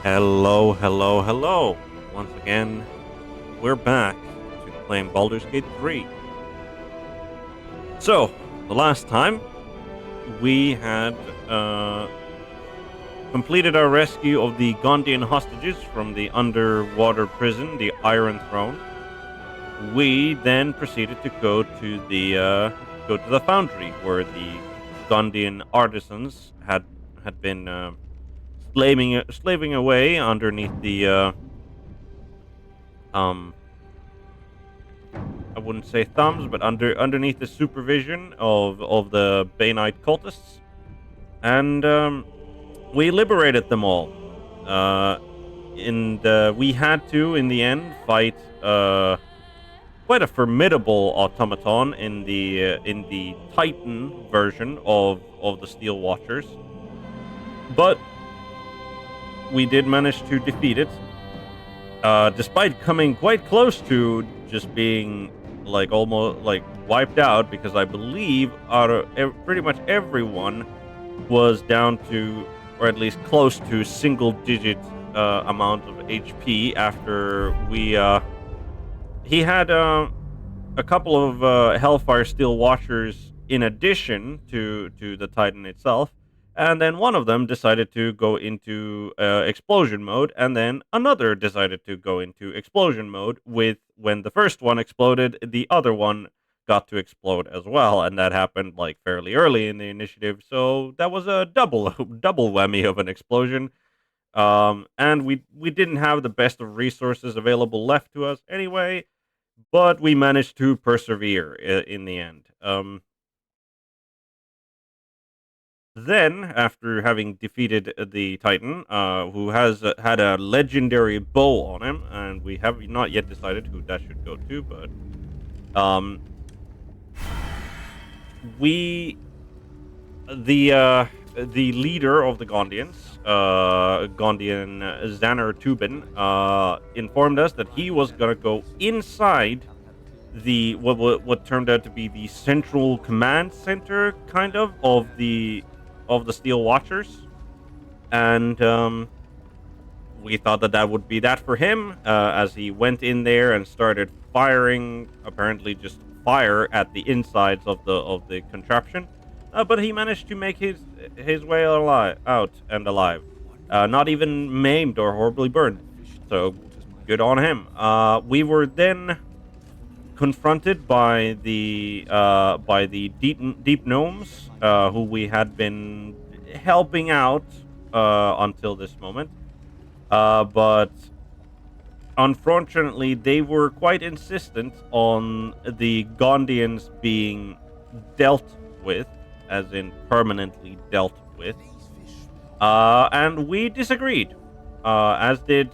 Hello, hello, hello. Once again, we're back to playing Baldur's Gate 3. So, the last time we had uh, completed our rescue of the Gondian hostages from the underwater prison, the Iron Throne. We then proceeded to go to the Foundry, where the Gondian artisans had been slaving away underneath the um I wouldn't say thumbs, but underneath the supervision of the Banite cultists, and we liberated them all. Uh, and we had to, in the end, fight quite a formidable automaton in the Titan version of the Steel Watchers, but we did manage to defeat it. Despite coming quite close to just being like almost like wiped out, because I believe out of pretty much everyone was down to, or at least close to, single digit amount of HP after we he had a couple of Hellfire Steel Watchers in addition to the Titan itself, and then one of them decided to go into explosion mode, and then another decided to go into explosion mode. With when the first one exploded, the other one got to explode as well, and that happened like fairly early in the initiative. So that was a double double whammy of an explosion. And we didn't have the best of resources available left to us anyway, but we managed to persevere in the end. Then, after having defeated the Titan, who has had a legendary bow on him, and we have not yet decided who that should go to, but um, we the leader of the Gondians, Gondian Xanar Tubin, informed us that he was gonna go inside the what turned out to be the central command center, kind of the Steel Watchers, and we thought that that would be that for him, as he went in there and started firing, apparently just fire at the insides of the contraption. But he managed to make his way alive, not even maimed or horribly burned. So good on him. We were then confronted by the deep gnomes, who we had been helping out until this moment. But unfortunately, they were quite insistent on the Gondians being dealt with, as in permanently dealt with. And we disagreed. As did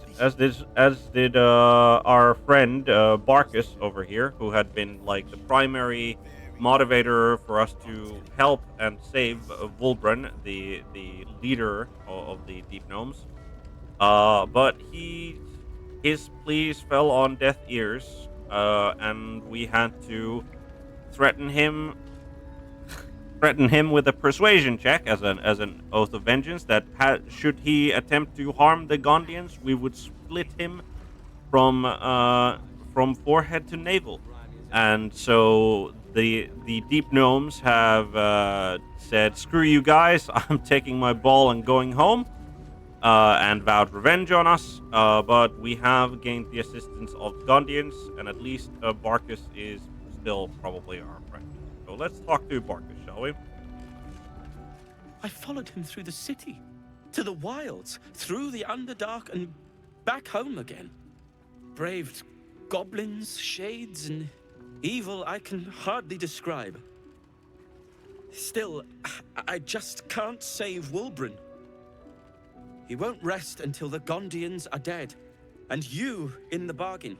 our friend Barkus over here, who had been like the primary motivator for us to help and save Wulbren, the leader of the Deep Gnomes. But his pleas fell on deaf ears, and we had to threaten him threaten him with a persuasion check as an oath of vengeance that should he attempt to harm the Gondians, we would split him from forehead to navel. And so the deep gnomes have said, "Screw you guys! I'm taking my ball and going home," and vowed revenge on us. But we have gained the assistance of Gondians, and at least Barkus is still probably our friend. So let's talk to Barkus, shall we? I followed him through the city, to the wilds, through the Underdark, and back home again. Braved goblins, shades, and evil I can hardly describe. Still, I just can't save Wulbren. He won't rest until the Gondians are dead, and you in the bargain.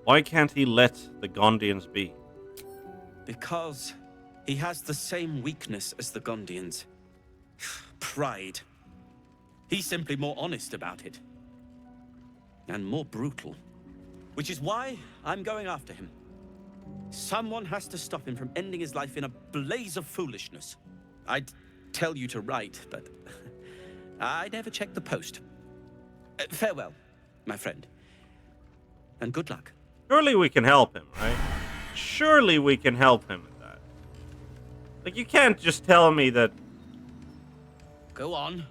Why can't he let the Gondians be? Because he has the same weakness as the Gondians. Pride. He's simply more honest about it. And more brutal. Which is why I'm going after him. Someone has to stop him from ending his life in a blaze of foolishness. I'd tell you to write, but I never checked the post. Farewell, my friend. And good luck. Surely we can help him, right? Surely we can help him with that. Like, you can't just tell me that... Go on.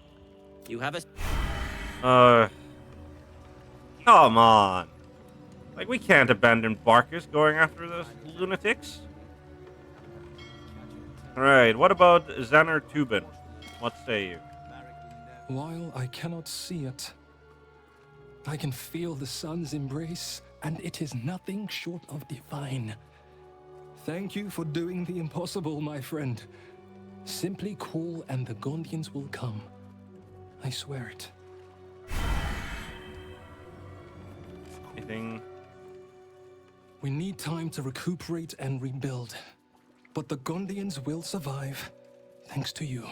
You have a... Come on. Like, we can't abandon Barkus going after those lunatics. Alright, what about Xander Tubin? What say you? While I cannot see it, I can feel the sun's embrace, and it is nothing short of divine. Thank you for doing the impossible, my friend. Simply call and the Gondians will come. I swear it. Anything? We need time to recuperate and rebuild. But the Gondians will survive, thanks to you.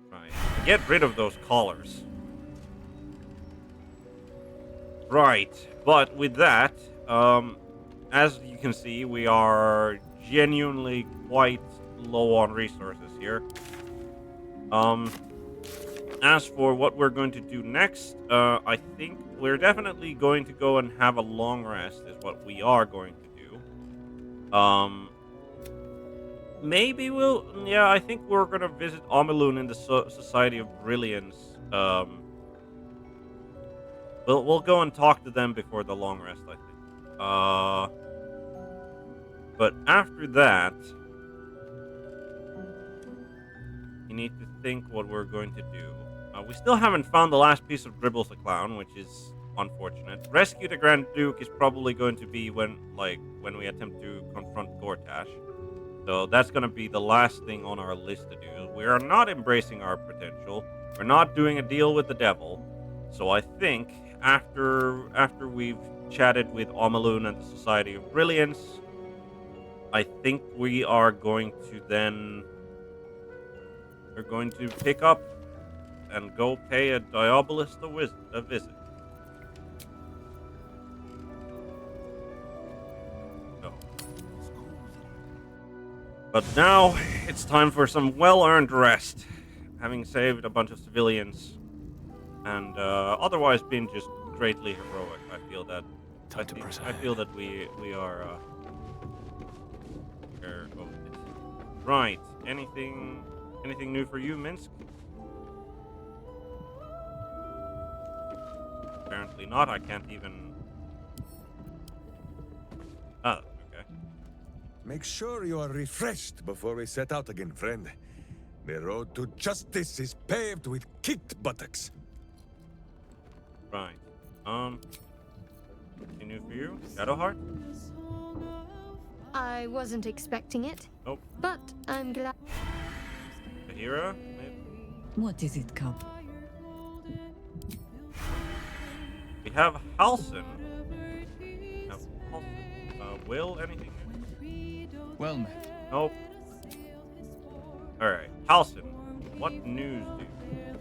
Right. Get rid of those collars. Right. But with that, as you can see, we are genuinely quite low on resources here. As for what we're going to do next, I think we're definitely going to go and have a long rest is what we are going to do. Maybe we'll... Yeah, I think we're going to visit Amelun in the Society of Brilliance. We'll go and talk to them before the long rest, I think. But after that... we need to think what we're going to do. We still haven't found the last piece of Dribbles the Clown, which is unfortunate. Rescue the Grand Duke is probably going to be when we attempt to confront Gortash. So that's going to be the last thing on our list to do. We are not embracing our potential. We're not doing a deal with the devil. So I think after we've chatted with Amelun and the Society of Brilliance, I think we are going to then... we're going to pick up and go pay a Diabolist a visit. No. But now, it's time for some well-earned rest. Having saved a bunch of civilians and otherwise been just greatly heroic, I feel that... I feel that we are... Right. Anything new for you, Minsk? Apparently not. I can't even... Oh, okay. Make sure you are refreshed before we set out again, friend. The road to justice is paved with kicked buttocks. Right. Anything new for you? Shadowheart? I wasn't expecting it. Nope. But I'm glad. Tahira? Maybe? What is it, Cub? We have Halson. Will, anything new? Well met. Nope. Alright. Halson, what news do you have?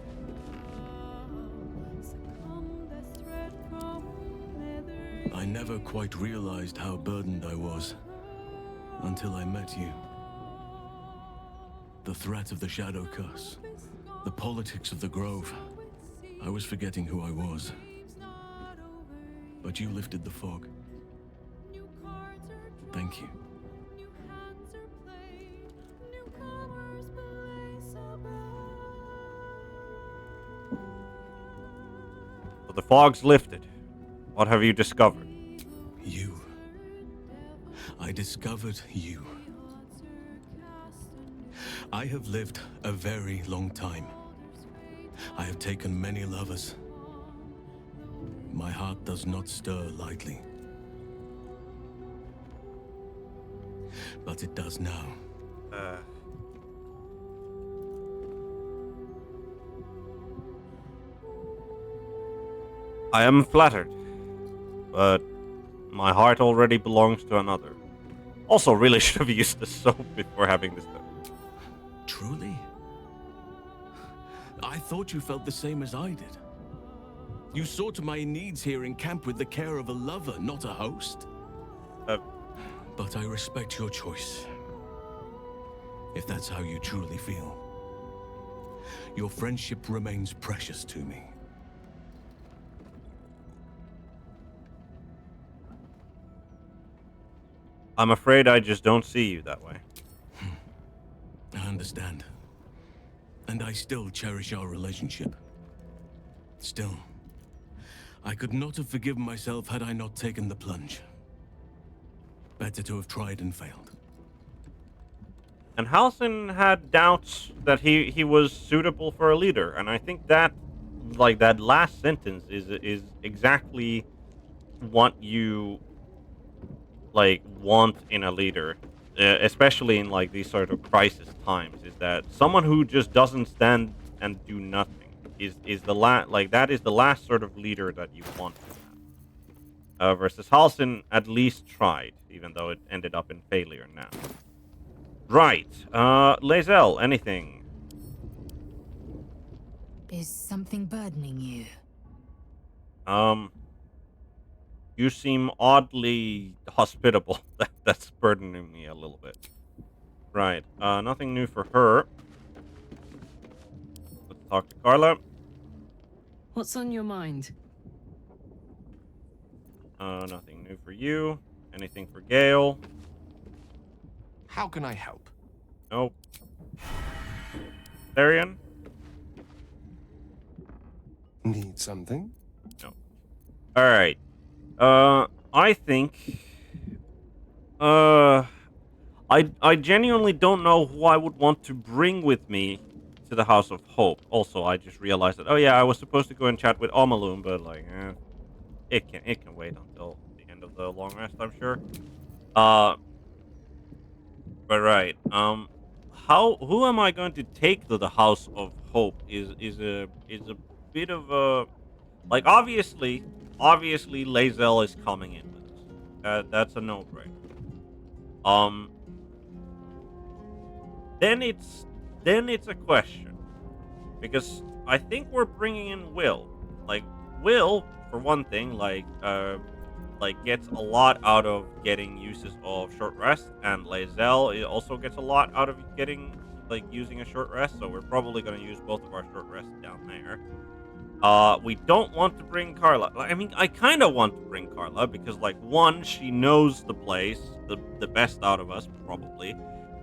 I never quite realized how burdened I was until I met you. The threat of the Shadow Curse, the politics of the Grove. I was forgetting who I was. But you lifted the fog. Thank you. So the fog's lifted. What have you discovered? You. I discovered you. I have lived a very long time. I have taken many lovers. My heart does not stir lightly. But it does now. I am flattered, but my heart already belongs to another. Also, really should have used the soap before having this done. Truly? I thought you felt the same as I did. You saw to my needs here in camp with the care of a lover, not a host. But I respect your choice. If that's how you truly feel. Your friendship remains precious to me. I'm afraid I just don't see you that way. I understand. And I still cherish our relationship. Still, I could not have forgiven myself had I not taken the plunge. Better to have tried and failed. And Halsin had doubts that he was suitable for a leader, and I think that, like, that last sentence is exactly what you like want in a leader, especially in like these sort of crisis times. Is that someone who just doesn't stand and do nothing is the that is the last sort of leader that you want to have. Versus Halsin at least tried, even though it ended up in failure now. Right. Lae'zel, anything? Is something burdening you? You seem oddly hospitable. That's burdening me a little bit. Right. Nothing new for her. Let's talk to Carla. What's on your mind? Nothing new for you. Anything for Gale? How can I help? Nope. Therian? Need something? No. Alright. I think... I genuinely don't know who I would want to bring with me to the House of Hope. Also, I just realized that, oh yeah, I was supposed to go and chat with Omaloom, but like, it can wait until the end of the long rest, I'm sure. But right. Who am I going to take to the House of Hope is a bit of a, like, obviously Lae'zel is coming in with us. That's a no-brainer. Then it's a question, because I think we're bringing in Will. Like, Will, for one thing, gets a lot out of getting uses of short rest, and Lae'zel also gets a lot out of using a short rest. So we're probably going to use both of our short rests down there. We don't want to bring Carla. I mean, I kind of want to bring Carla because, like, one, she knows the place the best out of us, probably.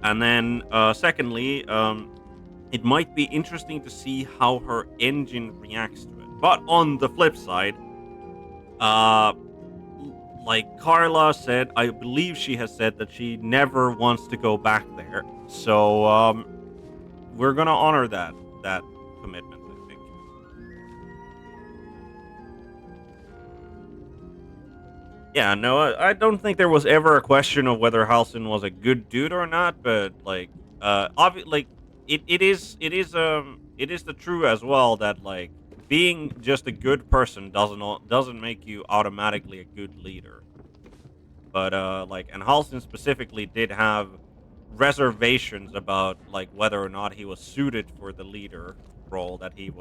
And then, secondly, it might be interesting to see how her engine reacts to it. But on the flip side, like Carla said, I believe she has said that she never wants to go back there. So, we're gonna honor that commitment, I think. Yeah, no, I don't think there was ever a question of whether Halsin was a good dude or not, but like, like it is the true as well that, like, being just a good person doesn't make you automatically a good leader. But and Halsin specifically did have reservations about, like, whether or not he was suited for the leader role that he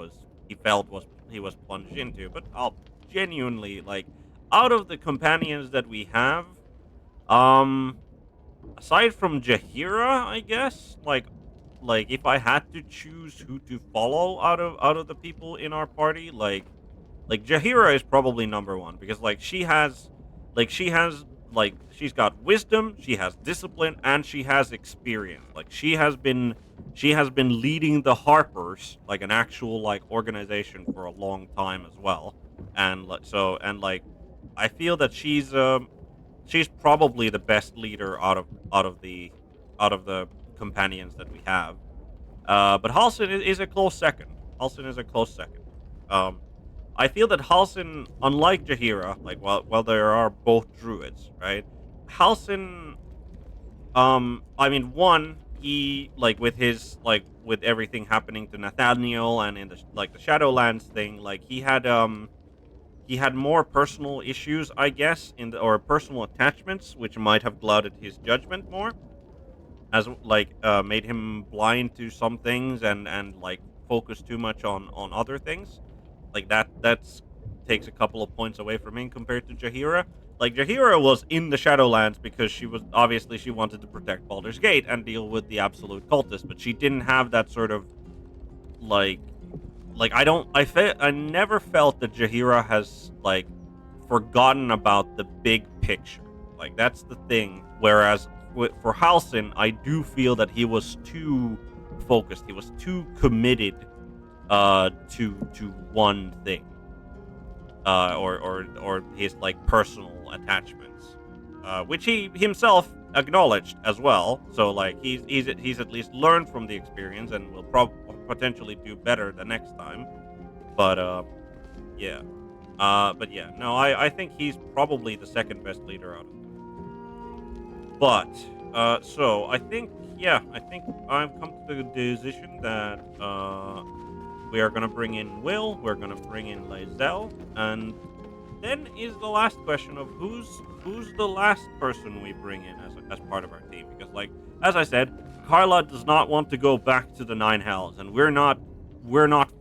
felt he was plunged into. But I'll genuinely, like, out of the companions that we have, aside from Jaheira, I guess, like if I had to choose who to follow out of the people in our party, like Jaheira is probably number one, because she's got wisdom, she has discipline, and she has experience. Like, she has been leading the Harpers, like an actual, like, organization, for a long time as well. And I feel that she's probably the best leader out of the companions that we have. But Halsin is a close second. Halsin is a close second. I feel that Halsin, unlike Jaheira, like, while there are both druids, right? Halsin, I mean, one, he, like, with everything happening to Nathaniel and in the Shadowlands thing, like, he had more personal issues, I guess, or personal attachments, which might have clouded his judgment more, as made him blind to some things and like focus too much on other things. Like, that's takes a couple of points away from him compared to Jaheira. Like, Jaheira was in the Shadowlands because she wanted to protect Baldur's Gate and deal with the absolute cultists, but she didn't have that sort of like I never felt that Jaheira has like forgotten about the big picture. Like that's the thing. Whereas for Halsin, I do feel that he was too focused. He was too committed to one thing. Or his like personal attachments, which he himself acknowledged as well. So like he's at least learned from the experience and will potentially do better the next time. But yeah, but yeah, no, I think he's probably the second best leader out of them. But so I think I've come to the decision that we are gonna bring in Will, we're gonna bring in Lae'zel, and then is the last question of who's the last person we bring in as part of our team. Because like as I said, Carla does not want to go back to the Nine Hells, and we're not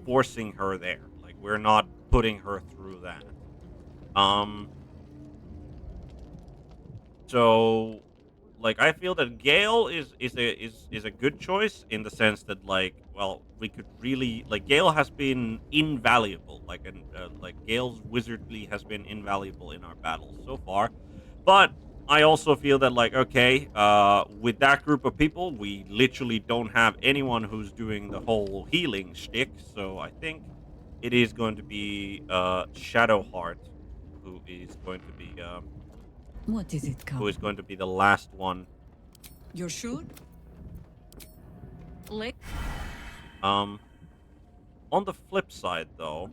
forcing her there. Like we're not putting her through that. So like I feel that Gale is a good choice in the sense that like well we could really like Gale has been invaluable like Gale's wizardry has been invaluable in our battles so far, but I also feel that like okay with that group of people we literally don't have anyone who's doing the whole healing shtick, so I think it is going to be Shadowheart who is going to be What is it, Carl? the last one. You're sure? Let On the flip side, though,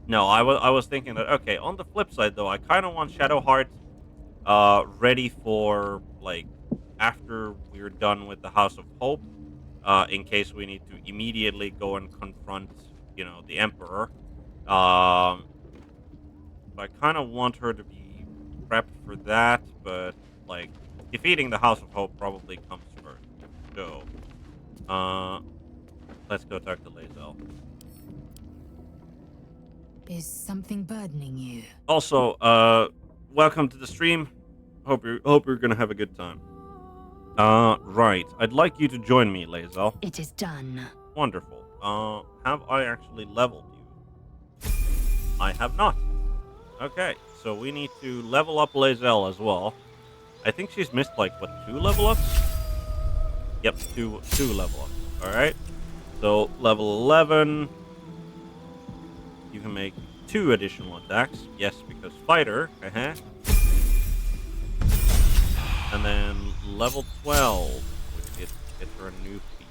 no, I was thinking that okay. On the flip side, though, I kind of want Shadowheart ready for like after we're done with the House of Hope, in case we need to immediately go and confront the Emperor. I kind of want her to be prepped for that, but like defeating the House of Hope probably comes first. So, let's go talk to Lae'zel. Is something burdening you? Also, welcome to the stream. Hope you're gonna have a good time. Right. I'd like you to join me, Lae'zel. It is done. Wonderful. Have I actually leveled you? I have not. Okay, so we need to level up Lae'zel as well. I think she's missed like what 2 level ups? Yep, two level ups. All right. So level 11, you can make 2 additional attacks. Yes, because fighter. And then level 12, which gets her a new feat.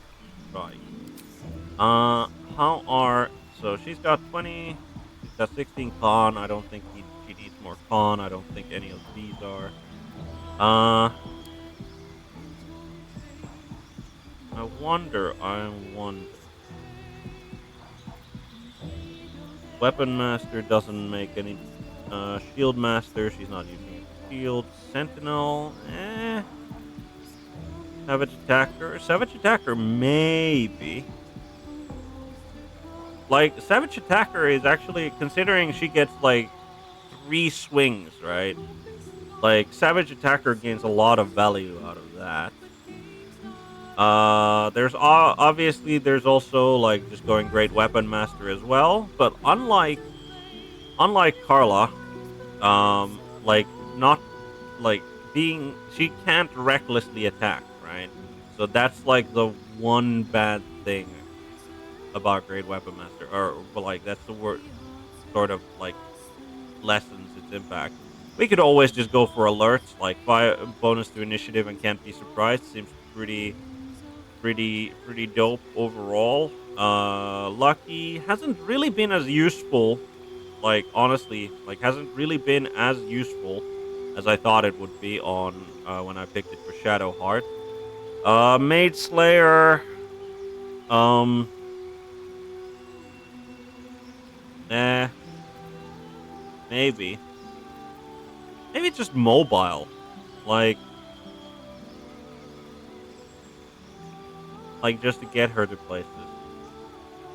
Right. So she's got 20. She's got 16 con. I don't think she needs more con. I don't think any of these are. I wonder. Weapon Master doesn't make any. Shield Master, she's not using shield. Sentinel, Savage Attacker, maybe. Like, Savage Attacker is actually, considering she gets, like, 3 swings, right? Like, Savage Attacker gains a lot of value out of that. There's obviously there's also like just going Great Weapon Master as well, but unlike Carla, like not like she can't recklessly attack, right? So that's like the one bad thing about Great Weapon Master, or like that's the word sort of like lessens its impact. We could always just go for alerts, like bonus to initiative and can't be surprised. Seems pretty dope overall. Lucky hasn't really been as useful, like honestly, like hasn't really been as useful as I thought it would be on when I picked it for Shadowheart. Maid Slayer, maybe it's just mobile, like just to get her to places.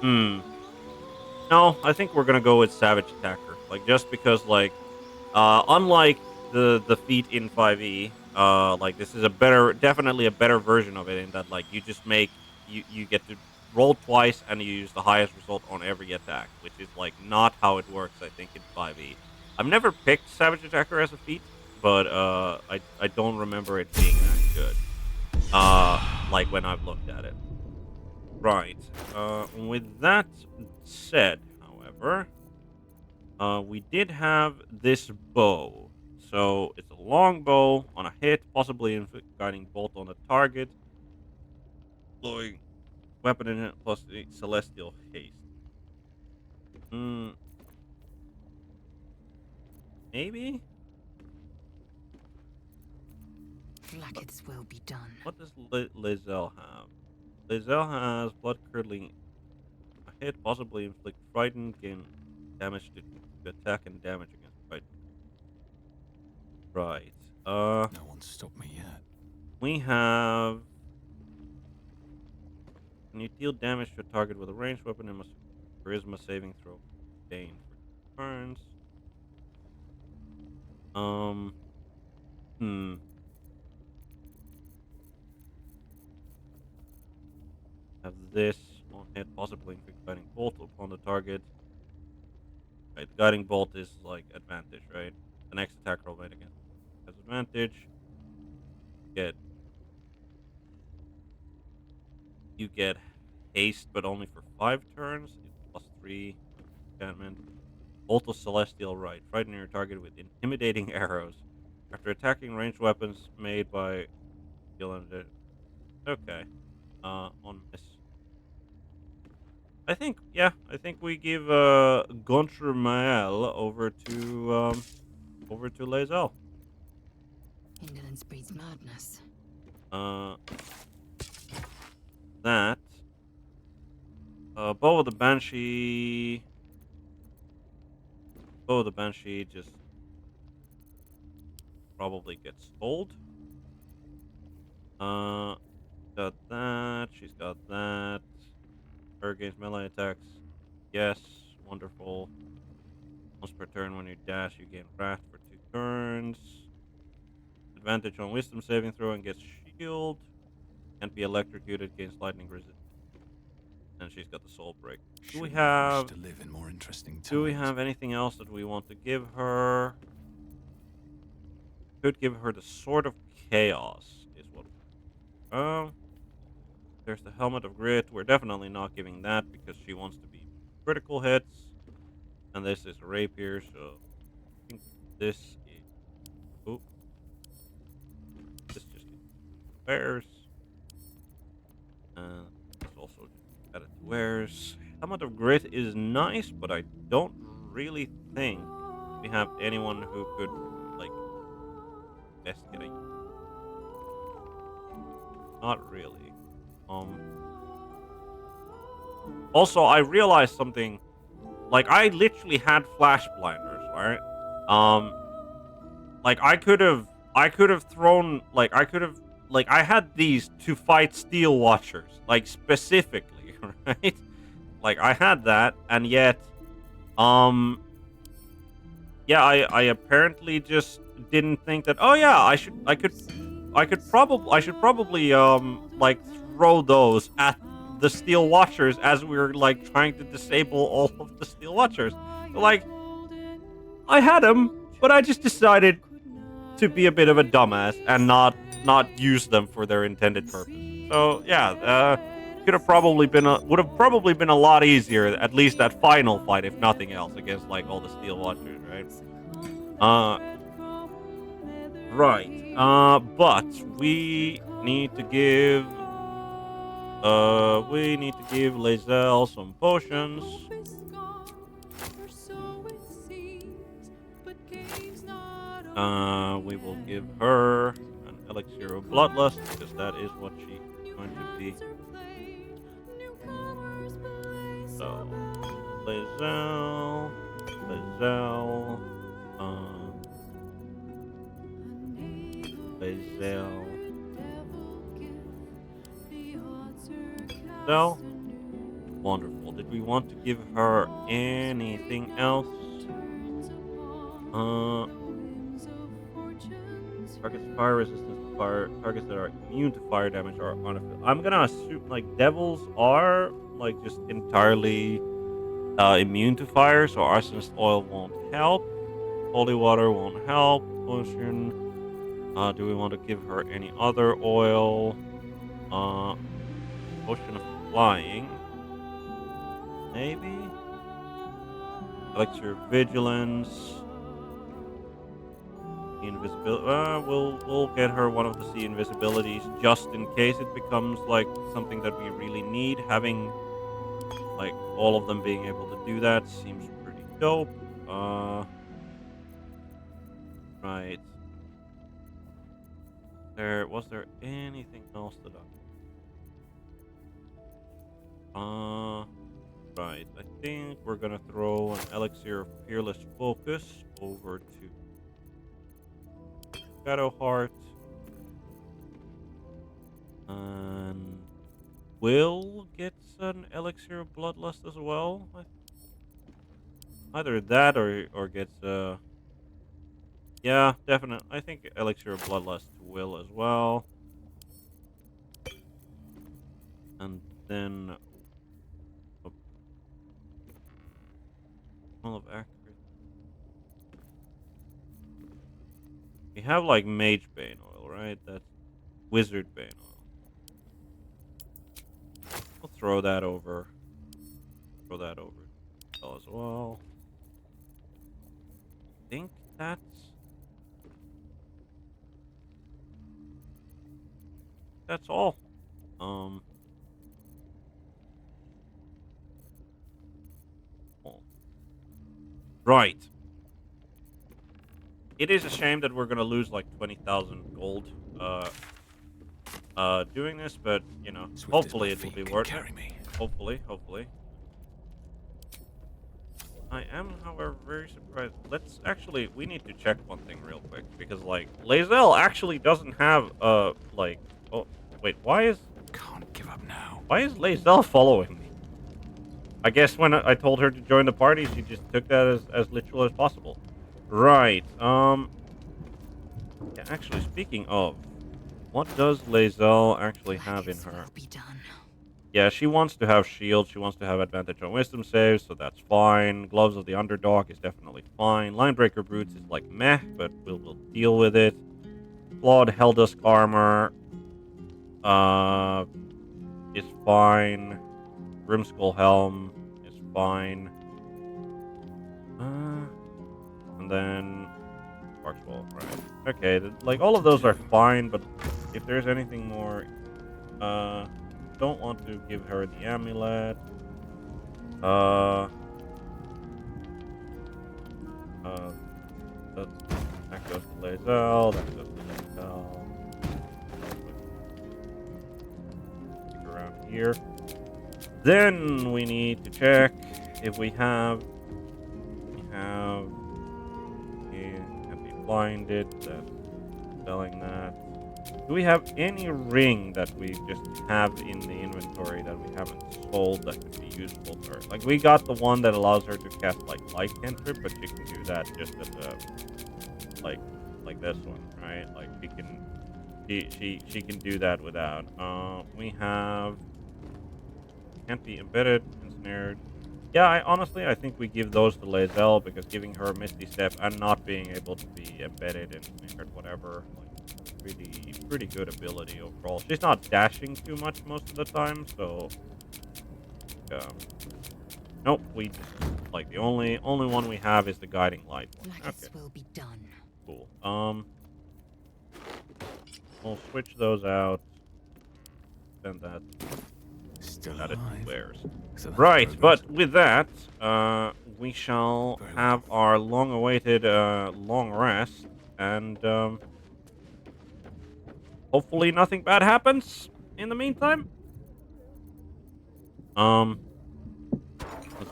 No, I think we're gonna go with Savage Attacker. Like just because like unlike the feat in 5e, like this is definitely a better version of it in that like you you get to roll twice and you use the highest result on every attack, which is like not how it works. I think in 5e. I've never picked Savage Attacker as a feat, but I don't remember it being that good. Like when I've looked at it. Right. With that said, however, we did have this bow. So it's a long bow on a hit, possibly guiding bolt on a target. Blowing weapon in it plus the celestial haste. Maybe? Blacket's will be done. What does Lizelle have? Lizelle has blood curdling. A hit, possibly inflict frightened, gain damage to attack and damage against frightened. Right. No one stopped me yet. We have. When you deal damage to a target with a ranged weapon, it must charisma saving throw gain for turns. Have this on hit, possibly inflict guiding bolt upon the target. Right, guiding bolt is like advantage, right? The next attack roll made against has advantage. You get haste, but only for 5 turns. It's +3 enchantment. Bolt of Celestial Right. Frighten your target with intimidating arrows. After attacking ranged weapons made by okay. On miss. I think we give Gontremael over to Lae'zel. Indolence breeds madness. That Bow of the Banshee just probably gets sold. Got that. She's got that. Her against melee attacks. Yes, wonderful. Once per turn when you dash, you gain wrath for 2 turns. Advantage on wisdom saving throw and gets shield. Can't be electrocuted, gains lightning resistance. And she's got the soul break. Do we have to live in more interesting times? Do we have anything else that we want to give her? Could give her the Sword of Chaos, is what. There's the Helmet of Grit. We're definitely not giving that because she wants to be critical hits. And this is a rapier, so I think this is. Oh, this just wears. This also just added to wears. Helmet of Grit is nice, but I don't really think we have anyone who could like best get a. Not really. Also, I realized something. Like, I literally had flash blinders, right? Like I could have thrown, like I had these to fight Steel Watchers, like specifically, right? Like I had that, and yet, yeah, I apparently just didn't think that. Oh yeah, I should probably like throw those at the Steel Watchers as we were like trying to disable all of the Steel Watchers. So, like, I had them, but I just decided to be a bit of a dumbass and not use them for their intended purpose. So yeah, would have probably been a lot easier, at least that final fight, if nothing else, against like all the Steel Watchers, right? Right. But we need to give Lae'zel some potions. We will give her an elixir of bloodlust because that is what she's going to be. So Lae'zel. Lae'zel. So wonderful. Did we want to give her anything else? Target's fire resistance to fire targets that are immune to fire damage are unaffected. I'm gonna assume like devils are like just entirely immune to fire, so arsonist oil won't help. Holy water won't help. Potion. Do we want to give her any other oil? Potion of flying. Maybe. Elixir of vigilance. Invisibility. We'll get her one of the sea invisibilities just in case it becomes like something that we really need. Having like all of them being able to do that seems pretty dope. Right. Was there anything else that right. I think we're gonna throw an elixir of fearless focus over to Shadowheart. And Will gets an elixir of bloodlust as well. Either that or gets yeah, definitely. I think elixir of bloodlust to Will as well. And then all of accuracy. We have like Mage Bane oil, right? That's Wizard Bane oil. We'll throw that over. Throw that over as well. I think that's all. Right. It is a shame that we're gonna lose like 20,000 gold doing this, but you know, hopefully it will be worth it. Hopefully. I am, however, very surprised. We need to check one thing real quick, because like Lae'zel actually doesn't have like, oh wait, Can't give up now. why is Lae'zel following me? I guess when I told her to join the party, she just took that as literal as possible. Right. Yeah, actually, speaking of, what does Lae'zel actually have in her? Yeah, she wants to have shield. She wants to have advantage on wisdom saves, so that's fine. Gloves of the underdog is definitely fine. Linebreaker boots is like meh, but we'll deal with it. Flawed Helldusk armor is fine. Grimskull helm is fine. And then Sparkswall, right? Okay, like all of those are fine, but if there's anything more, don't want to give her the amulet. That goes to Lae'zel. That goes to Lae'zel. Stick around here. Then we need to check if we have. Can't be blinded. That's selling that. Do we have any ring that we just have in the inventory that we haven't sold that could be useful to her? Like we got the one that allows her to cast like light cantrip, but she can do that just as a like this one, right? Like she can do that without. We have can't be embedded, ensnared. Yeah, I think we give those to Lae'zel because giving her Misty Step and not being able to be embedded and ensnared, whatever, like pretty good ability overall. She's not dashing too much most of the time, so nope. We just like the only one we have is the guiding light one. Okay. Will be done. Cool. We'll switch those out. Send that. Still That it alive. wears. Excellent Right, progress. but with that, we shall have our long-awaited long rest, and hopefully nothing bad happens in the meantime. Let's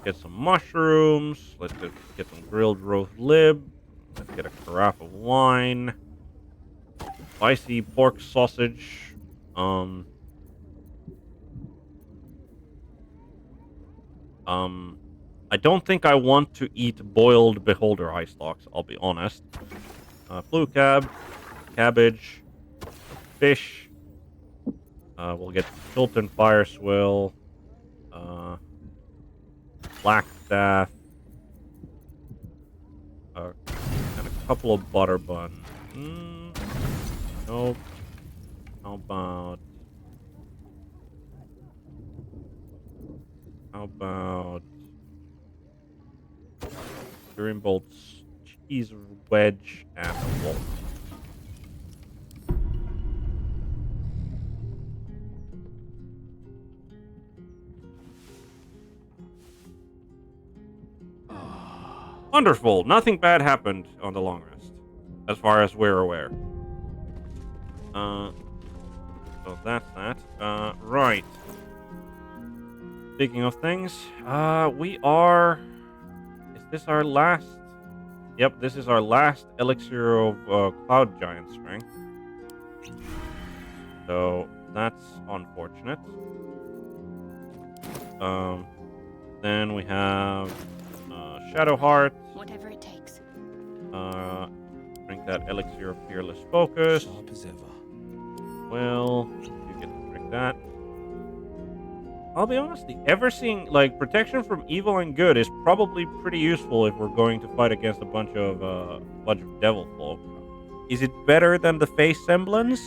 get some mushrooms. Let's get some grilled roast lib. Let's get a carafe of wine. Spicy pork sausage. I don't think I want to eat boiled beholder eye stalks, I'll be honest. Blue cabbage. fish. We'll get Chilton Fire Swill. Black Staff. And a couple of butter buns. Nope. How about Dream Bolts, cheese wedge, and a wolf. Wonderful. Nothing bad happened on the long rest, as far as we're aware. So that's that. Right. Speaking of things, we are. Is this our last? Yep, this is our last elixir of Cloud Giant strength. So that's unfortunate. Then we have Shadow Heart. Whatever it takes. Drink that elixir of Fearless Focus. Sharp as ever. Well, you get to drink that. I'll be honest, the ever-seeing, like, protection from evil and good is probably pretty useful if we're going to fight against a bunch of devil folk. Is it better than the face semblance?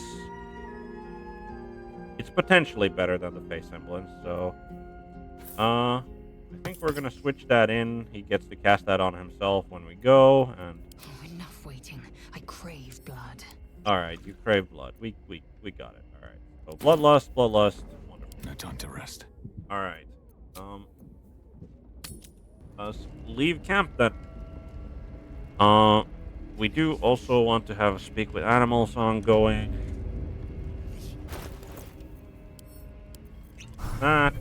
It's potentially better than the face semblance, so I think we're gonna switch that in. He gets to cast that on himself when we go, and Enough waiting. I crave blood. alright, you crave blood. We got it. Alright. So bloodlust. Wonderful. No time to rest. Alright. Let's leave camp then. We do also want to have a speak with animals ongoing. That.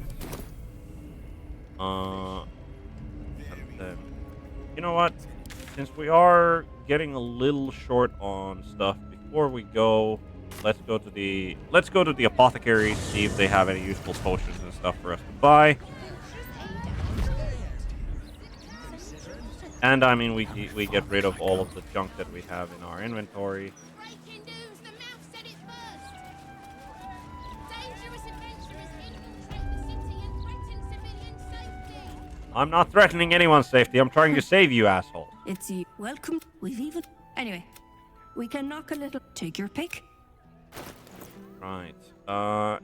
And then, you know what? Since we are getting a little short on stuff, before we go, let's go to the apothecary, see if they have any useful potions and stuff for us to buy. And I mean, we get rid of all of the junk that we have in our inventory. Breaking news, the mouth said it first. Dangerous adventurers infiltrate the city and threaten civilian safety. I'm not threatening anyone's safety. I'm trying to save you, asshole. It's you. Welcome. We've even. Anyway, we can knock a little. Take your pick. Right.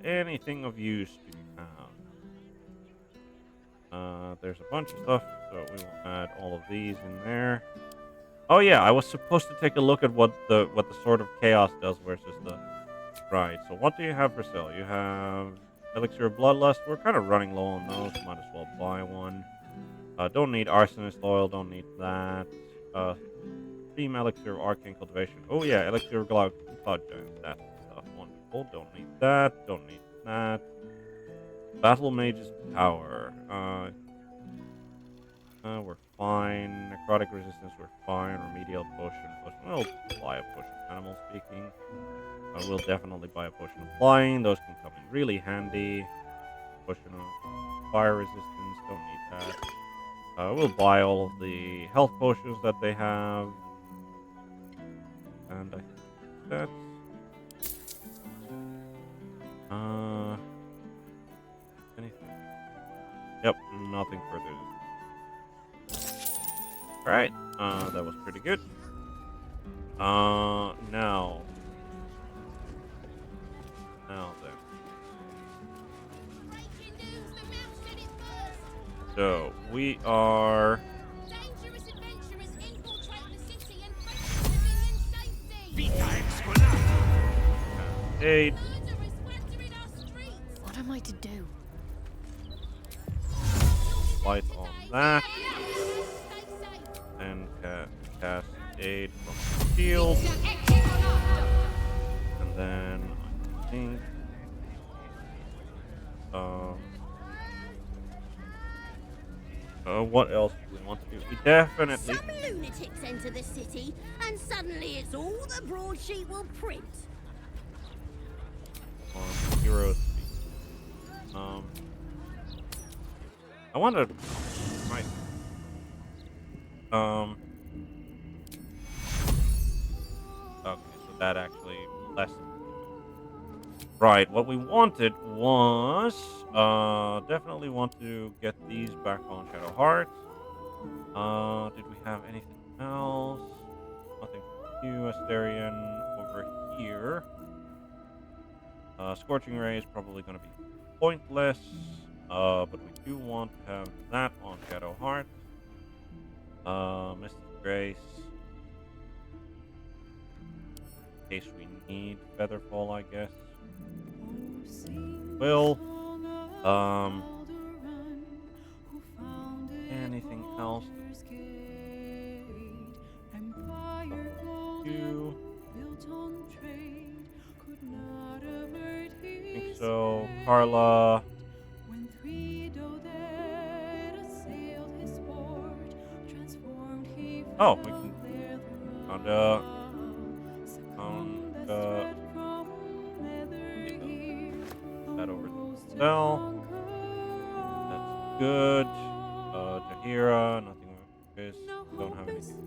Anything of use do you have? There's a bunch of stuff, so we will add all of these in there. Oh yeah, I was supposed to take a look at what the Sword of Chaos does versus the. Right. So what do you have for sale? You have Elixir of Bloodlust. We're kind of running low on those. Might as well buy one. Don't need Arsonist Oil. Don't need that. Steam Elixir of Arcane Cultivation. Oh yeah, Elixir of Cloud Giant. That stuff. Wonderful. Don't need that. Don't need that. Battle Mage's Power. We're fine. Necrotic Resistance, we're fine. Remedial Potion. We'll buy a potion. Animal Speaking. We'll definitely buy a Potion of Flying. Those can come in really handy. Potion of Fire Resistance. Don't need that. We'll buy all of the health potions that they have. And I think that's... anything? Yep, nothing further. Alright, that was pretty good. Now then. Breaking news, the mouth said it first. So, we are... Dangerous adventurers infiltrate the city and threaten civilian safety. Aid. Murderers plundering our streets. What am I to do? Light on that. Stay safe. And cast Aid from the shield. And then, I think... what else do we want to do? We definitely... Some lunatics enter the city, and suddenly it's all the broadsheet will print. On heroes. I want to... Right. Okay, so that actually lessens. Right, what we wanted was definitely want to get these back on Shadowheart. Did we have anything else? Nothing for you, Asterion. Over here. Scorching Ray is probably going to be pointless. But we do want to have that on Shadowheart. Mystic Grace. In case we need Featherfall, I guess. Will. Anything else? You. I think so. Carla. Oh, we can. Found that over to Cell. That's good. Jahira, nothing with this. Don't have anything.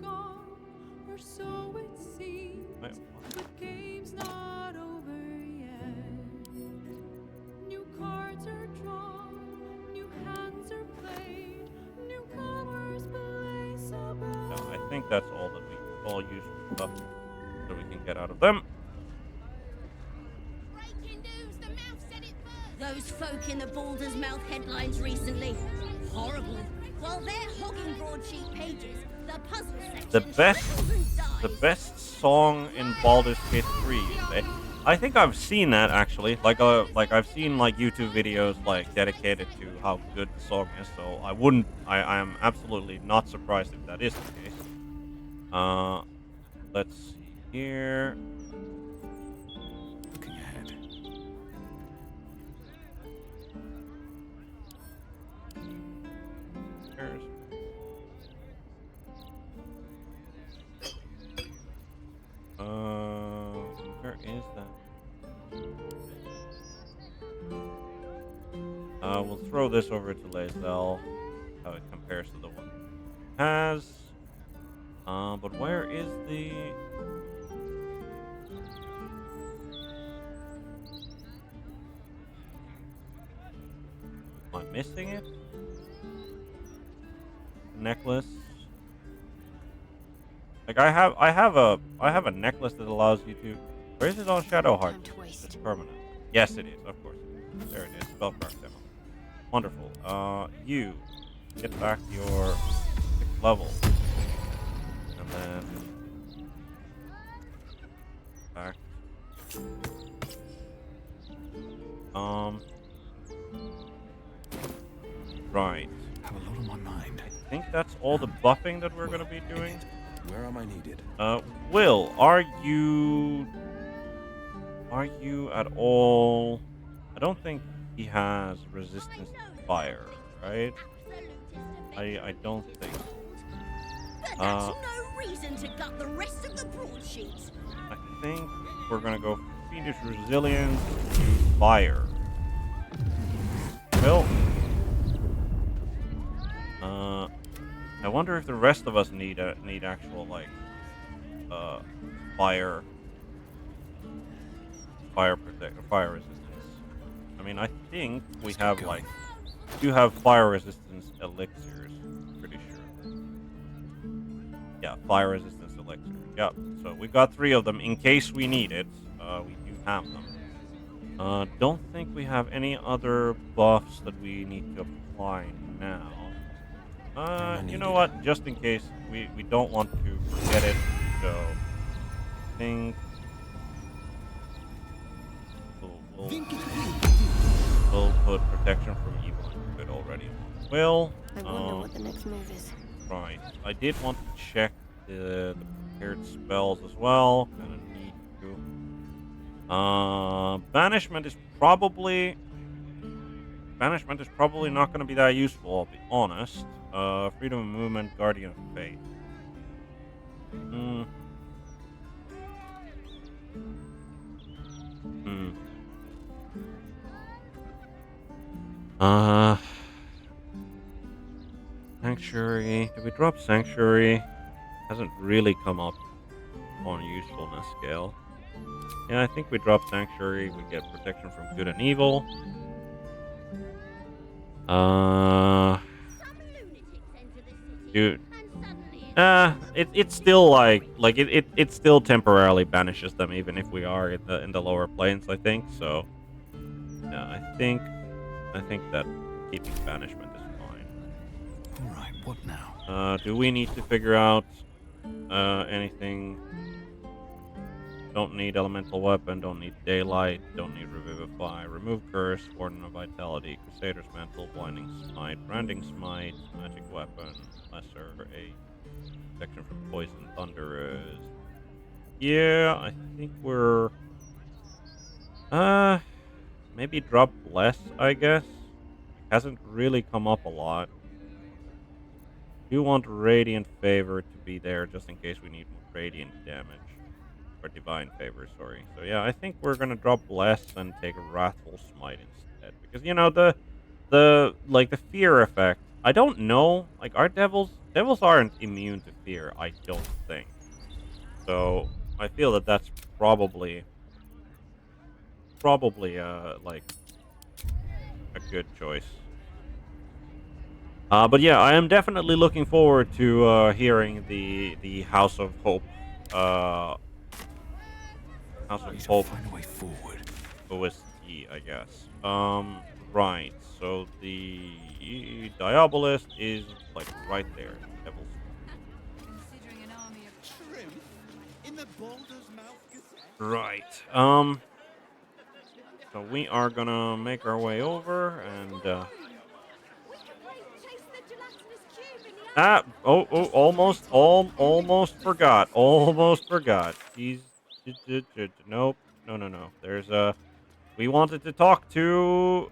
Wait, what? No, I think that's all that we all use stuff that we can get out of them. Breaking news, the mouse said it first. Those folk in the Baldur's Mouth headlines recently. Horrible. While they're hogging broadsheet pages, the puzzle section The best song in Baldur's Gate 3. I think I've seen that actually. Like I've seen like YouTube videos like dedicated to how good the song is. So I am absolutely not surprised if that is the case. Let's see here. Looking ahead. There's where is that? We'll throw this over to Lae'zel. How it compares to the one it has. But where is the? Am I missing it? Necklace. Like I have a necklace that allows you to. Where is it on Shadowheart? It's permanent. Yes, it is. Of course. There it is. Spellcraft demo. Wonderful. You get back your 6th level, and then back. Right. Have a lot on my mind. I think that's all the buffing that we're gonna be doing. Where am I needed? Will, are you at all? I don't think he has resistance to fire, right? I don't think. But that's no reason to gut the rest of the broadsheets. I think we're gonna go fiendish resilience to fire. Will. I wonder if the rest of us need actual like fire resistance. I mean, I think we have like do have fire resistance elixirs. Pretty sure. Yeah, fire resistance elixir. Yep. So we've got 3 of them in case we need it. We do have them. Don't think we have any other buffs that we need to apply now. You know what? Just in case we don't want to forget it, so I think we'll put protection from evil and good already on Will. I wonder what the next move is. Right. I did want to check the prepared spells as well. Kind of need to. Banishment is probably not going to be that useful. I'll be honest. Freedom of movement, Guardian of Fate. Sanctuary. Did we drop Sanctuary? Hasn't really come up on usefulness scale. Yeah, I think we drop Sanctuary. We get protection from good and evil. Some lunatics enter the city, Dude. and suddenly It's still like it still temporarily banishes them even if we are in the lower planes, I think. So yeah, I think that keeping banishment is fine. All right, what now? Do we need to figure out anything? Don't need elemental weapon, don't need daylight, don't need revivify, remove curse, warden of vitality, crusader's mantle, blinding smite, branding smite, magic weapon, lesser a protection from poison, thunderers. Yeah, I think we're maybe drop less, I guess. Hasn't really come up a lot. Do want radiant favor to be there just in case we need radiant damage. Or divine favor, sorry. So yeah, I think we're gonna drop less and take a wrathful smite instead. Because you know, the fear effect, I don't know. Like our devils aren't immune to fear, I don't think. So I feel that that's probably like a good choice. But yeah, I am definitely looking forward to hearing the House of Hope. House of Need to Hope find a way forward. OST, I guess. Right. So the Diabolist is like right there. Devil's Considering an army of Shrimp? In the Baldur's Mouth Gazette? right. So we are gonna make our way over and we can chase the gelatinous cube in the almost forgot. Almost forgot. He's nope. No. There's we wanted to talk to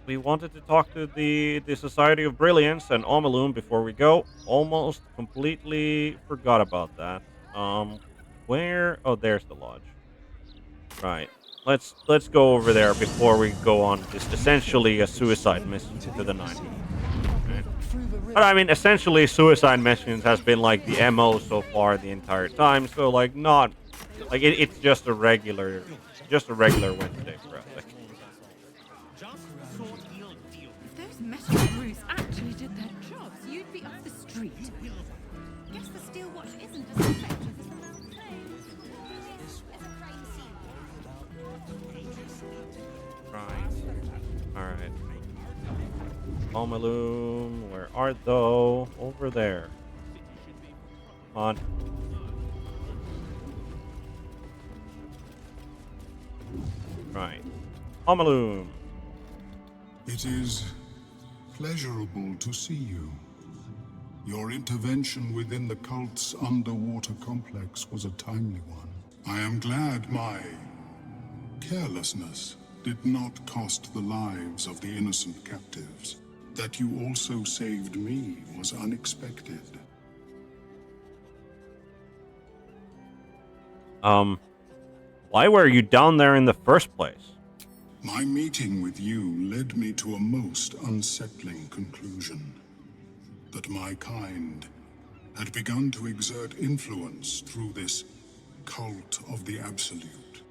the Society of Brilliance and Omaloom before we go. Almost completely forgot about that. Where? Oh, there's the lodge. Right. Let's go over there before we go on this essentially a suicide mission to the 9. Right. But I mean, essentially, suicide missions has been like the MO so far the entire time. So like, not like it's just a regular Wednesday for us. Like, If those metal brutes actually did their jobs, you'd be off the street. Guess the steel watch isn't as effective as the mouth right. All right. Omaloom, where art thou? Over there. Come on. Right. Omaloom. It is pleasurable to see you. Your intervention within the cult's underwater complex was a timely one. I am glad my carelessness did not cost the lives of the innocent captives. That you also saved me was unexpected. Why were you down there in the first place? My meeting with you led me to a most unsettling conclusion. That my kind had begun to exert influence through this cult of the Absolute.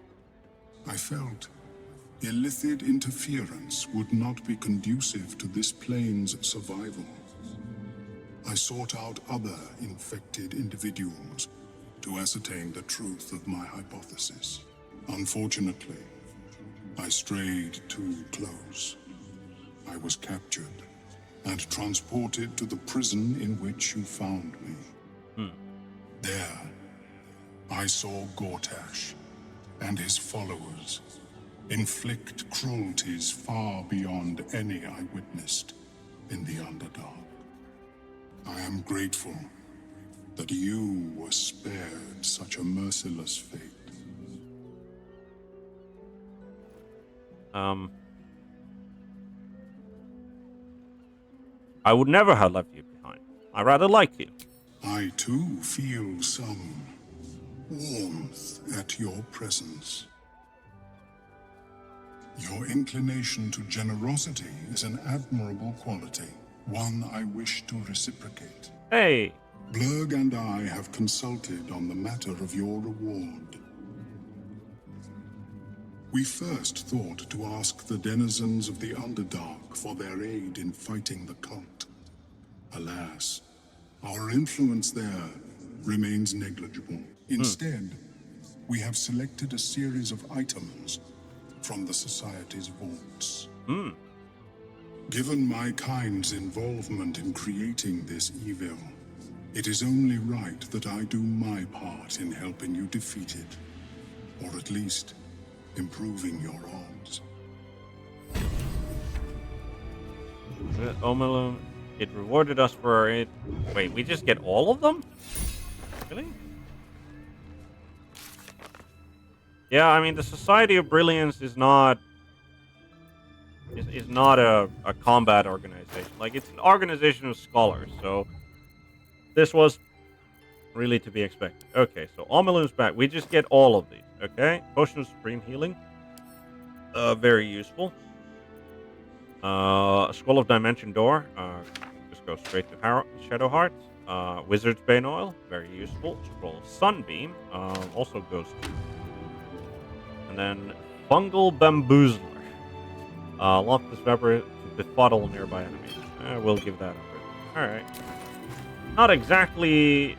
I felt illicit interference would not be conducive to this plane's survival. I sought out other infected individuals to ascertain the truth of my hypothesis. Unfortunately, I strayed too close. I was captured and transported to the prison in which you found me. There, I saw Gortash and his followers inflict cruelties far beyond any I witnessed in the Underdark. I am grateful that you were spared such a merciless fate. I would never have left you behind. I rather like you. I too feel some warmth at your presence. Your inclination to generosity is an admirable quality, one I wish to reciprocate. Hey. Blurg and I have consulted on the matter of your reward. We first thought to ask the denizens of the Underdark for their aid in fighting the cult. Alas, our influence there remains negligible. Instead, we have selected a series of items from the Society's vaults. Given my kind's involvement in creating this evil, it is only right that I do my part in helping you defeat it, or at least improving your odds. Omelum, it rewarded us for our aid. Wait, we just get all of them? Really? Yeah, I mean, the Society of Brilliance is not a combat organization. Like, it's an organization of scholars, so this was really to be expected. Okay, so Omelum's back. We just get all of these, okay? Potion of Supreme Healing. Very useful. Scroll of Dimension Door. Just go straight to Shadowheart. Wizard's Bane Oil. Very useful. Scroll of Sunbeam. Also goes to. And then Fungal Bamboozler. Lock this vapor to befuddle nearby enemies. We'll give that a bit. Alright. Not exactly,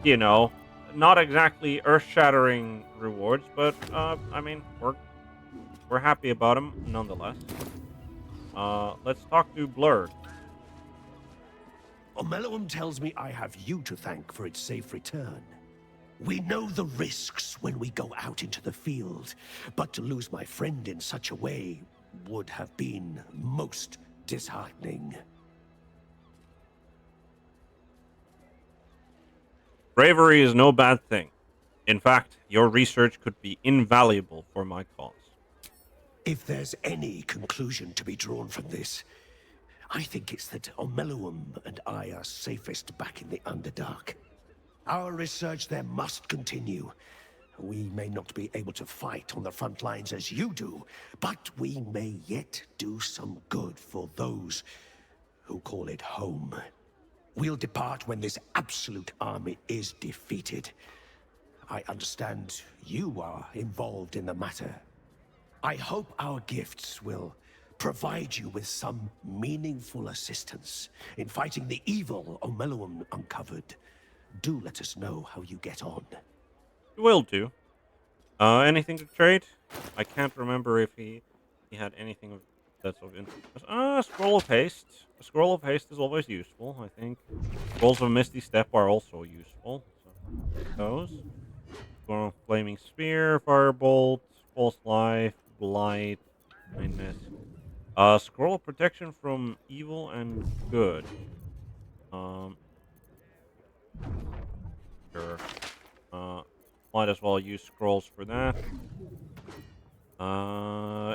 you know, not exactly earth-shattering rewards, but, I mean, we're happy about them nonetheless. Let's talk to Blurred. Omelum tells me I have you to thank for its safe return. We know the risks when we go out into the field, but to lose my friend in such a way would have been most disheartening. Bravery is no bad thing. In fact, your research could be invaluable for my cause. If there's any conclusion to be drawn from this, I think it's that Omelum and I are safest back in the Underdark. Our research there must continue. We may not be able to fight on the front lines as you do, but we may yet do some good for those who call it home. We'll depart when this absolute army is defeated. I understand you are involved in the matter. I hope our gifts will provide you with some meaningful assistance in fighting the evil Omelum uncovered. Do let us know how you get on. Will do. Anything to trade? I can't remember if he had anything that's of interest. Scroll of Haste. A Scroll of Haste is always useful, I think. Scrolls of Misty Step are also useful. So, those. Scroll of Flaming Spear, Firebolt, False Life, Blight, Blindness. Scroll of Protection from Evil and Good. Sure. Might as well use scrolls for that.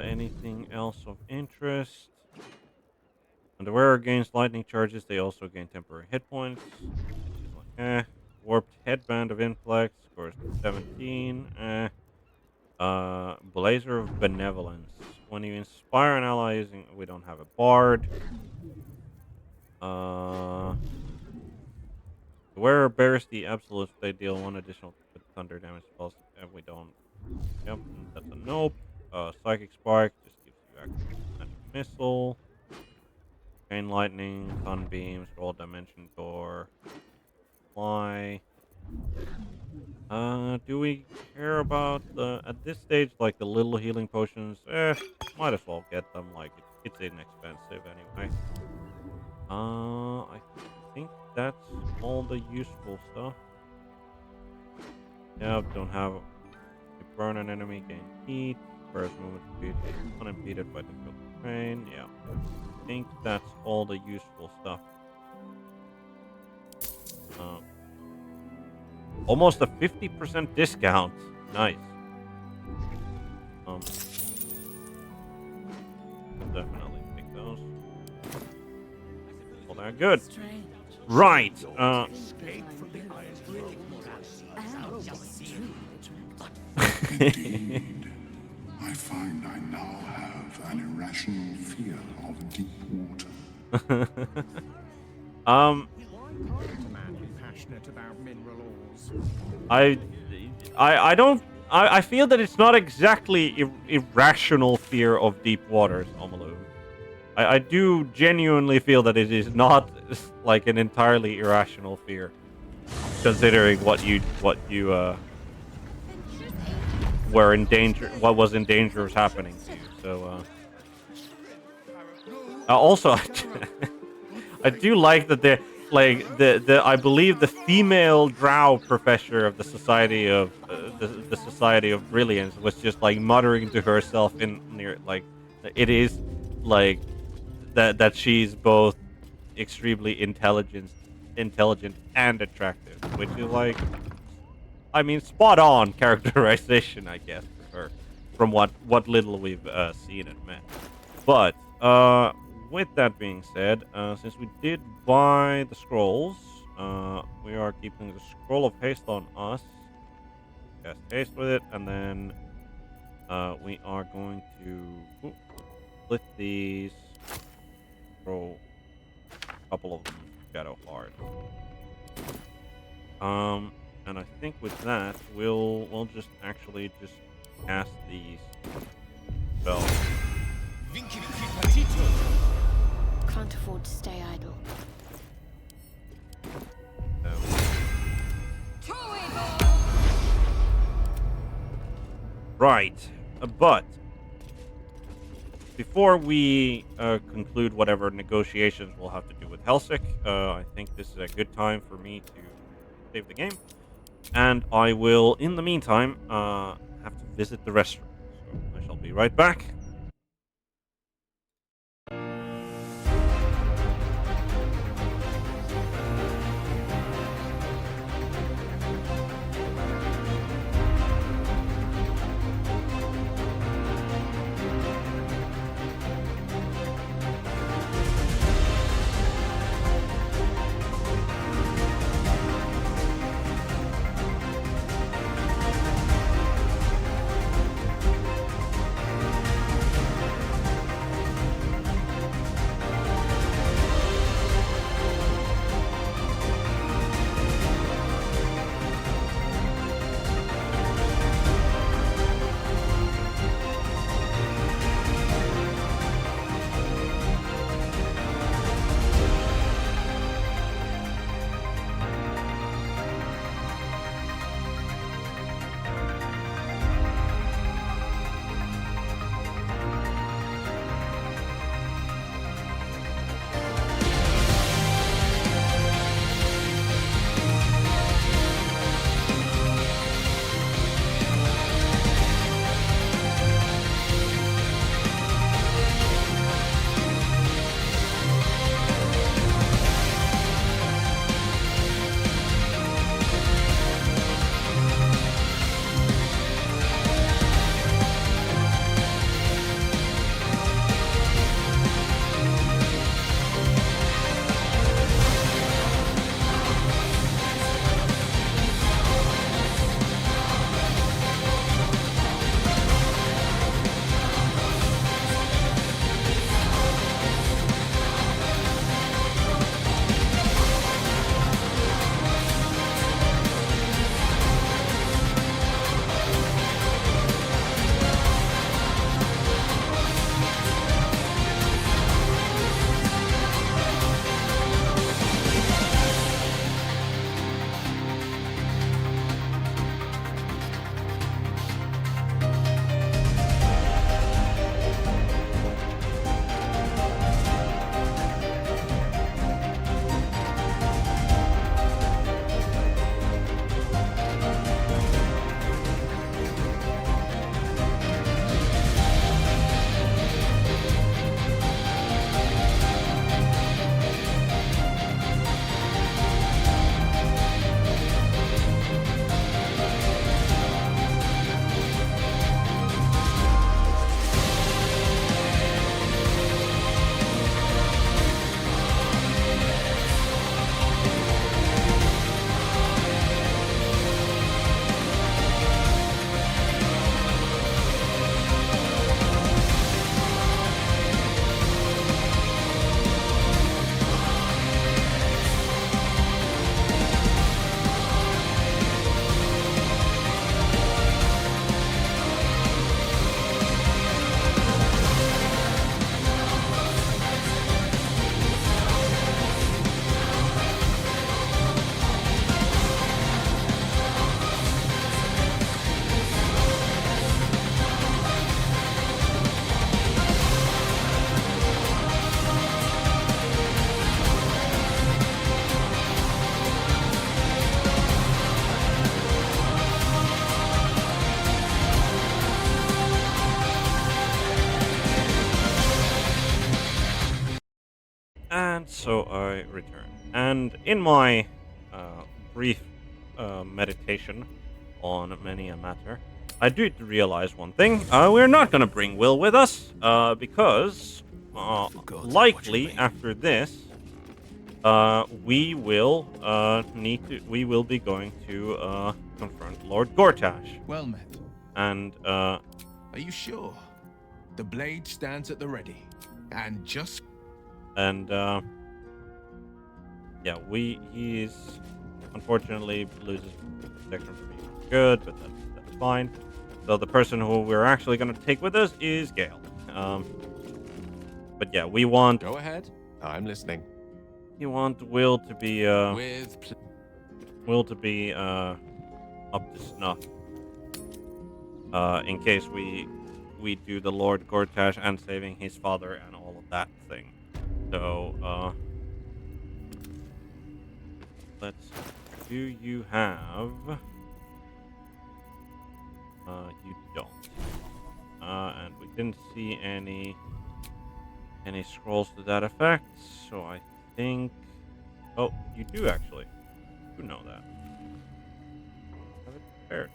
Anything else of interest? When the wearer gains lightning charges, they also gain temporary hit points. Warped Headband of Inflex scores 17. Blazer of Benevolence. When you inspire an ally using... We don't have a bard. The wearer bears the absolute. They deal 1 additional thunder damage spells, and we don't. Yep, that's a nope. Psychic Spark just gives you actual magic missile. Chain Lightning, Sunbeam, Scroll Dimension Door, Fly. Do we care about the at this stage like the little healing potions? Might as well get them. Like it's inexpensive anyway. I think that's all the useful stuff. Yep, don't have. You burn an enemy, gain heat. First movement speed is unimpeded by the field terrain. Yeah, I think that's all the useful stuff. Almost a 50% discount. Nice. Definitely take those. Well, they're good. Right. Indeed. I find I now have an irrational fear of deep water. I don't I feel that it's not exactly irrational fear of deep waters, Omalu. I do genuinely feel that it is not like an entirely irrational fear, considering what you were in danger, what was in danger of happening to you. So also, I do like that the I believe the female drow professor of the Society of the Society of Brilliance was just like muttering to herself in near like it is like that she's both extremely intelligent and attractive, which is like, I mean, spot on characterization, I guess, for her from what little we've seen and met. But with that being said, since we did buy the scrolls, we are keeping the scroll of haste on us. Cast haste with it, and then we are going to split these. Throw a couple of them shadow hard. And I think with that we'll just actually just cast these spells. Can't afford to stay idle. Right, but before we conclude whatever negotiations we'll have to do with Helsik, I think this is a good time for me to save the game. And I will, in the meantime, have to visit the restroom. So I shall be right back. And so I return. And in my brief meditation on many a matter, I did realize one thing. We're not going to bring Will with us because likely after this, we will we will be going to confront Lord Gortash. Well met. And are you sure? The blade stands at the ready. And just yeah, he's unfortunately loses protection for being good, but that's fine. So the person who we're actually going to take with us is Gale. But yeah, we want. Go ahead. I'm listening. You want Will to be up to snuff. In case we do the Lord Gortash and saving his father and all of that thing. So let's see. Do you have you don't. And we didn't see any scrolls to that effect, so I think oh, you do actually. You know that. Have it prepared.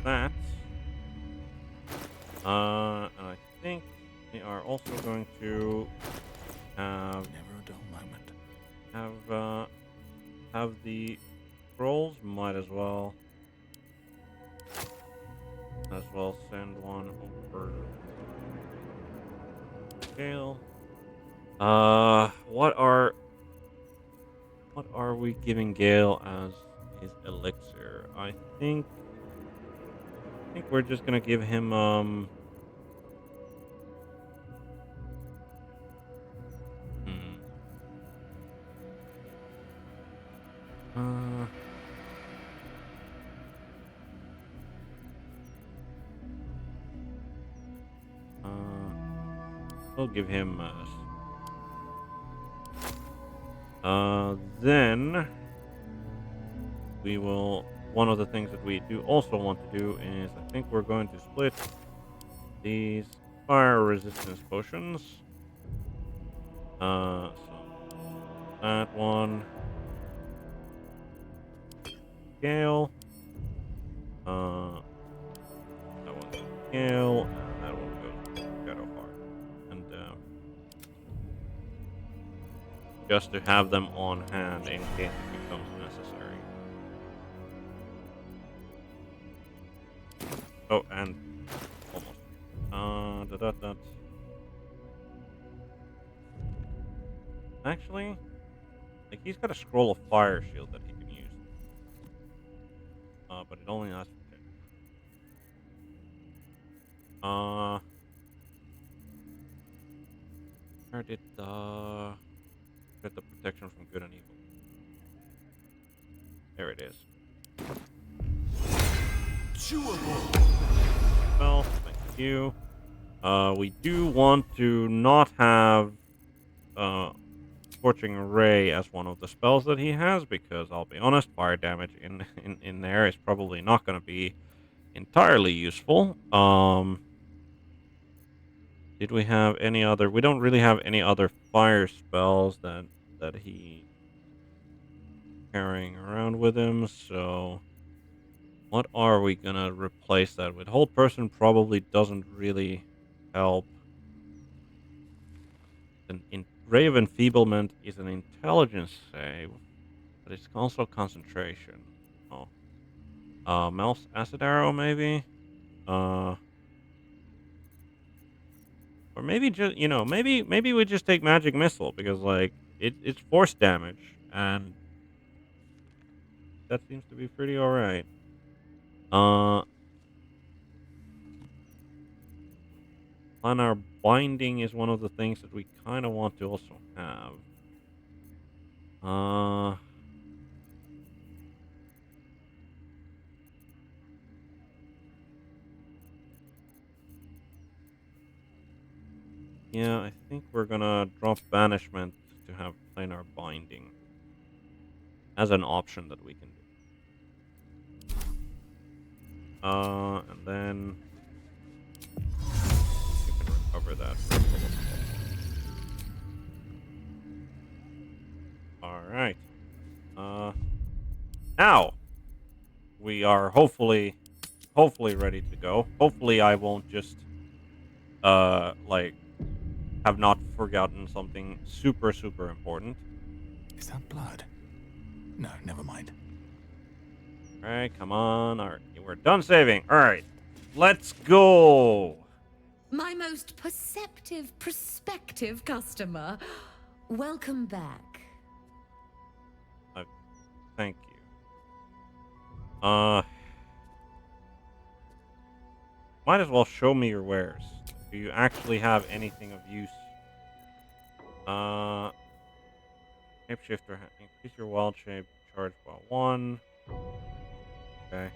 That. And I think we are also going to have never a dull moment. Have the scrolls. Might as well send one over. Gale. What are we giving Gale as his elixir? I think we're just gonna give him we'll give him then we will. One of the things that we do also want to do is I think we're going to split these fire resistance potions. So that one, Gale, that one goes Gale, and that one goes Shadowheart, and just to have them on hand in case it becomes necessary. Oh, and almost. Actually, like he's got a scroll of fire shield that he can use. But it only lasts for 10. Where did get the protection from good and evil? There it is. Chewable. Well, thank you. We do want to not have Scorching Ray as one of the spells that he has, because I'll be honest, fire damage in there is probably not going to be entirely useful. Did we have any other? We don't really have any other fire spells that he carrying around with him, so what are we gonna replace that with? Hold person probably doesn't really help. Ray of Enfeeblement is an intelligence save, but it's also concentration. Oh. Mel's Acid Arrow, maybe? Or maybe just, maybe we just take Magic Missile, because, like, it's force damage, and that seems to be pretty alright. Planar Binding is one of the things that we kind of want to also have. Yeah, I think we're gonna drop Banishment to have Planar Binding as an option that we can do. And then that for a little bit. Alright. Now we are hopefully ready to go. Hopefully I won't just like have not forgotten something super important. Is that blood? No, never mind. Alright, come on. Alright, we're done saving. Alright. Let's go. My most prospective customer. Welcome back. Thank you. Might as well show me your wares. Do you actually have anything of use? Shapeshifter, increase your wild shape charge by 1. Okay.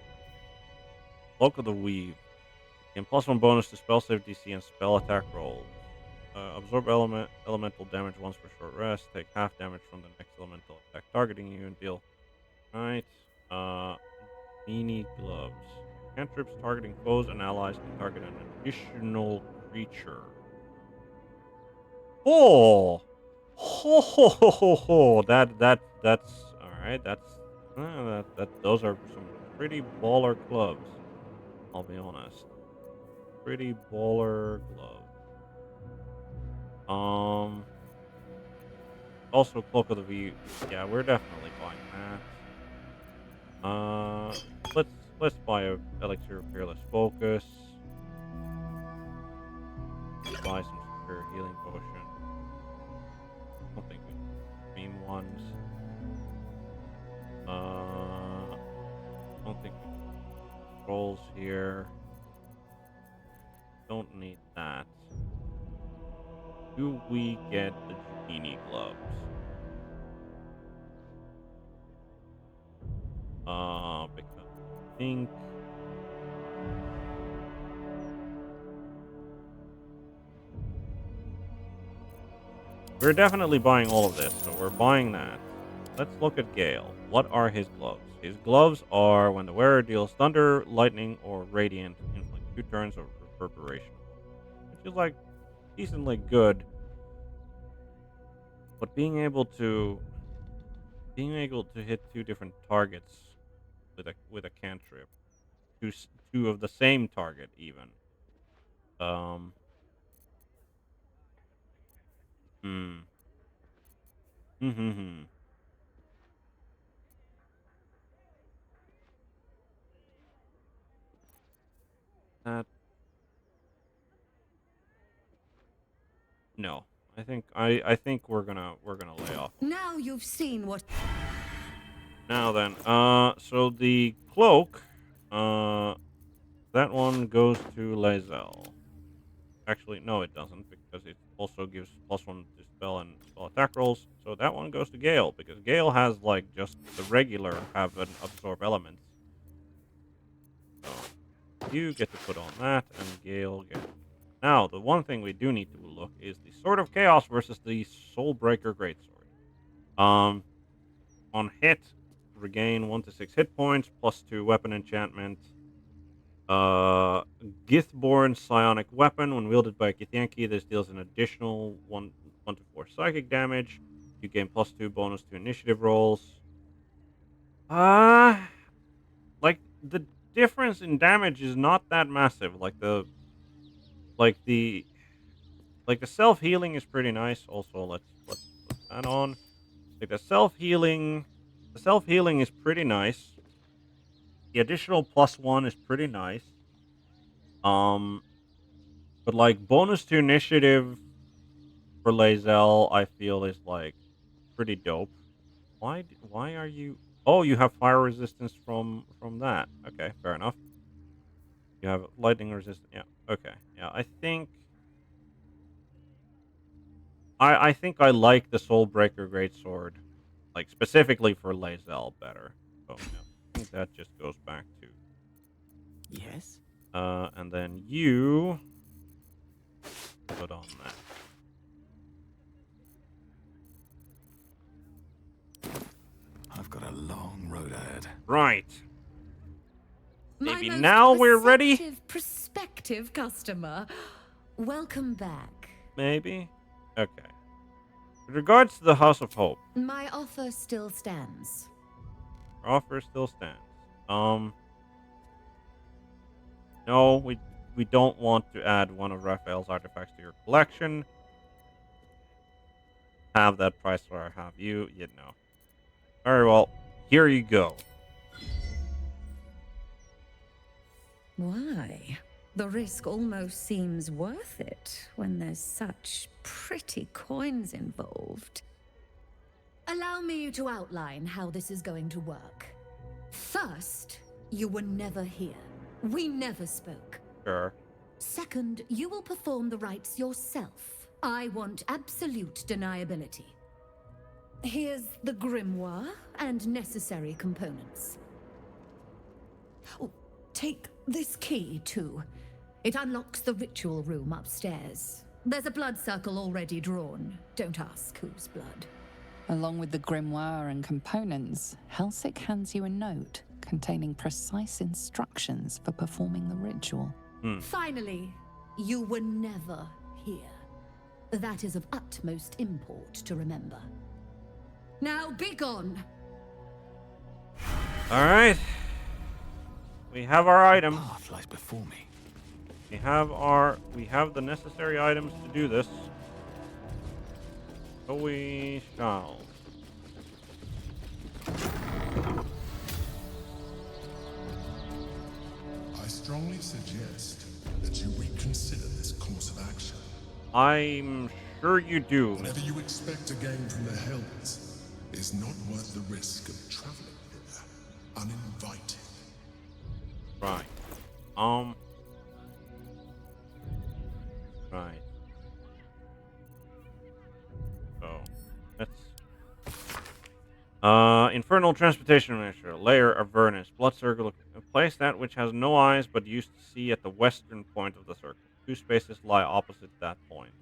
Cloak of the Weave. Gain +1 bonus to spell save DC and spell attack rolls. Absorb elemental damage once per short rest. Take half damage from the next elemental attack targeting you and deal. Alright. Beanie Gloves. Cantrips targeting foes and allies can target an additional creature. Oh! Ho ho ho ho ho! That's alright. Those are some pretty baller gloves. I'll be honest. Pretty baller gloves. Also Cloak of the View. Yeah, we're definitely buying that. Let's buy a Elixir of Fearless Focus. Buy some Superior Healing Potion. I don't think we need beam ones. I don't think we need rolls here. Don't need that. Do we get the Genie Gloves? Because I think we're definitely buying all of this, so we're buying that. Let's look at Gale. What are his gloves? His gloves are when the wearer deals thunder, lightning, or radiant inflict 2 turns of reverberation, which is like decently good. But being able to hit 2 different targets with a cantrip, two of the same target even. That no. I think we're gonna lay off. Now you've seen what. Now then, so the cloak, that one goes to Lae'zel. Actually, no, it doesn't, because it also gives +1 to spell and spell attack rolls. So that one goes to Gale, because Gale has like just the regular have an absorb elements. So you get to put on that, and Gale gets. Now, the one thing we do need to look is the Sword of Chaos versus the Soulbreaker Greatsword. On hit, regain 1 to 6 hit points, +2 weapon enchantment. Githborn Psionic Weapon. When wielded by a Githyanki, this deals an additional 1 to 4 psychic damage. You gain +2 bonus to initiative rolls. Like, the difference in damage is not that massive. Like the self-healing is pretty nice. Also, let's put that on. Like the self-healing is pretty nice. The additional +1 is pretty nice. But like bonus to initiative for Lae'zel, I feel is like pretty dope. Why are you? Oh, you have fire resistance from that. Okay, fair enough. You have lightning resistance. Yeah. Okay. Yeah, I think I like the Soulbreaker Greatsword, like specifically for Lae'zel better. So yeah, I think that just goes back to. Yes. And then you put on that. I've got a long road ahead. Right. My Maybe most now we're ready. prospective customer. Welcome back. Maybe? Okay. With regards to the House of Hope, My offer still stands. our offer still stands. No, we don't want to add one of Raphael's artifacts to your collection. Have that price or I have you. You know. Very well. Here you go. Why? The risk almost seems worth it when there's such pretty coins involved. Allow me to outline how this is going to work. First, you were never here. We never spoke. Sure. Second, you will perform the rites yourself. I want absolute deniability. Here's the grimoire and necessary components. Oh, take this key, too. It unlocks the ritual room upstairs. There's a blood circle already drawn. Don't ask whose blood. Along with the grimoire and components, Helsik hands you a note containing precise instructions for performing the ritual. Finally, you were never here. That is of utmost import to remember. Now be gone! Alright. We have our item. Path lies before me. We have the necessary items to do this. So we shall. I strongly suggest that you reconsider this course of action. I'm sure you do. Whatever you expect to gain from the Hells is not worth the risk of traveling here uninvited. Right. Right. So, let's... Infernal Transportation Measure. Layer of Avernus. Blood Circle. Place that which has no eyes but used to see at the western point of the circle. 2 spaces lie opposite that point.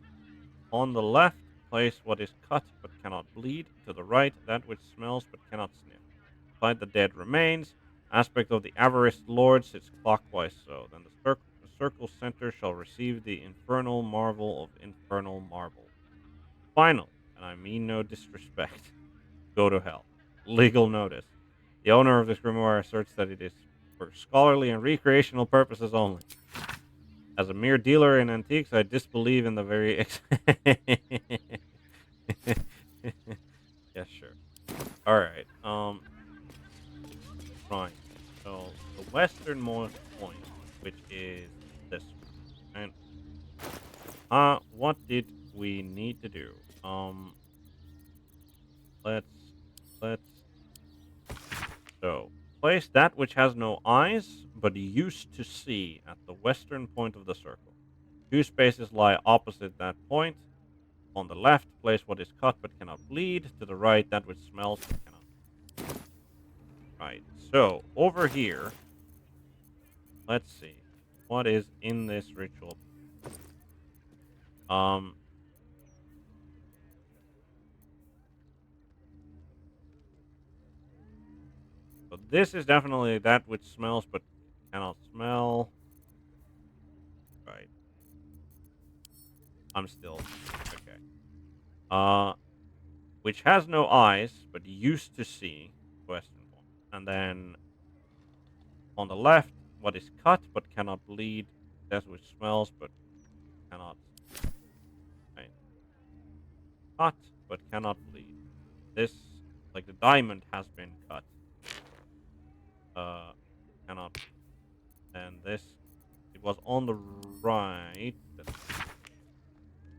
On the left, place what is cut but cannot bleed. To the right, that which smells but cannot sniff. Beside the dead remains, aspect of the Avarice Lord sits clockwise so. Then the circle center shall receive the infernal marvel of infernal marble. Final, and I mean no disrespect, go to hell. Legal notice. The owner of this grimoire asserts that it is for scholarly and recreational purposes only. As a mere dealer in antiques, I disbelieve in the very... Yeah, sure. Alright, Right. So, the westernmost point, which is this one. And, what did we need to do? So, place that which has no eyes, but used to see at the western point of the circle. 2 spaces lie opposite that point. On the left, place what is cut but cannot bleed. To the right, that which smells but cannot. Right. So, over here, let's see. What is in this ritual? So this is definitely that which smells but cannot smell. Right. I'm still okay. Which has no eyes but used to see. Western one. And then on the left, what is cut but cannot bleed. That which smells but cannot. Right. Cut but cannot bleed. This, like the diamond, has been cut. Cannot. And this, it was on the right.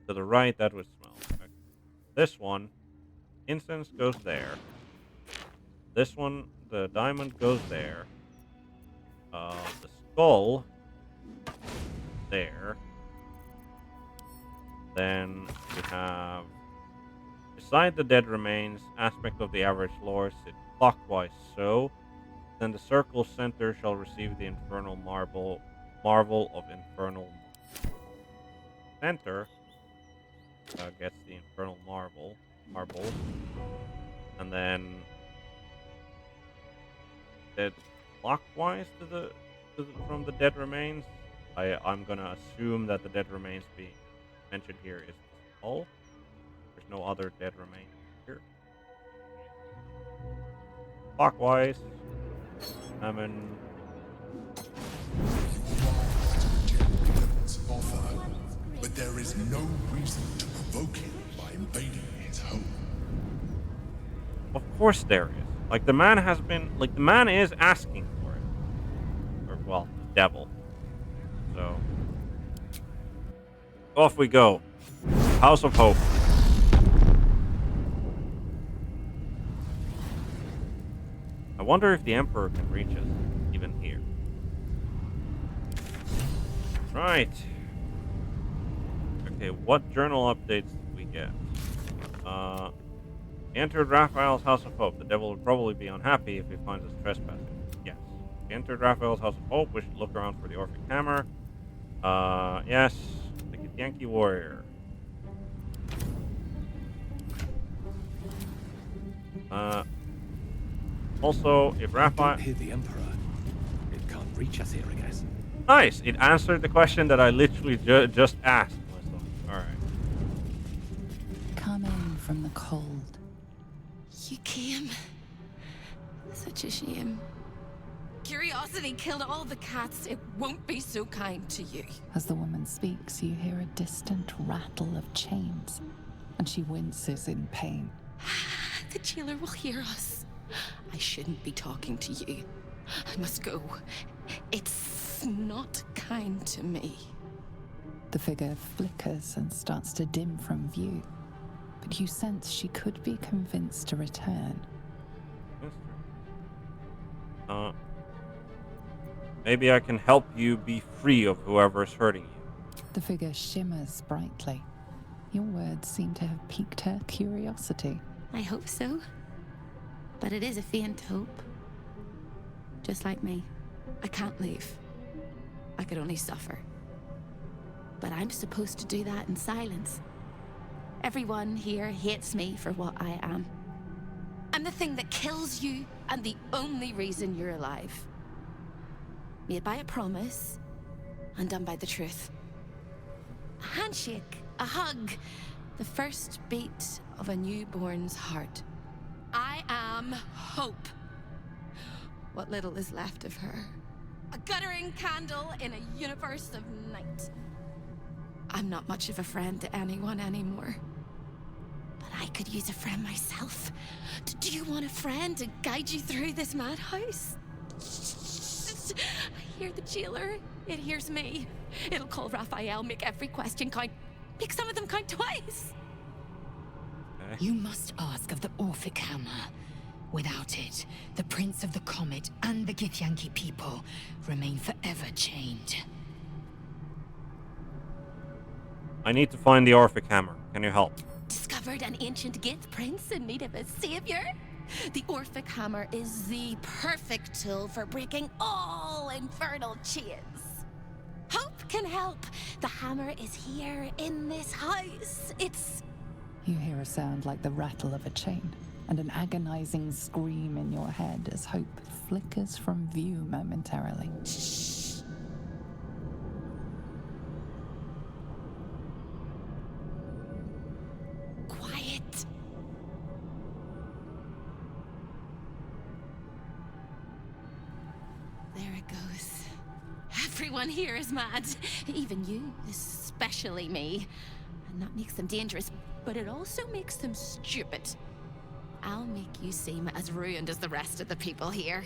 To the right, that would smell. Okay. This one, incense goes there. This one, the diamond goes there. The skull, there. Then we have, beside the dead remains, aspect of the average lore, sit clockwise so. Then the circle center shall receive the infernal marvel of infernal center gets the infernal marble, and then dead clockwise from the dead remains. I'm gonna assume that the dead remains being mentioned here is hull. There's no other dead remains here. Clockwise. Offer, but there is no reason to provoke him by invading his home. Of course there is. Like the man is asking for it. Or well, the devil. So off we go. House of Hope. I wonder if the Emperor can reach us even here. Right. Okay, what journal updates did we get? Entered Raphael's House of Hope. The devil would probably be unhappy if he finds us trespassing. Yes. Entered Raphael's House of Hope. We should look around for the Orphic Hammer. Yes. The Yankee Warrior. Also, if Raphael... I don't hear the Emperor. It can't reach us here, I guess. Nice! It answered the question that I literally just asked myself. Alright. Coming from the cold. You came. Such a shame. Curiosity killed all the cats. It won't be so kind to you. As the woman speaks, you hear a distant rattle of chains, and she winces in pain. The jailer will hear us. I shouldn't be talking to you. I must go. It's not kind to me. The figure flickers and starts to dim from view, but you sense she could be convinced to return. Maybe I can help you be free of whoever's hurting you. The figure shimmers brightly. Your words seem to have piqued her curiosity. I hope so. But it is a faint hope. Just like me. I can't leave. I could only suffer. But I'm supposed to do that in silence. Everyone here hates me for what I am. I'm the thing that kills you, and the only reason you're alive. Made by a promise, and done by the truth. A handshake, a hug, the first beat of a newborn's heart. I am hope. What little is left of her. A guttering candle in a universe of night. I'm not much of a friend to anyone anymore. But I could use a friend myself. Do you want a friend to guide you through this madhouse? I hear the jailer. It hears me. It'll call Raphael, make every question count. Make some of them count twice. You must ask of the Orphic Hammer. Without it, the Prince of the Comet and the Githyanki people remain forever chained. I need to find the Orphic Hammer. Can you help? Discovered an ancient Gith prince in need of a savior? The Orphic Hammer is the perfect tool for breaking all infernal chains. Hope can help. The hammer is here in this house. It's... You hear a sound like the rattle of a chain, and an agonizing scream in your head as hope flickers from view momentarily. Shh. Quiet. There it goes. Everyone here is mad. Even you, especially me. And that makes them dangerous, but it also makes them stupid. I'll make you seem as ruined as the rest of the people here.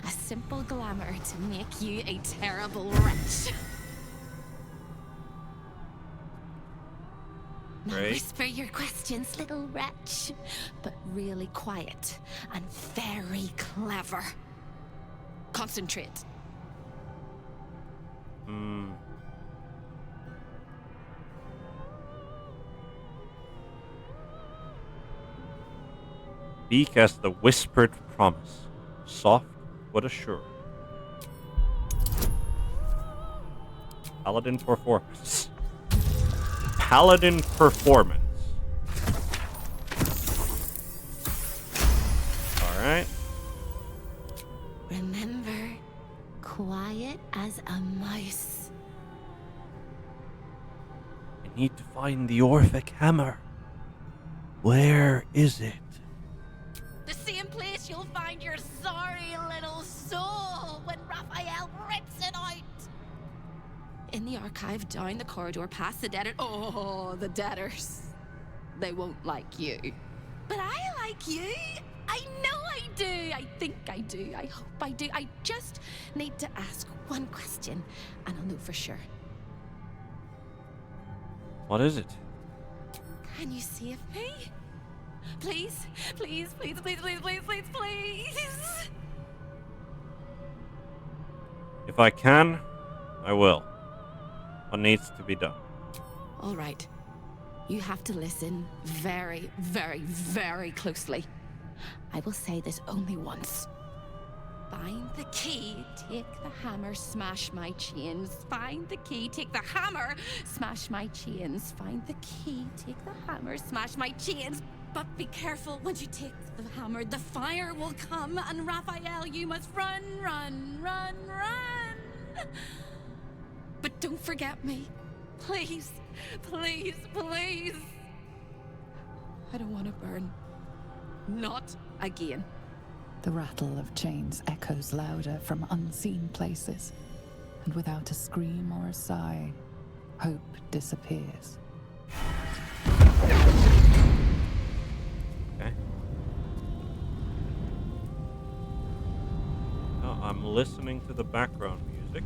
A simple glamour to make you a terrible wretch. Now Right. whisper your questions, little wretch. But really quiet and very clever. Concentrate. Speak as the whispered promise, soft but assured. Paladin performance. Paladin performance. Alright. Remember, quiet as a mouse. In Need to find the Orphic hammer. Where is it? The same place you'll find your sorry little soul when Raphael rips it out. In the archive, down the corridor, past the debtor. Oh, the debtors. They won't like you. But I like you. I know I do. I think I do. I hope I do. I just need to ask one question, and I'll know for sure. What is it? Can you save me? Please, please, please, please, please, please, please, please. If I can, I will. What needs to be done? All right. You have to listen very, very, very closely. I will say this only once. Find the key, take the hammer, smash my chains. Find the key, take the hammer, smash my chains. Find the key, take the hammer, smash my chains. But be careful, once you take the hammer, the fire will come, and Raphael, you must run, run, run, run. But don't forget me. Please, please, please. I don't want to burn. Not again. The rattle of chains echoes louder from unseen places, and without a scream or a sigh, hope disappears. Okay. Now I'm listening to the background music.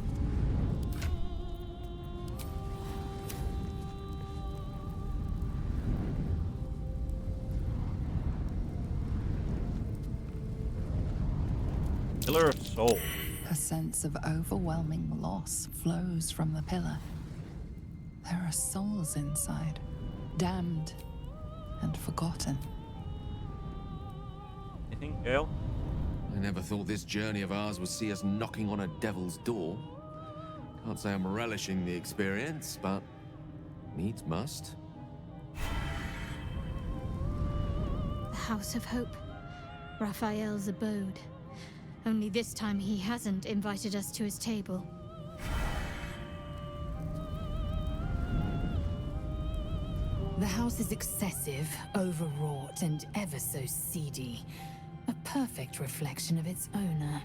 Pillar of Soul. A sense of overwhelming loss flows from the pillar. There are souls inside, damned and forgotten. You think, Gale? I never thought this journey of ours would see us knocking on a devil's door. Can't say I'm relishing the experience, but needs must. The House of Hope. Raphael's abode. Only this time he hasn't invited us to his table. The house is excessive, overwrought, and ever so seedy. A perfect reflection of its owner.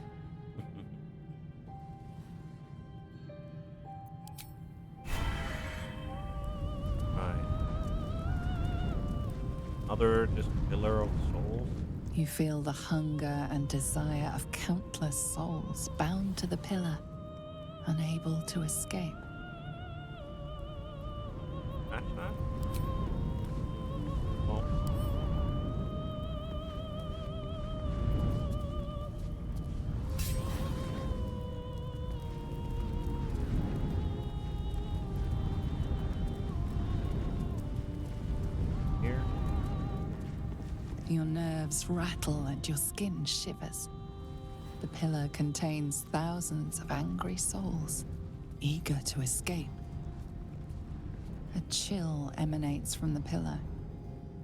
Right. Another just Pillar of Soul. You feel the hunger and desire of countless souls bound to the pillar, unable to escape. Match that? Oh. Here. Your nerves rattle and your skin shivers. The pillar contains thousands of angry souls, eager to escape. A chill emanates from the pillar,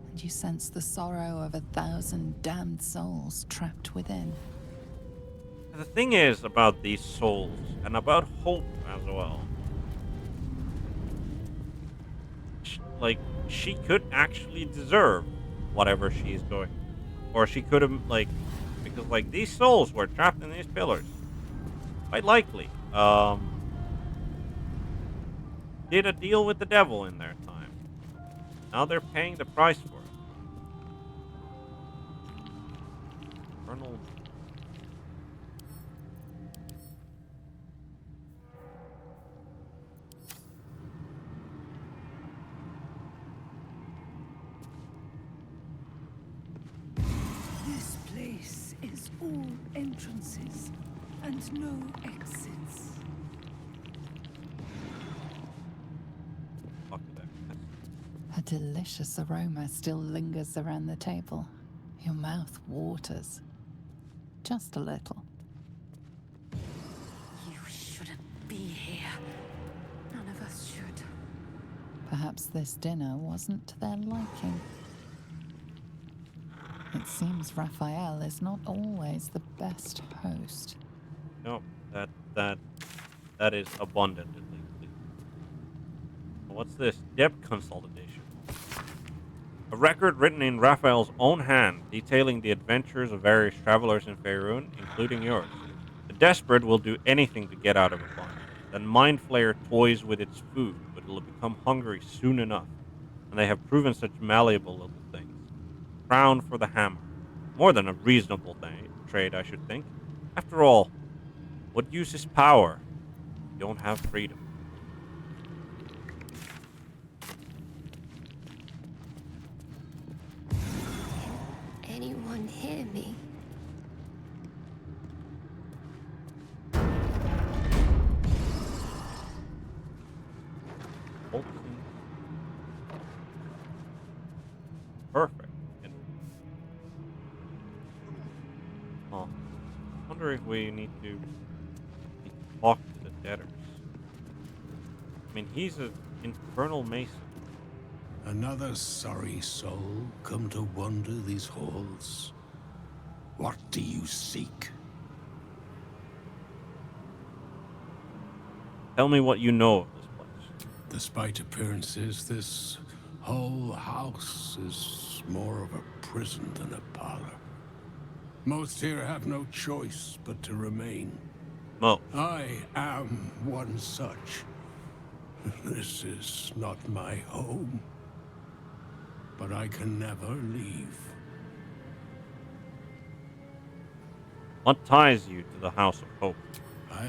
and you sense the sorrow of 1,000 damned souls trapped within. The thing is about these souls, and about hope as well. She could actually deserve whatever she's doing. Or she could have, because, these souls were trapped in these pillars. Quite likely. Did a deal with the devil in their time. Now they're paying the price for it. Colonel. This place is all entrances and no exits. A delicious aroma still lingers around the table. Your mouth waters. Just a little. You shouldn't be here. None of us should. Perhaps this dinner wasn't to their liking. It seems Raphael is not always the best host. No, that is abundantly clear. What's this? Debt consolidation. A record written in Raphael's own hand, detailing the adventures of various travelers in Faerun, including yours. The desperate will do anything to get out of a bind. Then Mind Flayer toys with its food, but it'll become hungry soon enough. And they have proven such malleable little things. Crown for the hammer. More than a reasonable trade, I should think. After all, what use is power? You don't have freedom. Anyone hear me? Perfect. Huh. Wonder if we need to talk to the debtors. I mean, he's an infernal mason. Another sorry soul come to wander these halls. What do you seek? Tell me what you know of this place. Despite appearances, this whole house is more of a prison than a parlor. Most here have no choice but to remain. Mo. I am one such. This is not my home. But I can never leave. What ties you to the House of Hope? I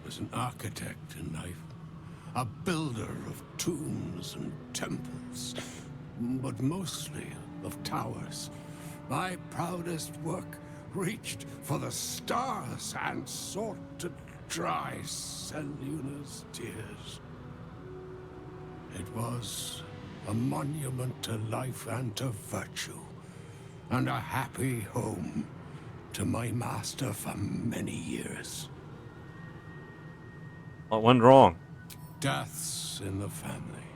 was an architect in life. A builder of tombs and temples. But mostly of towers. My proudest work reached for the stars and sought to dry Seluna's tears. It was a monument to life and to virtue, and a happy home to my master for many years. What went wrong? Deaths in the family.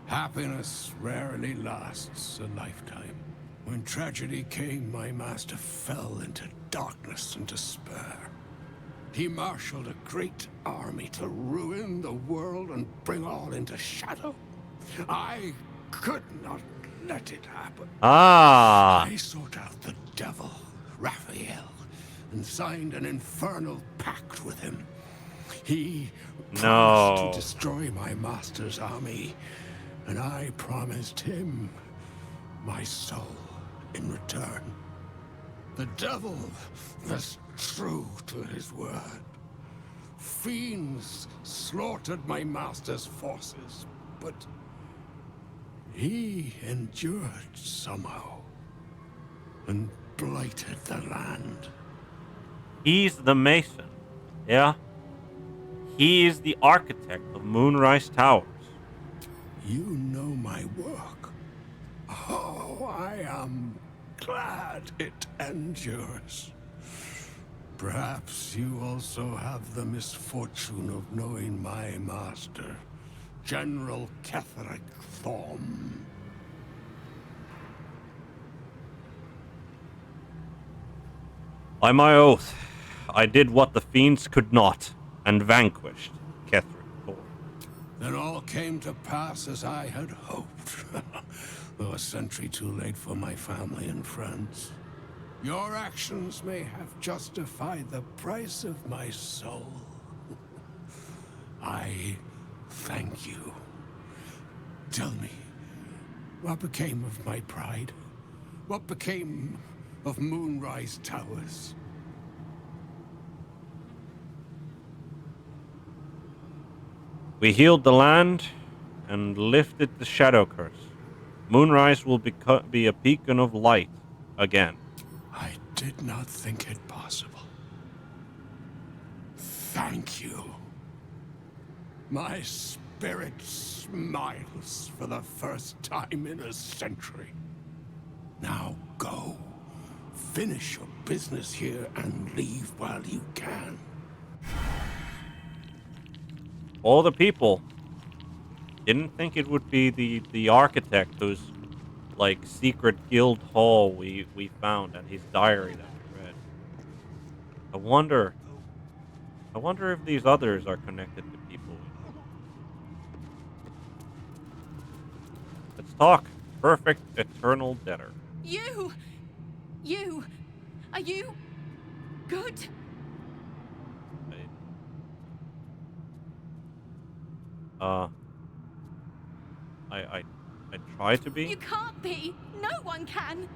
Happiness rarely lasts a lifetime. When tragedy came, my master fell into darkness and despair. He marshaled a great army to ruin the world and bring all into shadow. I could not let it happen. I sought out the devil, Raphael, and signed an infernal pact with him. He promised to destroy my master's army, and I promised him my soul in return. The devil was true to his word. Fiends slaughtered my master's forces, but he endured somehow and blighted the land. He's the mason, yeah? He is the architect of Moonrise Towers. You know my work. Oh, I am glad it endures. Perhaps you also have the misfortune of knowing my master, General Ketheric Thorm. By my oath, I did what the fiends could not, and vanquished Ketheric Thorm. Then all came to pass as I had hoped, though a century too late for my family and friends. Your actions may have justified the price of my soul. I thank you. Tell me, what became of my pride? What became of Moonrise Towers? We healed the land and lifted the shadow curse. Moonrise will be a beacon of light again. I did not think it possible. Thank you. My spirit smiles for the first time in a century. Now go. Finish your business here and leave while you can. All the people didn't think it would be the architect whose like secret guild hall we found and his diary that we read. I wonder if these others are connected to people. talk. Perfect eternal debtor. You! Are you good? I try to be. You can't be. No one can.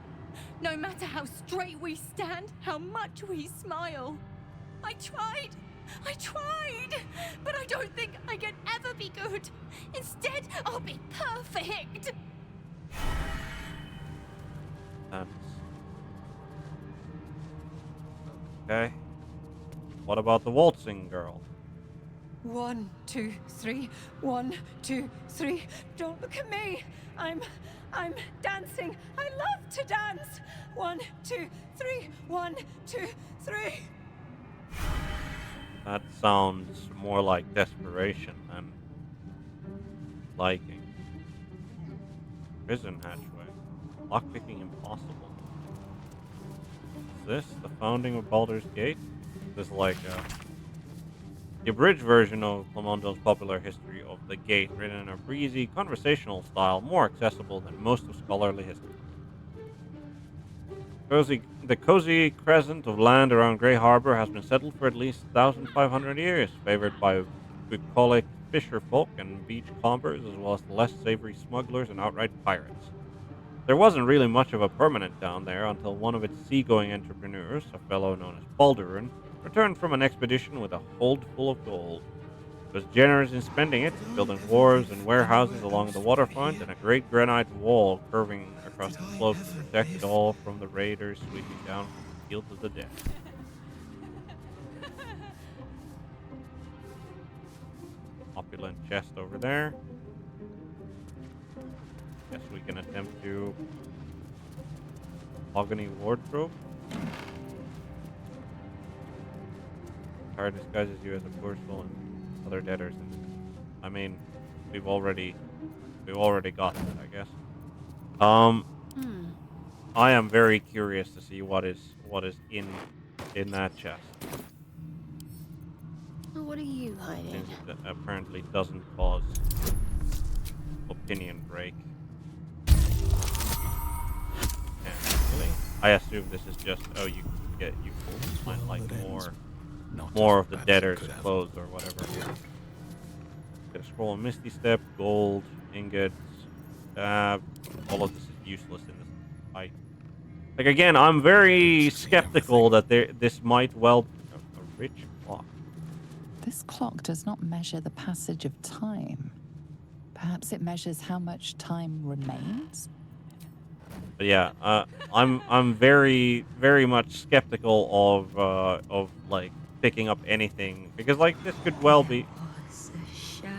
No matter how straight we stand, how much we smile. I tried, but I don't think I can ever be good. Instead, I'll be perfect. That's... Okay. What about the waltzing girl? 1, 2, 3. 1, 2, 3. Don't look at me. I'm dancing. I love to dance. 1, 2, 3. 1, 2, 3. That sounds more like desperation than liking. Prison hatchway. Lockpicking impossible. Is this the founding of Baldur's Gate? This is like the abridged version of Clemento's popular history of the Gate, written in a breezy, conversational style, more accessible than most of scholarly history. The cozy crescent of land around Grey Harbor has been settled for at least 1,500 years, favored by bucolic fisherfolk and beach combers, as well as the less savory smugglers and outright pirates. There wasn't really much of a permanent town there until one of its seagoing entrepreneurs, a fellow known as Baldur, returned from an expedition with a hold full of gold. He was generous in spending it, building wharves and warehouses along the waterfront, and a great granite wall curving across the slopes to protect it all from the raiders sweeping down from the fields of the dead. Opulent chest over there. Guess we can attempt to mahogany wardrobe. Card disguises you as a poor soul and other debtors. I mean, we've already got that, I guess. I am very curious to see what is in that chest. What are you hiding? Since it apparently doesn't cause opinion break. Really? I assume this is just you find like more of the debtor's clothes or whatever. Gonna scroll on Misty Step, gold, ingots, all of this is useless in this fight. Like again, I'm very skeptical that this might well be a rich clock. This clock does not measure the passage of time. Perhaps it measures how much time remains? But yeah, I'm very, very much skeptical of like picking up anything because like this could well be. Was a shadow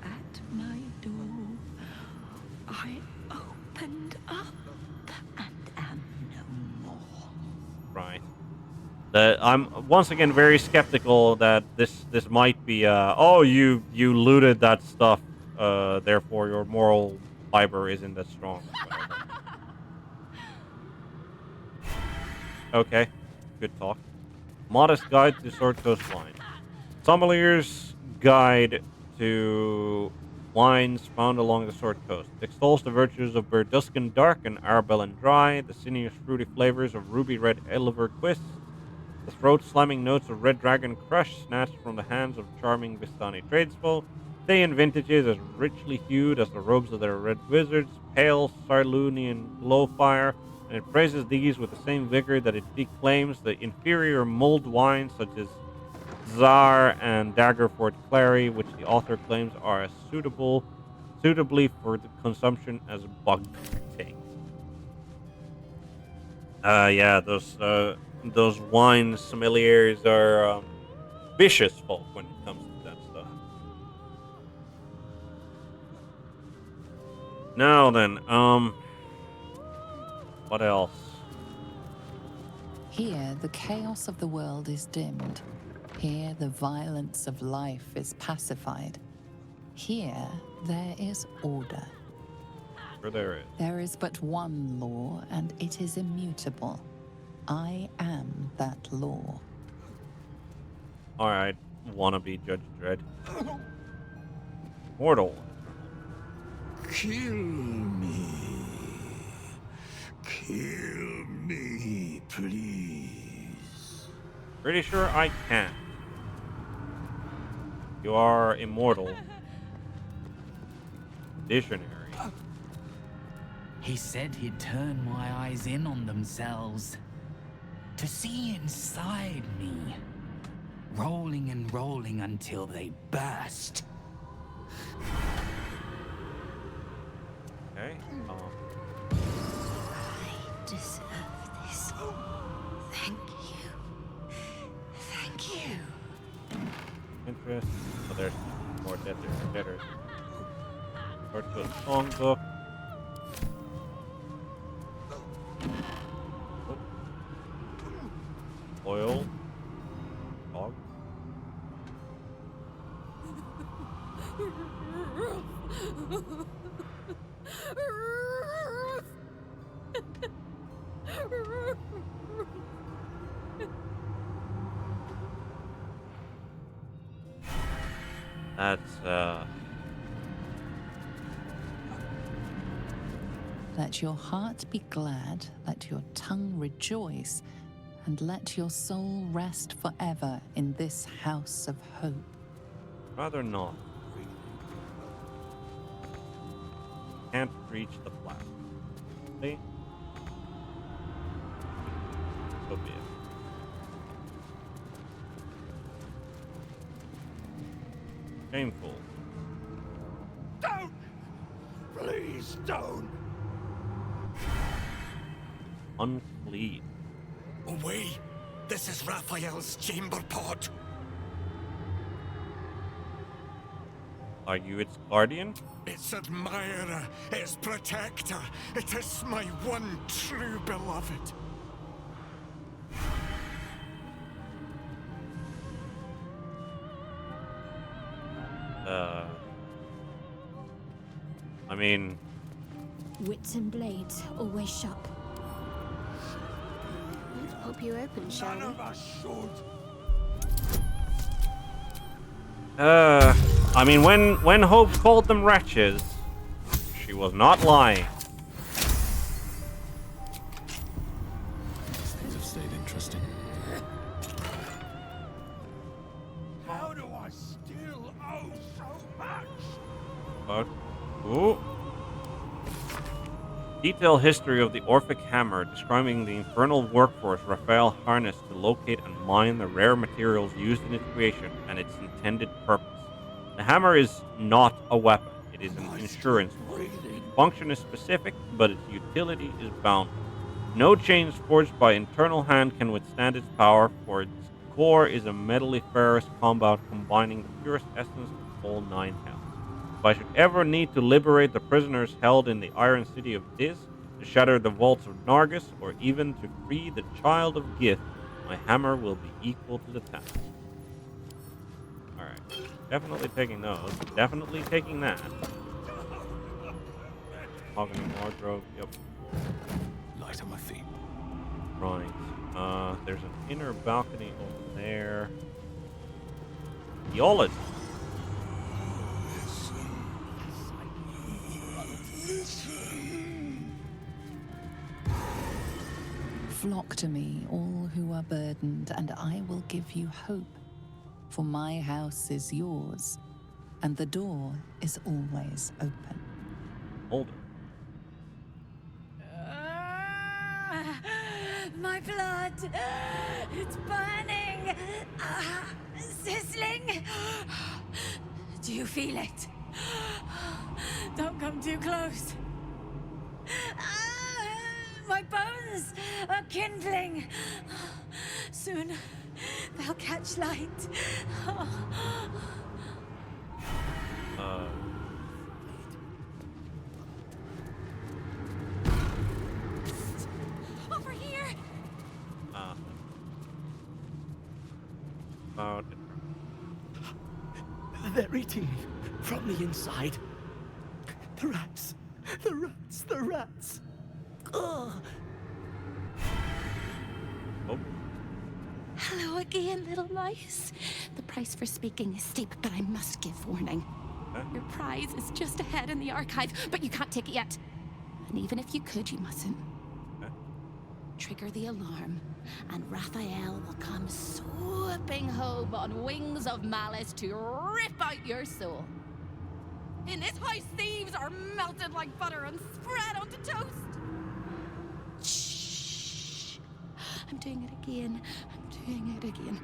at my door. I opened up and am no more. Right. I'm once again very skeptical that this might be you looted that stuff, therefore your moral fiber isn't that strong. Okay, good talk. Modest Guide to Sword Coast Wine. Sommelier's Guide to Wines Found Along the Sword Coast. It extols the virtues of Berduscan Dark and Arbellen Dry, the sinuous fruity flavors of Ruby Red Elver Quist, the throat-slamming notes of Red Dragon Crush snatched from the hands of charming Vistani tradesfolk, they in vintages as richly hued as the robes of their red wizards, pale Sarlunian glowfire, and it praises these with the same vigor that it declaims the inferior mulled wines such as Tsar and Daggerford Clary, which the author claims are as suitably for the consumption as bug-ting. Yeah, those wine sommeliers are vicious folk when it comes to that stuff. Now then, what else? Here, the chaos of the world is dimmed. Here, the violence of life is pacified. Here, there is order. Sure there is. There is but one law, and it is immutable. I am that law. Alright, wannabe Judge Dredd. Mortal. Kill me. Kill me, please. Pretty sure I can. You are immortal. Visionary. He said he'd turn my eyes in on themselves. To see inside me. Rolling and rolling until they burst. Okay. I deserve this. Thank you. Thank you. Interest. Oh, there's more debtors. Virtual songbook. Oh. Oil. Dog. That's Let your heart be glad, let your tongue rejoice, and let your soul rest forever in this house of hope. rather not. Can't reach the plasma. See? So be it. Shameful. Don't! Please don't! Unclean. Away! This is Raphael's chamber pod. Are you its guardian? Its admirer, its protector. It is my one true beloved. I mean... Wits and blades, always sharp. Hope you open, shall we? None of us should. I mean, when Hope called them wretches, she was not lying. Things have stayed interesting. How do I still owe so much? But, ooh. Detailed history of the Orphic Hammer, describing the infernal workforce Raphael harnessed to locate and mine the rare materials used in its creation and its intended purpose. The hammer is not a weapon, it is an insurance law. Its function is specific, but its utility is boundless. No chains forged by internal hand can withstand its power, for its core is a metalliferous compound combining the purest essence of all nine hells. If I should ever need to liberate the prisoners held in the Iron City of Diz, to shatter the vaults of Nargus, or even to free the child of Gith, my hammer will be equal to the task. Alright. Definitely taking those. Definitely taking that. Mahogany wardrobe. Yep. Light on my feet. Right. There's an inner balcony over there. Theology. Flock to me, all who are burdened, and I will give you hope. For my house is yours, and the door is always open. Older. My blood! It's burning! Sizzling! Do you feel it? Don't come too close. My bones are kindling. Soon they'll catch light. Over here. About They're eating from the inside. The rats. The rats. The rats. Ugh. Oh. Hello again, little mice. The price for speaking is steep, but I must give warning. Your prize is just ahead in the archive, but you can't take it yet. And even if you could, you mustn't. Trigger the alarm, and Raphael will come swooping home on wings of malice to rip out your soul. In this house, thieves are melted like butter and spread onto toast. Shh. I'm doing it again. I'm doing it again.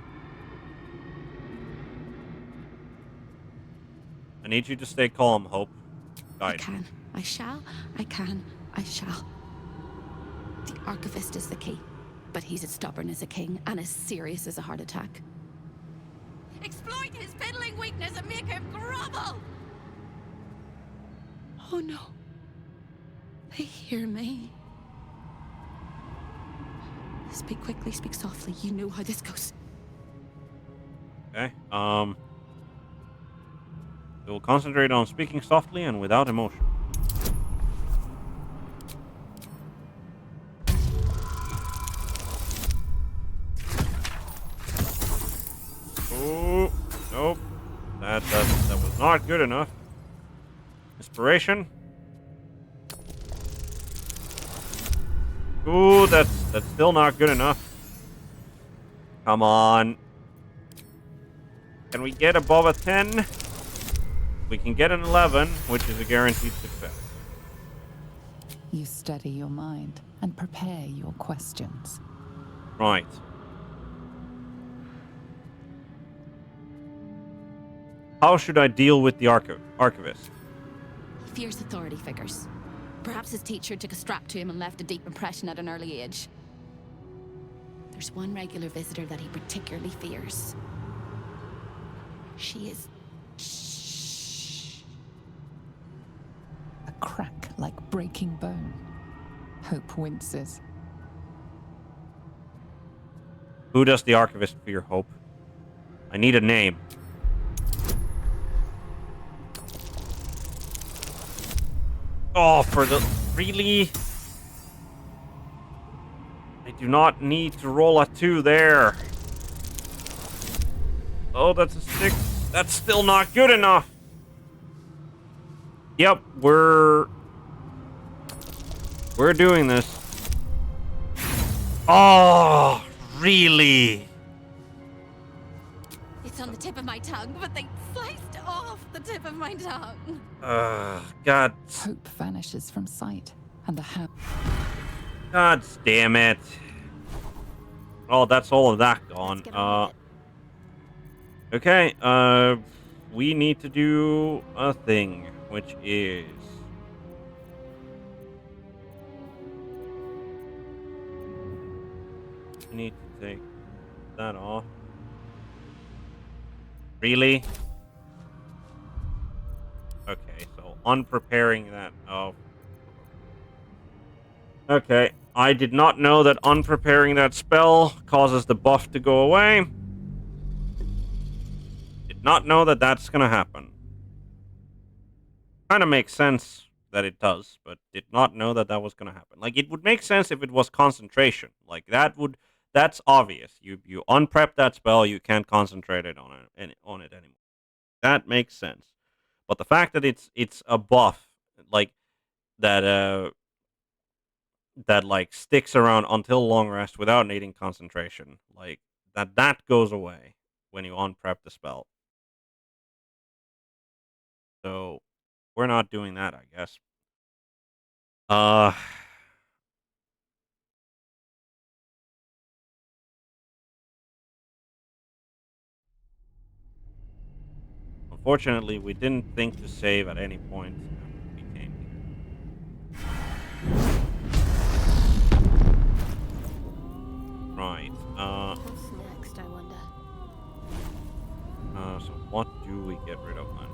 I need you to stay calm, Hope. Guide. I can. I shall. I can. I shall. The Archivist is the key, but he's as stubborn as a king and as serious as a heart attack. Exploit his fiddling weakness and make him grovel! Oh no. They hear me. Speak quickly, speak softly. You know how this goes. Okay, we will concentrate on speaking softly and without emotion. Oh, nope. That was not good enough. Inspiration. Ooh, that's still not good enough. Come on. Can we get above a 10? We can get an 11, which is a guaranteed success. You steady your mind and prepare your questions. Right. How should I deal with the archivist? He fears authority figures. Perhaps his teacher took a strap to him and left a deep impression at an early age. There's one regular visitor that he particularly fears. She is... Shh. A crack like breaking bone. Hope winces. Who does the archivist fear, Hope? I need a name. Oh, for the... Really? I do not need to roll a 2 there. Oh, that's a 6. That's still not good enough. Yep, we're doing this. Oh, really? It's on the tip of my tongue, but they sliced off the tip of my tongue. God. Hope vanishes from sight, and the hand. God damn it. Oh, that's all of that gone. Okay, we need to do a thing, which is... I need to take that off. Really? Okay, so unpreparing that. Oh. Okay, I did not know that unpreparing that spell causes the buff to go away. Did not know that that's gonna happen. Kind of makes sense that it does, but did not know that that was gonna happen. Like, it would make sense if it was concentration. Like, that's obvious. You unprep that spell, you can't concentrate it on it anymore. That makes sense. But the fact that it's a buff, like, that like sticks around until long rest without needing concentration, like that goes away when you unprep the spell. So we're not doing that, I guess. Unfortunately, we didn't think to save at any point after we came here. Right. What's next, I wonder? So what do we get rid of then?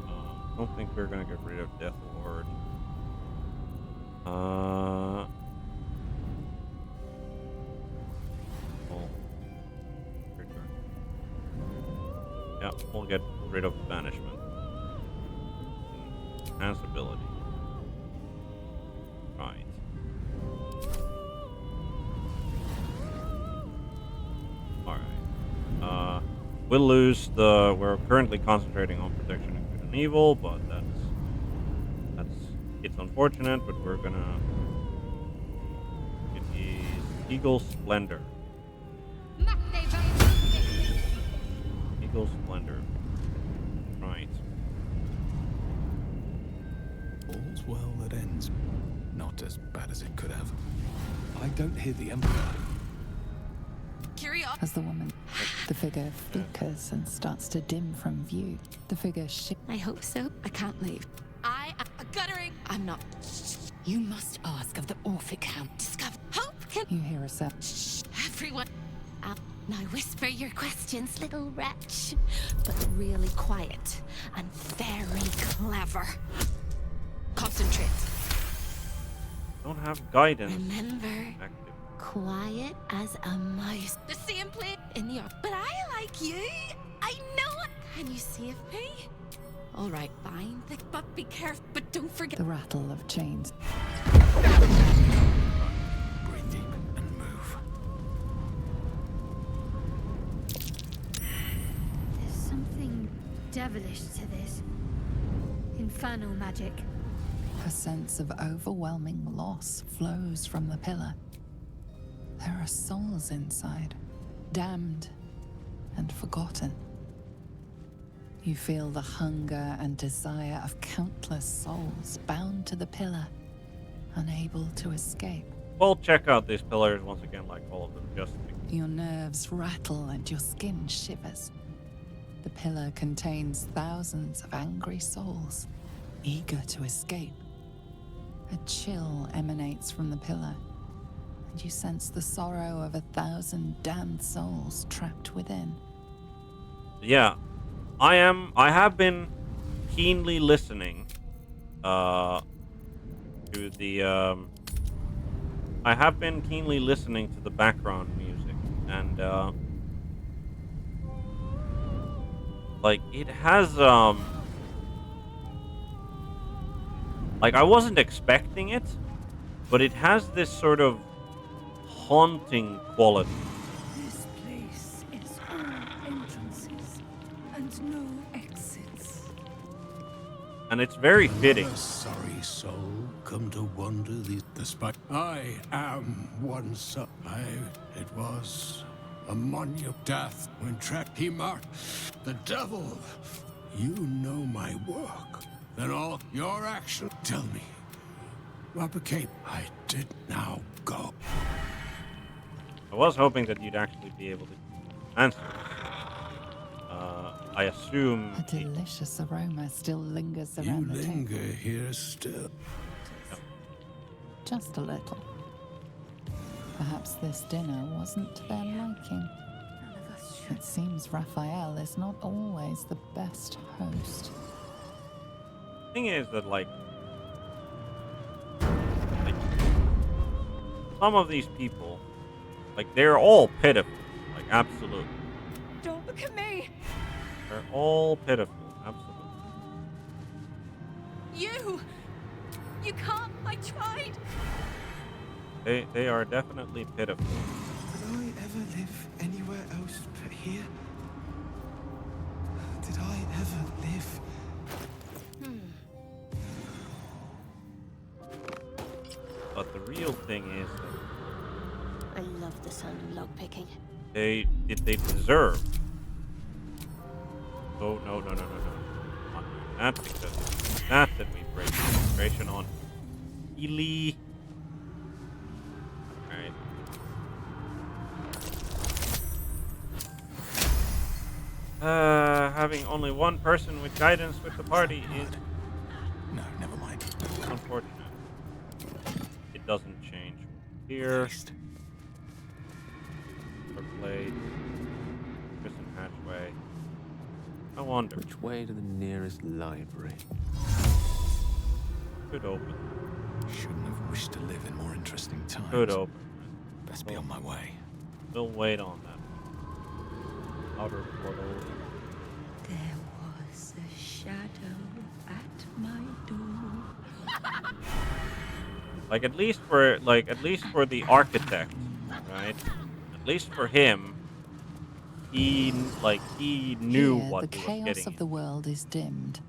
I don't think we're gonna get rid of Death Ward. Yeah, we'll get rid of banishment. Enhance ability. Right. Alright. We'll lose the... We're currently concentrating on protection and good and evil, but it's unfortunate. But we're gonna. It is Eagle Splendor. Eagle Splendor. Right. All's well that ends. Not as bad as it could have. I don't hear the Emperor. As the woman, the figure flickers and starts to dim from view. The figure I hope so. I can't leave. I am guttering. I'm not. You must ask of the Orphic Hound. Discover. Hope can. You hear a sound. Everyone. Now whisper your questions, little wretch. But really quiet and very clever. Concentrate. Don't have guidance. Remember. Active. Quiet as a mouse. The same plate in the yard. But I like you. I know it. Can you save me? All right, fine. But be careful. But don't forget the rattle of chains. Breathe deep and move. There's something devilish to this. Infernal magic. A sense of overwhelming loss flows from the pillar. There are souls inside, damned and forgotten. You feel the hunger and desire of countless souls bound to the pillar, unable to escape. We'll check out these pillars once again, like all of them, just because. Your nerves rattle and your skin shivers. The pillar contains thousands of angry souls, eager to escape. A chill emanates from the pillar, and you sense the sorrow of 1,000 damned souls trapped within. Yeah, I have been keenly listening to the I have been keenly listening to the background music, and like it has like I wasn't expecting it, but it has this sort of haunting quality. This place is all entrances and no exits. And it's very fitting. A sorry soul come to wander the spot. I am one son. It was a monument death when trapped. He marked the devil. You know my work. Then all your action. Tell me, what became? I did now go. I was hoping that you'd actually be able to answer. I assume a delicious aroma still lingers around the table. You linger here still. Just a little. Perhaps this dinner wasn't to their liking. It seems Raphael is not always the best host. The thing is that, like some of these people, like, they're all pitiful. Like, absolutely. Don't look at me! They're all pitiful. Absolutely. You can't! I tried! They are definitely pitiful. Did I ever live anywhere else but here? Did I ever live? But the real thing is that I love the sound of lockpicking. they deserve. Oh no. Not doing that, because it's that we break concentration on. Ely. Alright. Having only one person with guidance with the party is No, never mind. unfortunate. It doesn't change here. Or plate. Prison hatchway. I wonder. Which way to the nearest library? Could open. Shouldn't have wished to live in more interesting times. Could open. Best be on my way. We'll wait on that. Outer portal. There was a shadow at my door. Like at least for the architect, right? At least for him, he knew Here, what the he was chaos getting. of the world is dimmed.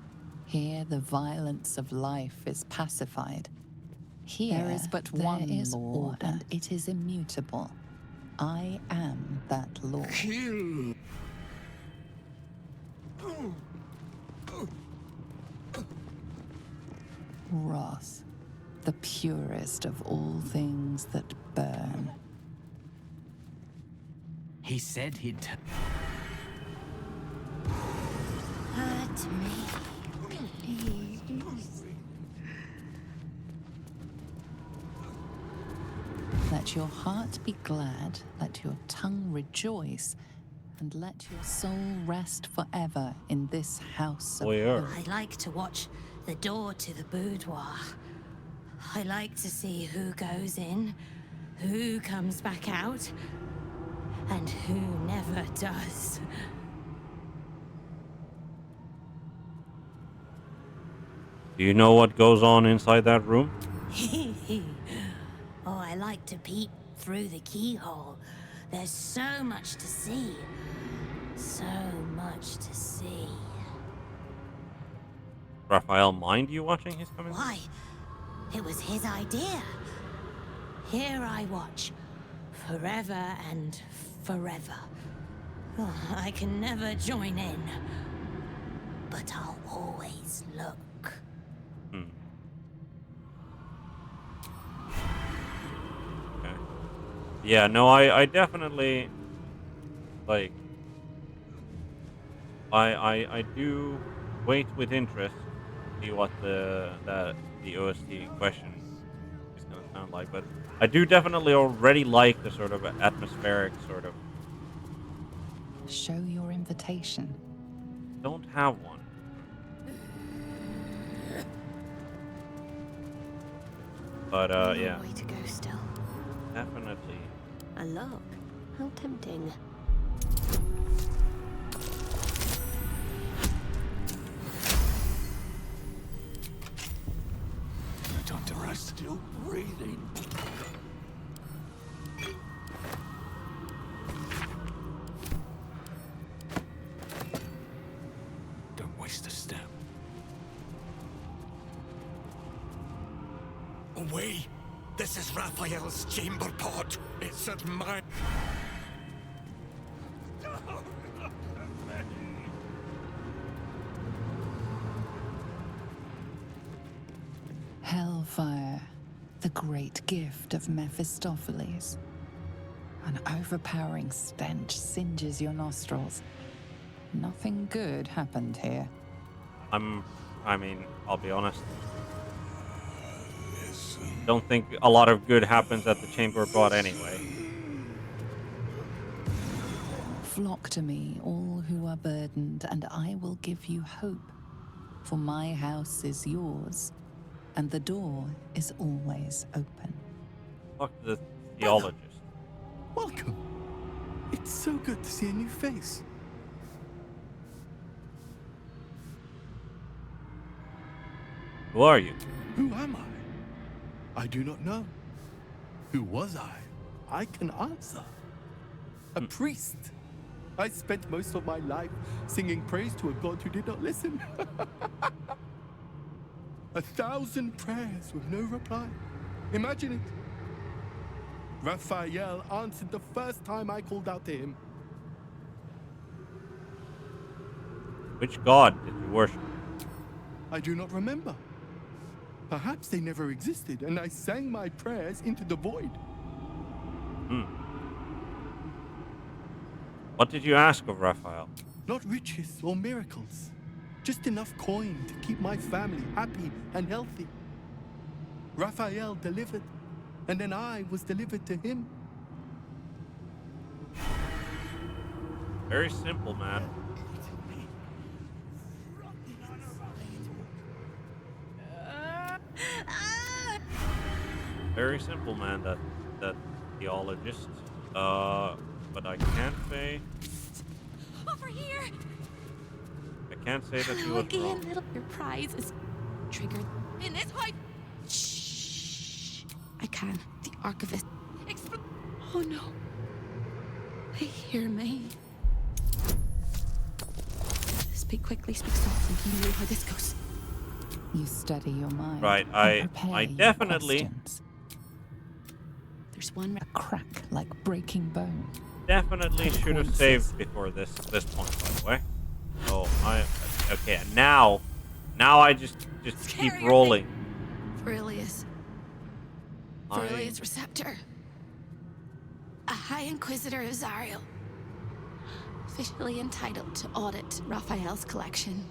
Here the violence of life is pacified. Here there is but one law, and it is immutable. I am that law. Kill! Wrath, the purest of all things that burn. He said he'd... Hurt me. Let your heart be glad, let your tongue rejoice, and let your soul rest forever in this house of hope. I like to watch the door to the boudoir. I like to see who goes in, who comes back out, and who never does. Do you know what goes on inside that room? Oh, I like to peep through the keyhole. There's so much to see. So much to see. Raphael mind you watching his coming? Why? It was his idea. Here I watch. Forever and forever. Oh, I can never join in. But I'll always look. Okay. Yeah, no, I definitely like I do wait with interest to see what the OST question is gonna sound like, but I do definitely already like the sort of atmospheric sort of. Show your invitation. Don't have one. But yeah. Way to go still. Definitely. A log. How tempting. Dr. Rice still breathing. Don't waste a step. Away! This is Raphael's chamber pod. It's at my... Hellfire, the great gift of Mephistopheles. An overpowering stench singes your nostrils. Nothing good happened here. I mean, I'll be honest. Don't think a lot of good happens at the chamber pod anyway. Flock to me, all who are burdened, and I will give you hope. For my house is yours, and the door is always open. Fuck the theologist. Welcome. It's so good to see a new face. Who are you? Who am I? I do not know. Who was I? I can answer. A priest. I spent most of my life singing praise to a god who did not listen. 1,000 prayers with no reply. Imagine it. Raphael answered the first time I called out to him. Which god did you worship? I do not remember. Perhaps they never existed, and I sang my prayers into the void. What did you ask of Raphael? Not riches or miracles. Just enough coin to keep my family happy and healthy. Raphael delivered, and then I was delivered to him. Very simple, man. Very simple, man, that theologist. But I can't say... Over here! I can't say that he was Again, wrong. little, your prize is triggered in this pipe. Shh. I can. The archivist. Oh no. They hear me. Speak quickly, speak softly. You know how this goes. You steady your mind. Right, and I prepare your definitely questions. There's one a crack like breaking bone. definitely should have saved before this point, by the way. Oh, okay. Now I just keep rolling. Aurelius. Aurelius Receptor. A High Inquisitor of Zariel. Officially entitled to audit Raphael's collection.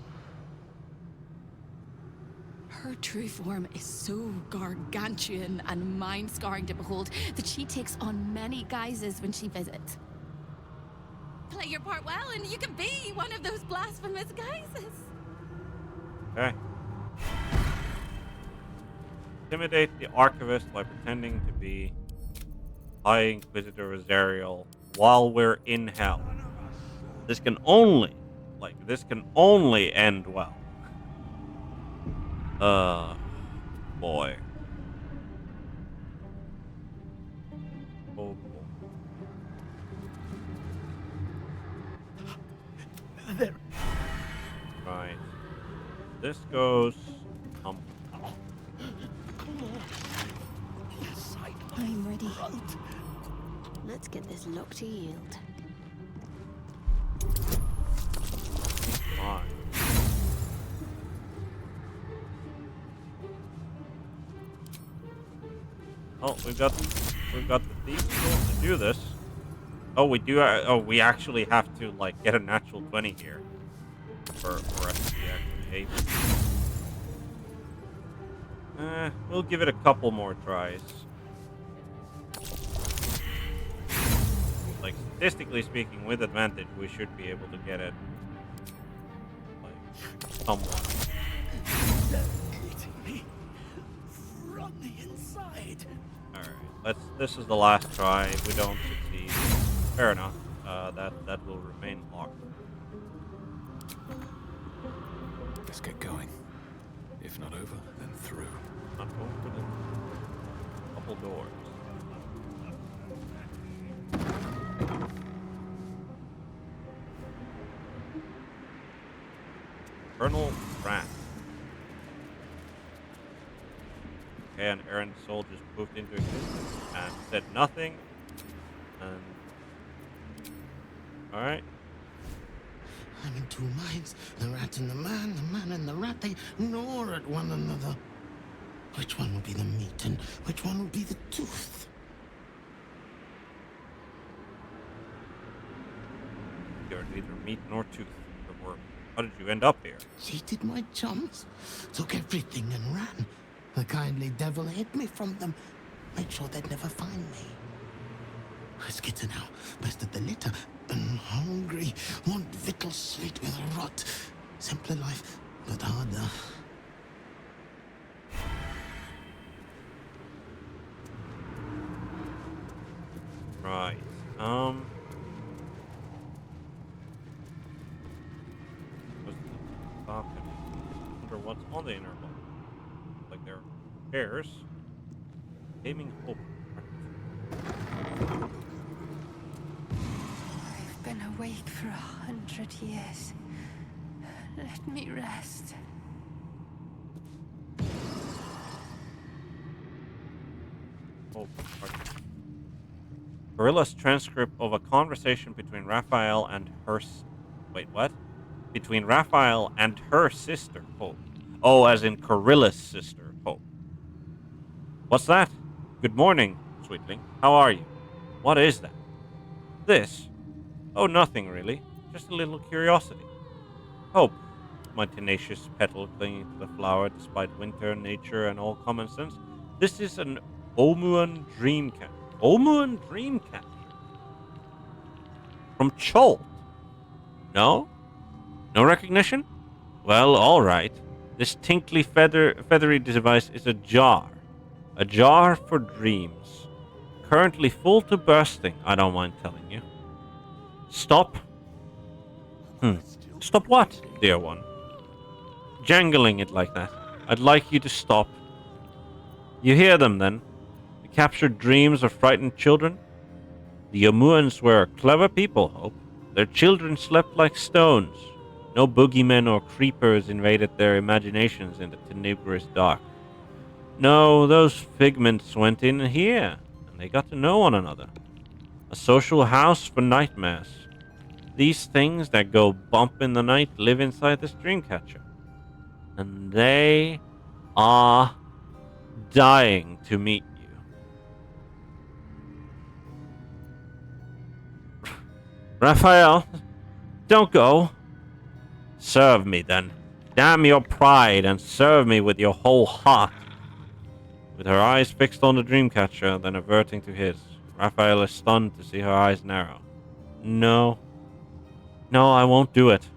Her true form is so gargantuan and mind-scarring to behold that she takes on many guises when she visits. Play your part well and you can be one of those blasphemous guises. Okay. Intimidate the Archivist by pretending to be High Inquisitor Azariel while we're in hell. This can only end well. Boy. Oh, boy. There. Right. This goes. I'm ready. Let's get this lock to yield. Fine. Oh, we've got the thieves to do this. Oh, we do. We actually have to like get a natural 20 here for us to be actually able. We'll give it a couple more tries. Like statistically speaking, with advantage, we should be able to get it like somewhat. Eating me from the inside. All right, this is the last try. If we don't succeed, fair enough. That will remain locked. Let's get going. If not over, then through. Not over the couple doors. Colonel Rat. Okay, an errant soul just poofed into existence and said nothing. And alright. I'm in two minds. The rat and the man and the rat, they gnaw at one another. Which one will be the meat and which one will be the tooth? You're neither meat nor tooth. How did you end up here? Cheated my chums, took everything and ran. The kindly devil hid me from them, made sure they'd never find me. I skitter now, best of the litter, and hungry, want victuals sweet with rot. Simpler life, but harder. Right. Wonder what's on the inner wall. Like there are chairs. Aiming hope. I've been awake for 100 years. Let me rest. Oh, Gorilla's transcript of a conversation between Raphael and her... Wait, what? Between Raphael and her sister, Hope. Oh, as in Corilla's sister, Hope. What's that? Good morning, sweetling. How are you? What is that? This? Oh, nothing really. Just a little curiosity. Hope, my tenacious petal clinging to the flower despite winter, nature, and all common sense. This is an Omuan dream catcher. Omuan dream catcher? From Chol? No? No recognition? Well, alright. This tinkly feathery device is a jar. A jar for dreams. Currently full to bursting, I don't mind telling you. Stop. Stop what, dear one? Jangling it like that. I'd like you to stop. You hear them, then? The captured dreams of frightened children? The Omuans were clever people, Hope. Their children slept like stones. No boogeymen or creepers invaded their imaginations in the tenebrous dark. No, those figments went in here, and they got to know one another. A social house for nightmares. These things that go bump in the night live inside this dreamcatcher. And they are dying to meet you. Raphael, don't go. Serve me then. Damn your pride and serve me with your whole heart. With her eyes fixed on the dreamcatcher, then averting to his, Raphael is stunned to see her eyes narrow. No. No, I won't do it.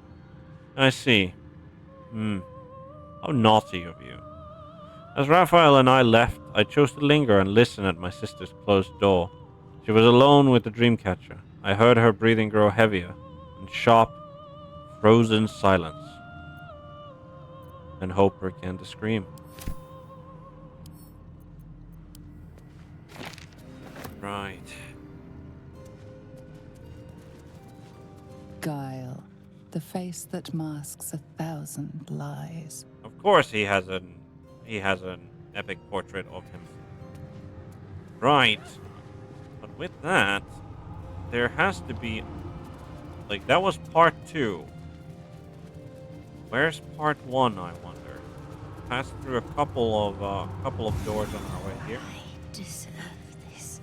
I see. How naughty of you. As Raphael and I left, I chose to linger and listen at my sister's closed door. She was alone with the dreamcatcher. I heard her breathing grow heavier, and sharp, frozen silence. And Hope began to scream. Right. Guile, the face that masks 1,000 lies. Of course he has an epic portrait of him. Right. But with that, there has to be, like, that was part 2. Where's part 1, I wonder? Passed through a couple of doors on our way here. I deserve this.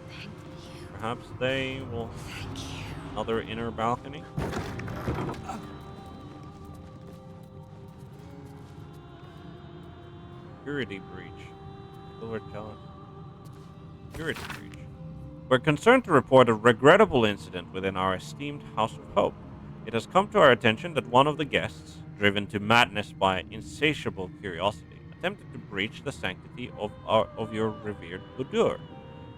Thank you. Perhaps they will. Thank you. Another inner balcony. Security breach. Silver chalice. Security breach. We're concerned to report a regrettable incident within our esteemed House of Hope. It has come to our attention that one of the guests, driven to madness by insatiable curiosity, attempted to breach the sanctity of your revered Baldur.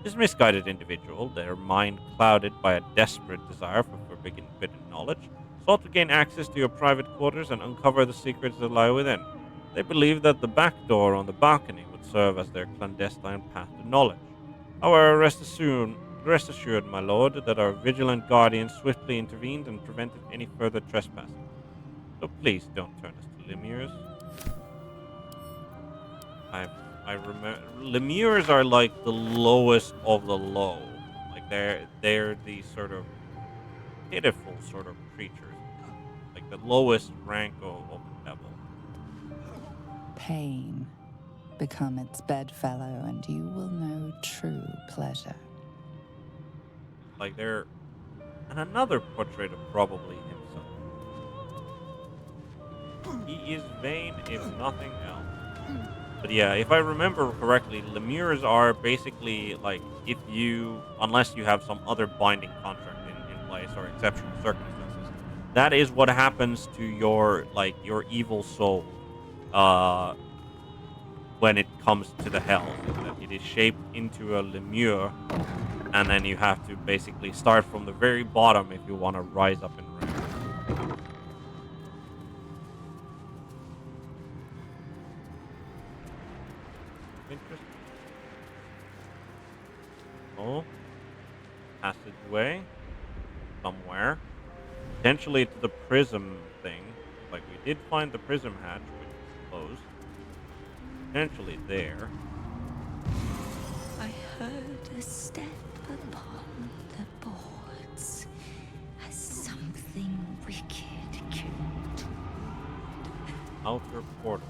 This misguided individual, their mind clouded by a desperate desire for forbidden knowledge, sought to gain access to your private quarters and uncover the secrets that lie within. They believed that the back door on the balcony would serve as their clandestine path to knowledge. However, rest assured, my lord, that our vigilant guardians swiftly intervened and prevented any further trespassing. So please don't turn us to lemures. I remember lemures are like the lowest of the low. Like they're the sort of pitiful sort of creatures, like the lowest rank of the devil. Pain. Become its bedfellow, and you will know true pleasure. Like they're, and another portrait of probably himself. He is vain if nothing else. But yeah, if I remember correctly, lemures are basically like unless you have some other binding contract in place or exceptional circumstances, that is what happens to your evil soul when it comes to the hell. It is shaped into a lemure, and then you have to basically start from the very bottom if you want to rise up in rank. Interesting. Oh, passageway somewhere, potentially to the prism thing. Like we did find the prism hatch, which is closed. Potentially there. I heard a step upon the boards as something wicked came. Outer portal.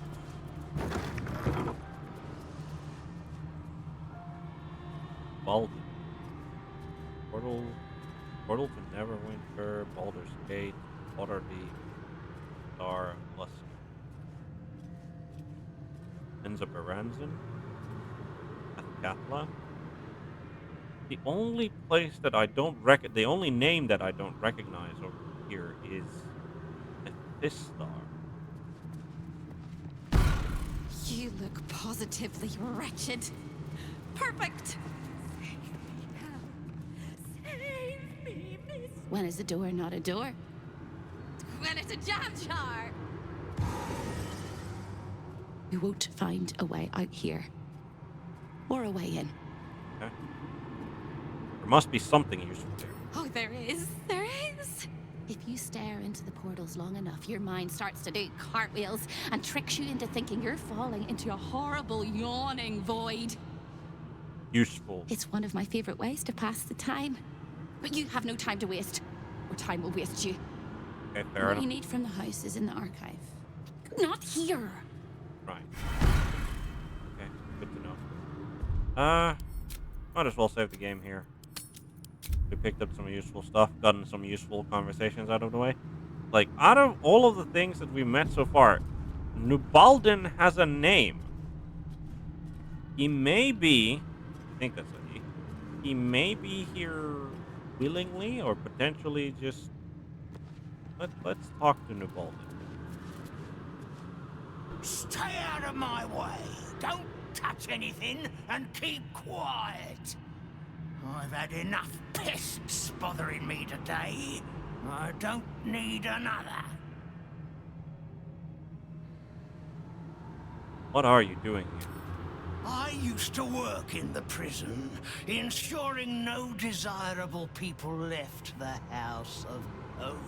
Baldur. Portal to Neverwinter, Baldur's Gate, Waterdeep, Star, Lusk. Enza Baranzan, Athkatla. The only place that I don't the only name that I don't recognize over here is Thistar. You look positively wretched. Perfect! Save me, miss. When is a door not a door? When it's a jam jar! You won't find a way out here. Or a way in. Okay. There must be something useful there. Oh, there is. There is. If you stare into the portals long enough, your mind starts to do cartwheels and tricks you into thinking you're falling into a horrible, yawning void. Useful. It's one of my favorite ways to pass the time. But you have no time to waste, or time will waste you. Okay, fair What enough. you need from the house is in the archive. Not here. Right. Okay, good to know. Might as well save the game here. We picked up some useful stuff, gotten some useful conversations out of the way. Like, out of all of the things that we met so far, Nubalden has a name. He may be, I think that's a he. He may be here willingly or potentially just. Let's talk to Nubalden. Stay out of my way. Don't touch anything and keep quiet. I've had enough pests bothering me today. I don't need another. What are you doing here? I used to work in the prison, ensuring no desirable people left the House of Hope.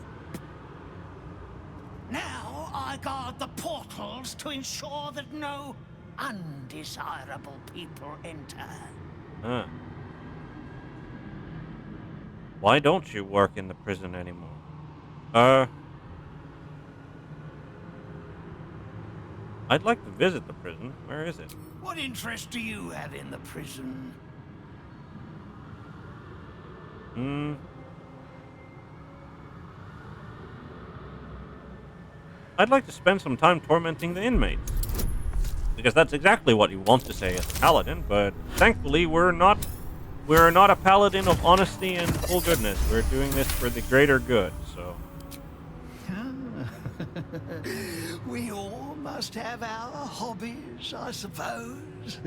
Now I guard the portals to ensure that no undesirable people enter. Huh. Why don't you work in the prison anymore? I'd like to visit the prison. Where is it? What interest do you have in the prison? I'd like to spend some time tormenting the inmates. Because that's exactly what you want to say as a paladin, but thankfully we're not a paladin of honesty and full goodness. We're doing this for the greater good, so. We all must have our hobbies, I suppose.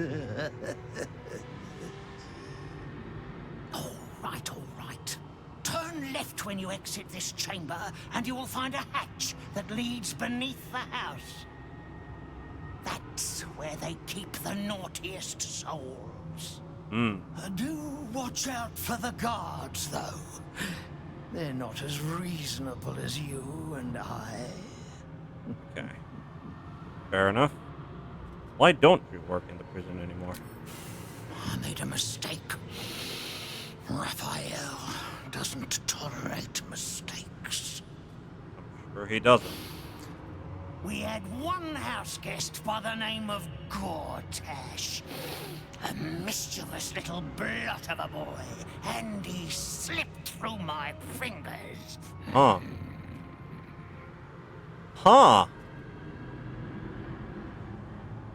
All right. Turn left when you exit this chamber, and you will find a hatch that leads beneath the house. That's where they keep the naughtiest souls. Do watch out for the guards, though. They're not as reasonable as you and I. Okay. Fair enough. Why don't you work in the prison anymore? I made a mistake. Raphael doesn't tolerate mistakes. I'm sure he doesn't. We had one house guest by the name of Gortash. A mischievous little blot of a boy, and he slipped through my fingers. Huh.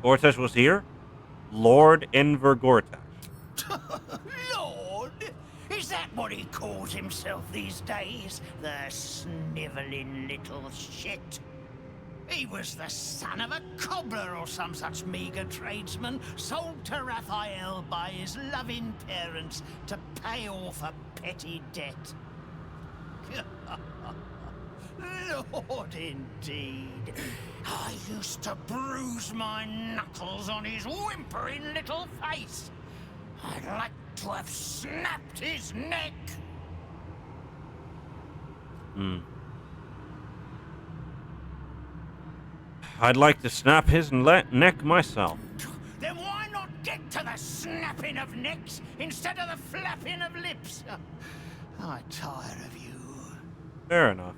Gortash was here? Lord Enver Gortash. Lord? Is that what he calls himself these days? The sniveling little shit. He was the son of a cobbler or some such meager tradesman, sold to Raphael by his loving parents to pay off a petty debt. Lord, indeed. I used to bruise my knuckles on his whimpering little face. I'd like to have snapped his neck. I'd like to snap his neck myself. Then why not get to the snapping of necks instead of the flapping of lips? I tire of you. Fair enough.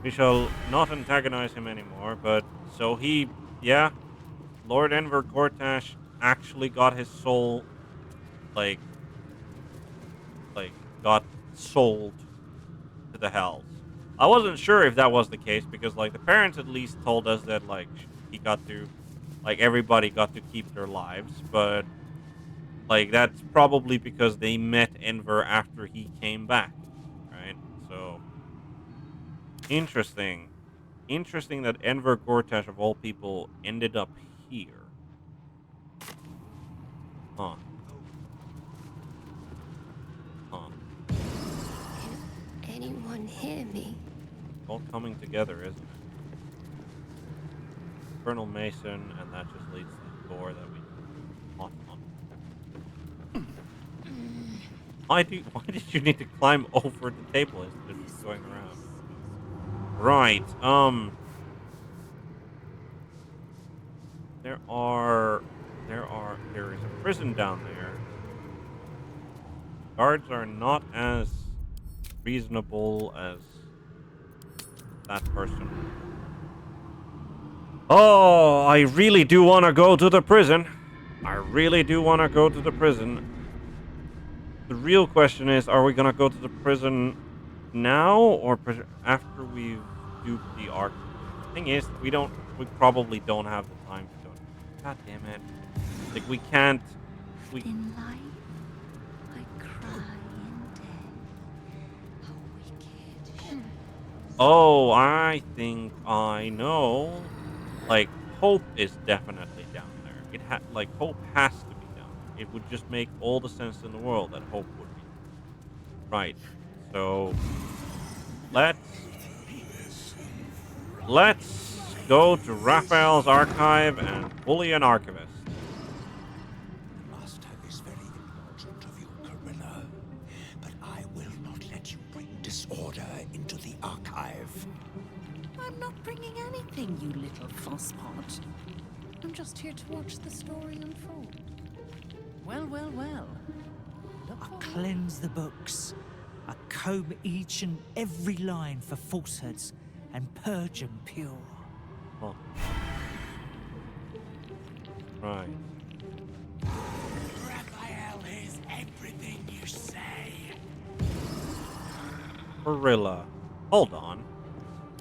We shall not antagonize him anymore, but so he, yeah, Lord Enver Gortash actually got his soul, like got sold to the hells. I wasn't sure if that was the case because, like, the parents at least told us that, like, he got to, like, everybody got to keep their lives, but, like, that's probably because they met Enver after he came back, right? So, interesting. Interesting that Enver Gortash, of all people, ended up here. Huh. Can anyone hear me? All coming together, isn't it? Infernal Mason, and that just leads to the door that we fought on. Why did you need to climb over the table instead of just going around? Right. There is a prison down there. Guards are not as reasonable as that person. Oh, I really do want to go to the prison. I really do want to go to the prison. The real question is, are we going to go to the prison now or after we've duped the arc? Thing is, we probably don't have the time to go. God damn it. Like, we can't. In life, I cry in death. How wicked. Oh, I think I know. Like, Hope is definitely down there. Hope has to be down there. It would just make all the sense in the world that Hope would be. Right. So let's go to Raphael's archive and bully an archivist. The Master is very indulgent of you, Carilla, but I will not let you bring disorder into the archive. I'm not bringing anything, you little fosspot. I'm just here to watch the story unfold. Well, well, well. I cleanse the books. I comb each and every line for falsehoods and purge them pure. Oh. Right. Raphael is everything you say. Carilla. Hold on.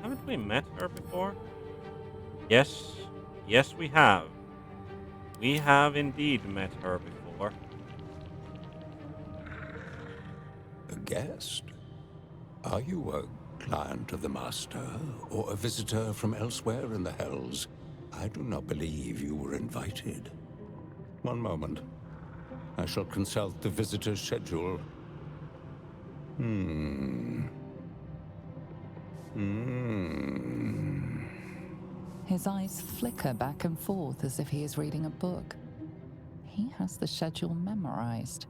Haven't we met her before? Yes. Yes, we have. We have indeed met her before. A guest? Are you a client of the Master, or a visitor from elsewhere in the Hells? I do not believe you were invited. One moment. I shall consult the visitor's schedule. His eyes flicker back and forth as if he is reading a book. He has the schedule memorized.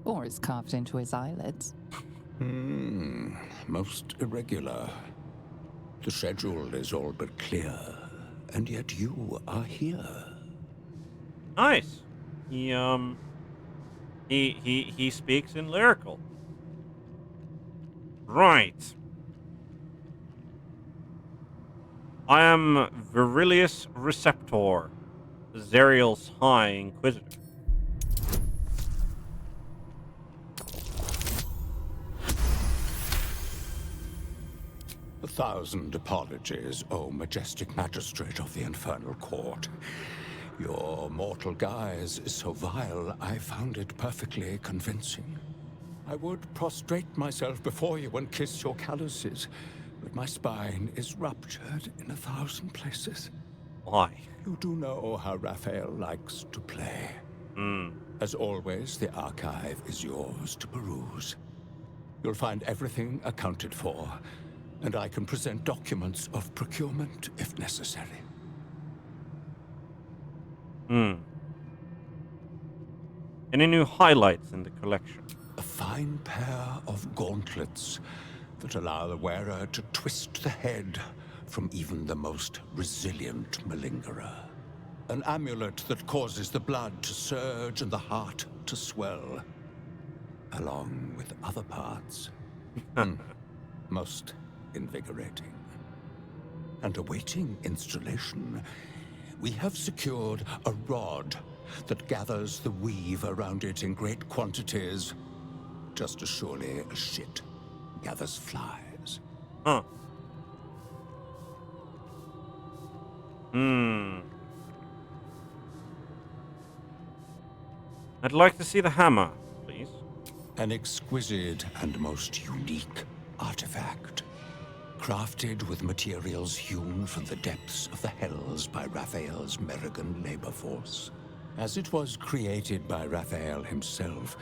Or it's carved into his eyelids. Most irregular. The schedule is all but clear, and yet you are here. Nice. He speaks in lyrical. Right. I am Virilius Receptor, Zerial's High Inquisitor. A thousand apologies, O majestic magistrate of the Infernal Court. Your mortal guise is so vile, I found it perfectly convincing. I would prostrate myself before you and kiss your calluses, but my spine is ruptured in 1,000 places. Why? You do know how Raphael likes to play. As always, the archive is yours to peruse. You'll find everything accounted for, and I can present documents of procurement if necessary. Any new highlights in the collection? A fine pair of gauntlets that allow the wearer to twist the head from even the most resilient malingerer. An amulet that causes the blood to surge and the heart to swell, along with other parts. Most invigorating. And awaiting installation, we have secured a rod that gathers the weave around it in great quantities, just as surely as shit gathers flies. I'd like to see the hammer, please. An exquisite and most unique artifact, crafted with materials hewn from the depths of the Hells by Raphael's Merrigan labor force. As it was created by Raphael himself,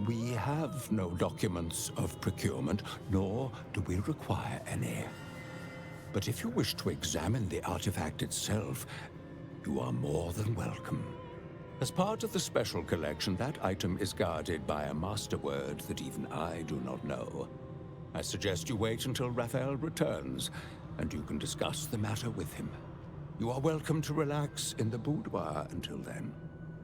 we have no documents of procurement, nor do we require any. But if you wish to examine the artifact itself, you are more than welcome. As part of the special collection, that item is guarded by a master word that even I do not know. I suggest you wait until Raphael returns, and you can discuss the matter with him. You are welcome to relax in the boudoir until then.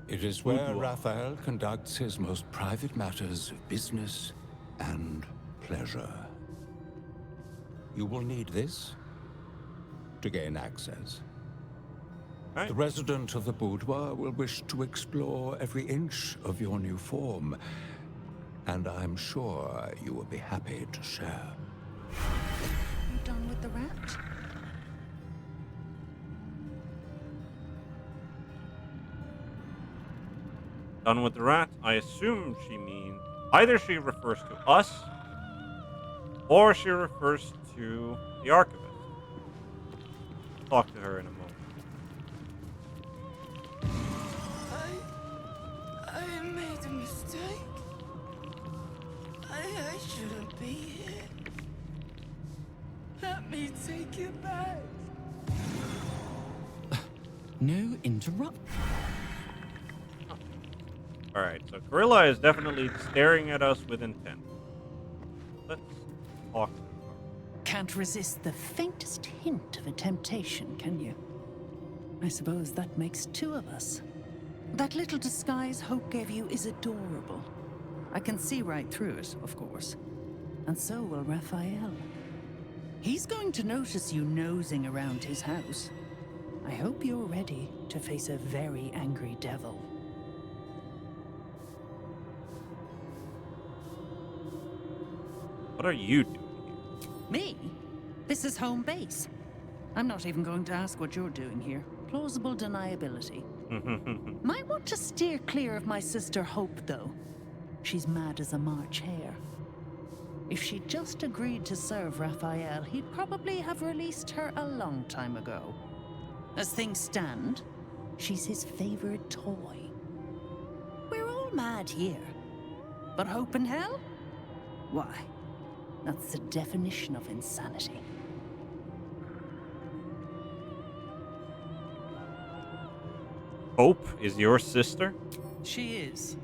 It is where Raphael conducts his most private matters of business and pleasure. You will need this to gain access. Right. The resident of the boudoir will wish to explore every inch of your new form, and I'm sure you will be happy to share. You done with the rat? Done with the rat? I assume she means either she refers to us, or she refers to the archivist. Talk to her in a moment. I made a mistake. I shouldn't be here. Let me take it back. No interrupt. Alright, so Gorilla is definitely staring at us with intent. Let's talk to her. Can't resist the faintest hint of a temptation, can you? I suppose that makes two of us. That little disguise Hope gave you is adorable. I can see right through it, of course. And so will Raphael. He's going to notice you nosing around his house. I hope you're ready to face a very angry devil. What are you doing? Me? This is home base. I'm not even going to ask what you're doing here. Plausible deniability. Might want to steer clear of my sister Hope, though. She's mad as a March hare. If she'd just agreed to serve Raphael, he'd probably have released her a long time ago. As things stand, she's his favorite toy. We're all mad here. But Hope in hell? Why? That's the definition of insanity. Hope is your sister? She is.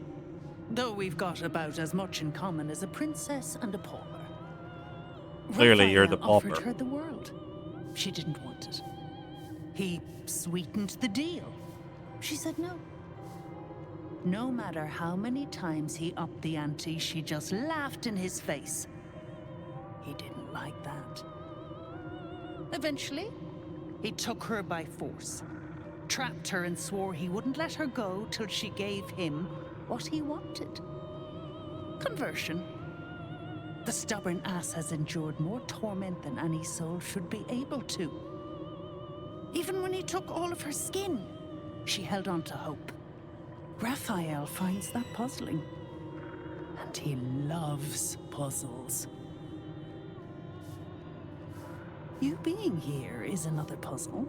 Though we've got about as much in common as a princess and a pauper. Clearly you're the Raphael offered pauper. her the world. She didn't want it. He sweetened the deal. She said no. No matter how many times he upped the ante, she just laughed in his face. He didn't like that. Eventually, he took her by force. Trapped her and swore he wouldn't let her go till she gave him what he wanted. Conversion. The stubborn ass has endured more torment than any soul should be able to. Even when he took all of her skin, she held on to hope. Raphael finds that puzzling. And he loves puzzles. You being here is another puzzle.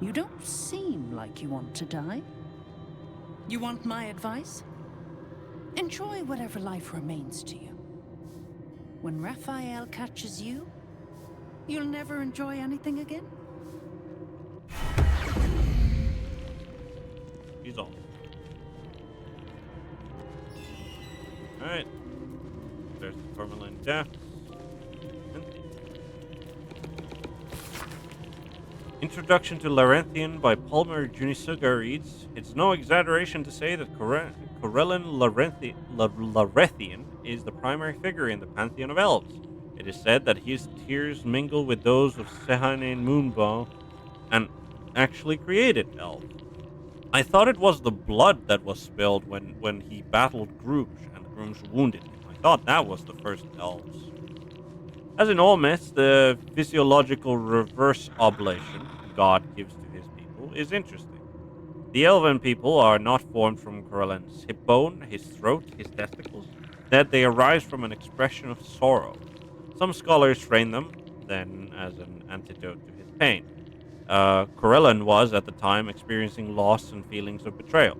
You don't seem like you want to die. You want my advice? Enjoy whatever life remains to you. When Raphael catches you, you'll never enjoy anything again? He's on. Alright. There's the tourmaline death. Introduction to Larenthian by Palmer Junisuga reads, "It's no exaggeration to say that Corellin Larethian is the primary figure in the pantheon of elves. It is said that his tears mingle with those of Sehanen Moonbow and actually created elves. I thought it was the blood that was spilled when he battled Gruush and Gruush wounded him. I thought that was the first elves. As in all myths, the physiological reverse oblation God gives to his people is interesting. The elven people are not formed from Corellin's hip bone, his throat, his testicles. That they arise from an expression of sorrow. Some scholars frame them, then, as an antidote to his pain. Corellin was, at the time, experiencing loss and feelings of betrayal.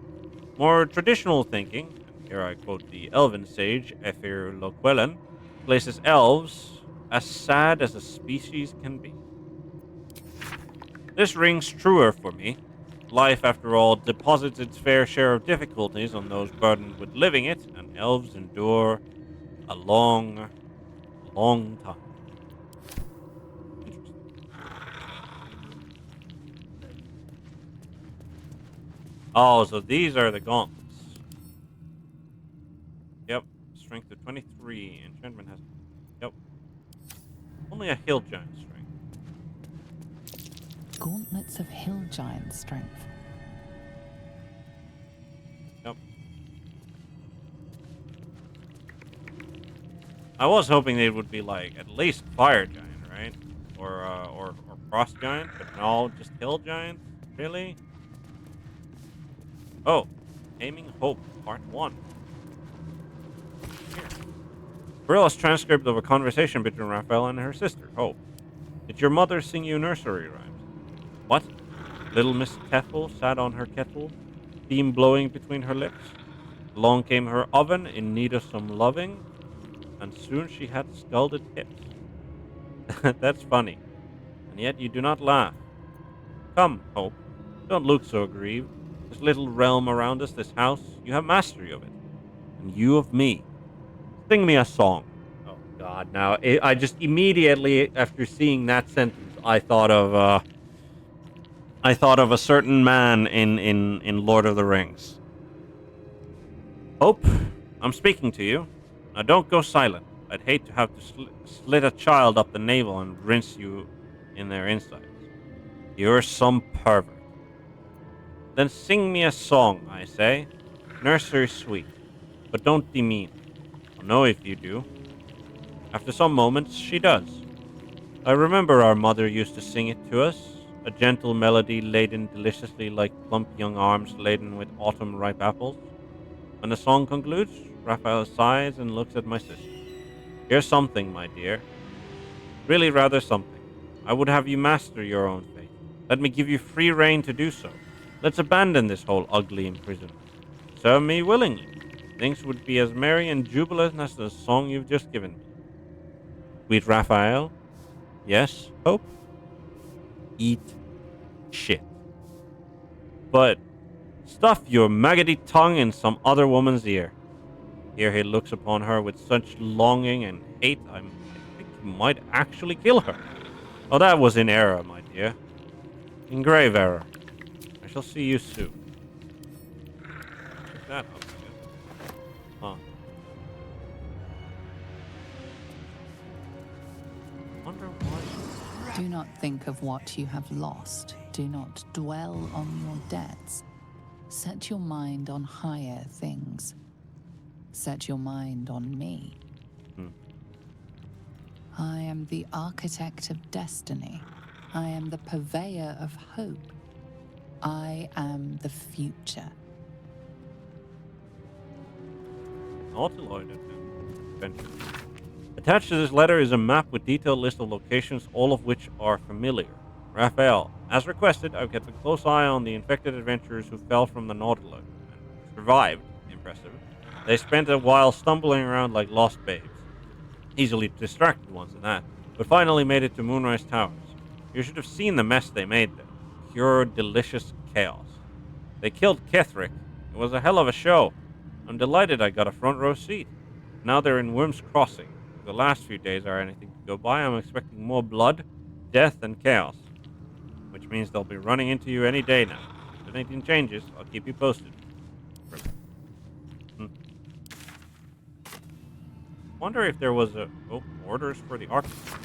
More traditional thinking, and here I quote the elven sage, Ephir Loquelin, places elves as sad as a species can be. This rings truer for me. Life, after all, deposits its fair share of difficulties on those burdened with living it, and elves endure a long, long time. Oh, so these are the gauntlets. Yep. Strength of 23. Enchantment has... Yep. Only a hill giant strength. Gauntlets of hill giant strength. Yep. I was hoping they would be like at least fire giant, right? Or frost giant, but no, just hill giant? Really? Oh. Aiming Hope, Part 1. Here. Barilla's transcript of a conversation between Raphael and her sister, Hope. Did your mother sing you nursery rhymes? What? Little Miss Tethel sat on her kettle, steam blowing between her lips. Along came her oven in need of some loving, and soon she had scalded hips. That's funny, and yet you do not laugh. Come, Hope, don't look so aggrieved. This little realm around us, this house, you have mastery of it, and you of me. Sing me a song. Oh God! Now I just immediately, after seeing that sentence, I thought of a certain man in Lord of the Rings. Hope, I'm speaking to you. Now don't go silent. I'd hate to have to slit a child up the navel and rinse you in their insides. You're some pervert. Then sing me a song, I say. Nursery sweet, but don't demean. I'll know if you do. After some moments, she does. I remember our mother used to sing it to us, a gentle melody laden deliciously like plump young arms laden with autumn-ripe apples. When the song concludes, Raphael sighs and looks at my sister. Here's something, my dear. Really rather something. I would have you master your own fate. Let me give you free rein to do so. Let's abandon this whole ugly imprisonment. Serve me willingly. Things would be as merry and jubilant as the song you've just given me. Sweet Raphael? Yes, Hope? Eat shit. But stuff your maggoty tongue in some other woman's ear. Here he looks upon her with such longing and hate, I think he might actually kill her. Oh, that was in error, my dear. In grave error. I shall see you soon. Check that out. Huh. Wonder why. Do not think of what you have lost. Do not dwell on your debts. Set your mind on higher things. Set your mind on me. I am the architect of destiny. I am the purveyor of hope. I am the future. Nautiloid adventure. Attached to this letter is a map with detailed list of locations, all of which are familiar. Raphael, as requested, I've kept a close eye on the infected adventurers who fell from the Nautiloid and survived. Impressive. They spent a while stumbling around like lost babes. Easily distracted ones in that, but finally made it to Moonrise Towers. You should have seen the mess they made there. Pure, delicious chaos. They killed Kethric. It was a hell of a show. I'm delighted I got a front row seat. Now they're in Worm's Crossing. If the last few days are anything to go by, I'm expecting more blood, death, and chaos. Which means they'll be running into you any day now. If anything changes, I'll keep you posted. Wonder if there was orders for the archive.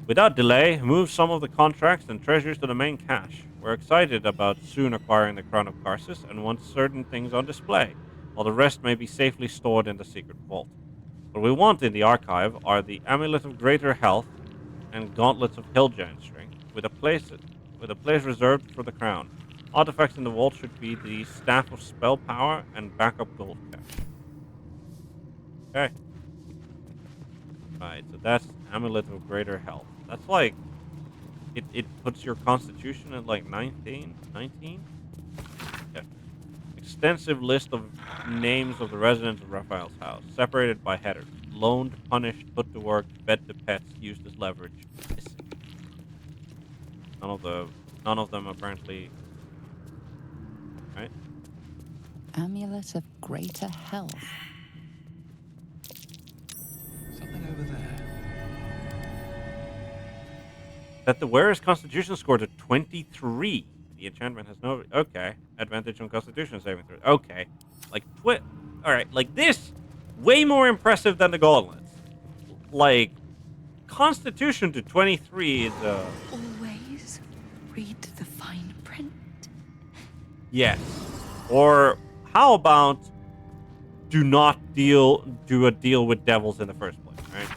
Without delay, move some of the contracts and treasures to the main cache. We're excited about soon acquiring the Crown of Karsus and want certain things on display, while the rest may be safely stored in the secret vault. What we want in the archive are the Amulet of Greater Health and Gauntlets of Hill Giant Strength, with a place reserved for the crown. Artifacts in the vault should be the Staff of Spell Power and backup gold cache. Okay. Right, so that's Amulet of Greater Health. That's like, it puts your constitution at like 19? Yeah. Extensive list of names of the residents of Raphael's house, separated by headers. Loaned, punished, put to work, fed to pets, used as leverage, missing. None of them apparently Amulet of Greater Health. Something over there. Set the wearer's constitution score to 23. The enchantment has no... Okay. Advantage on constitution saving throw. Okay. Like, Alright, like this, way more impressive than the gauntlets. Like, constitution to 23 is, Always read the fine print. Yes. Or, how about do not do a deal with devils in the first place, right?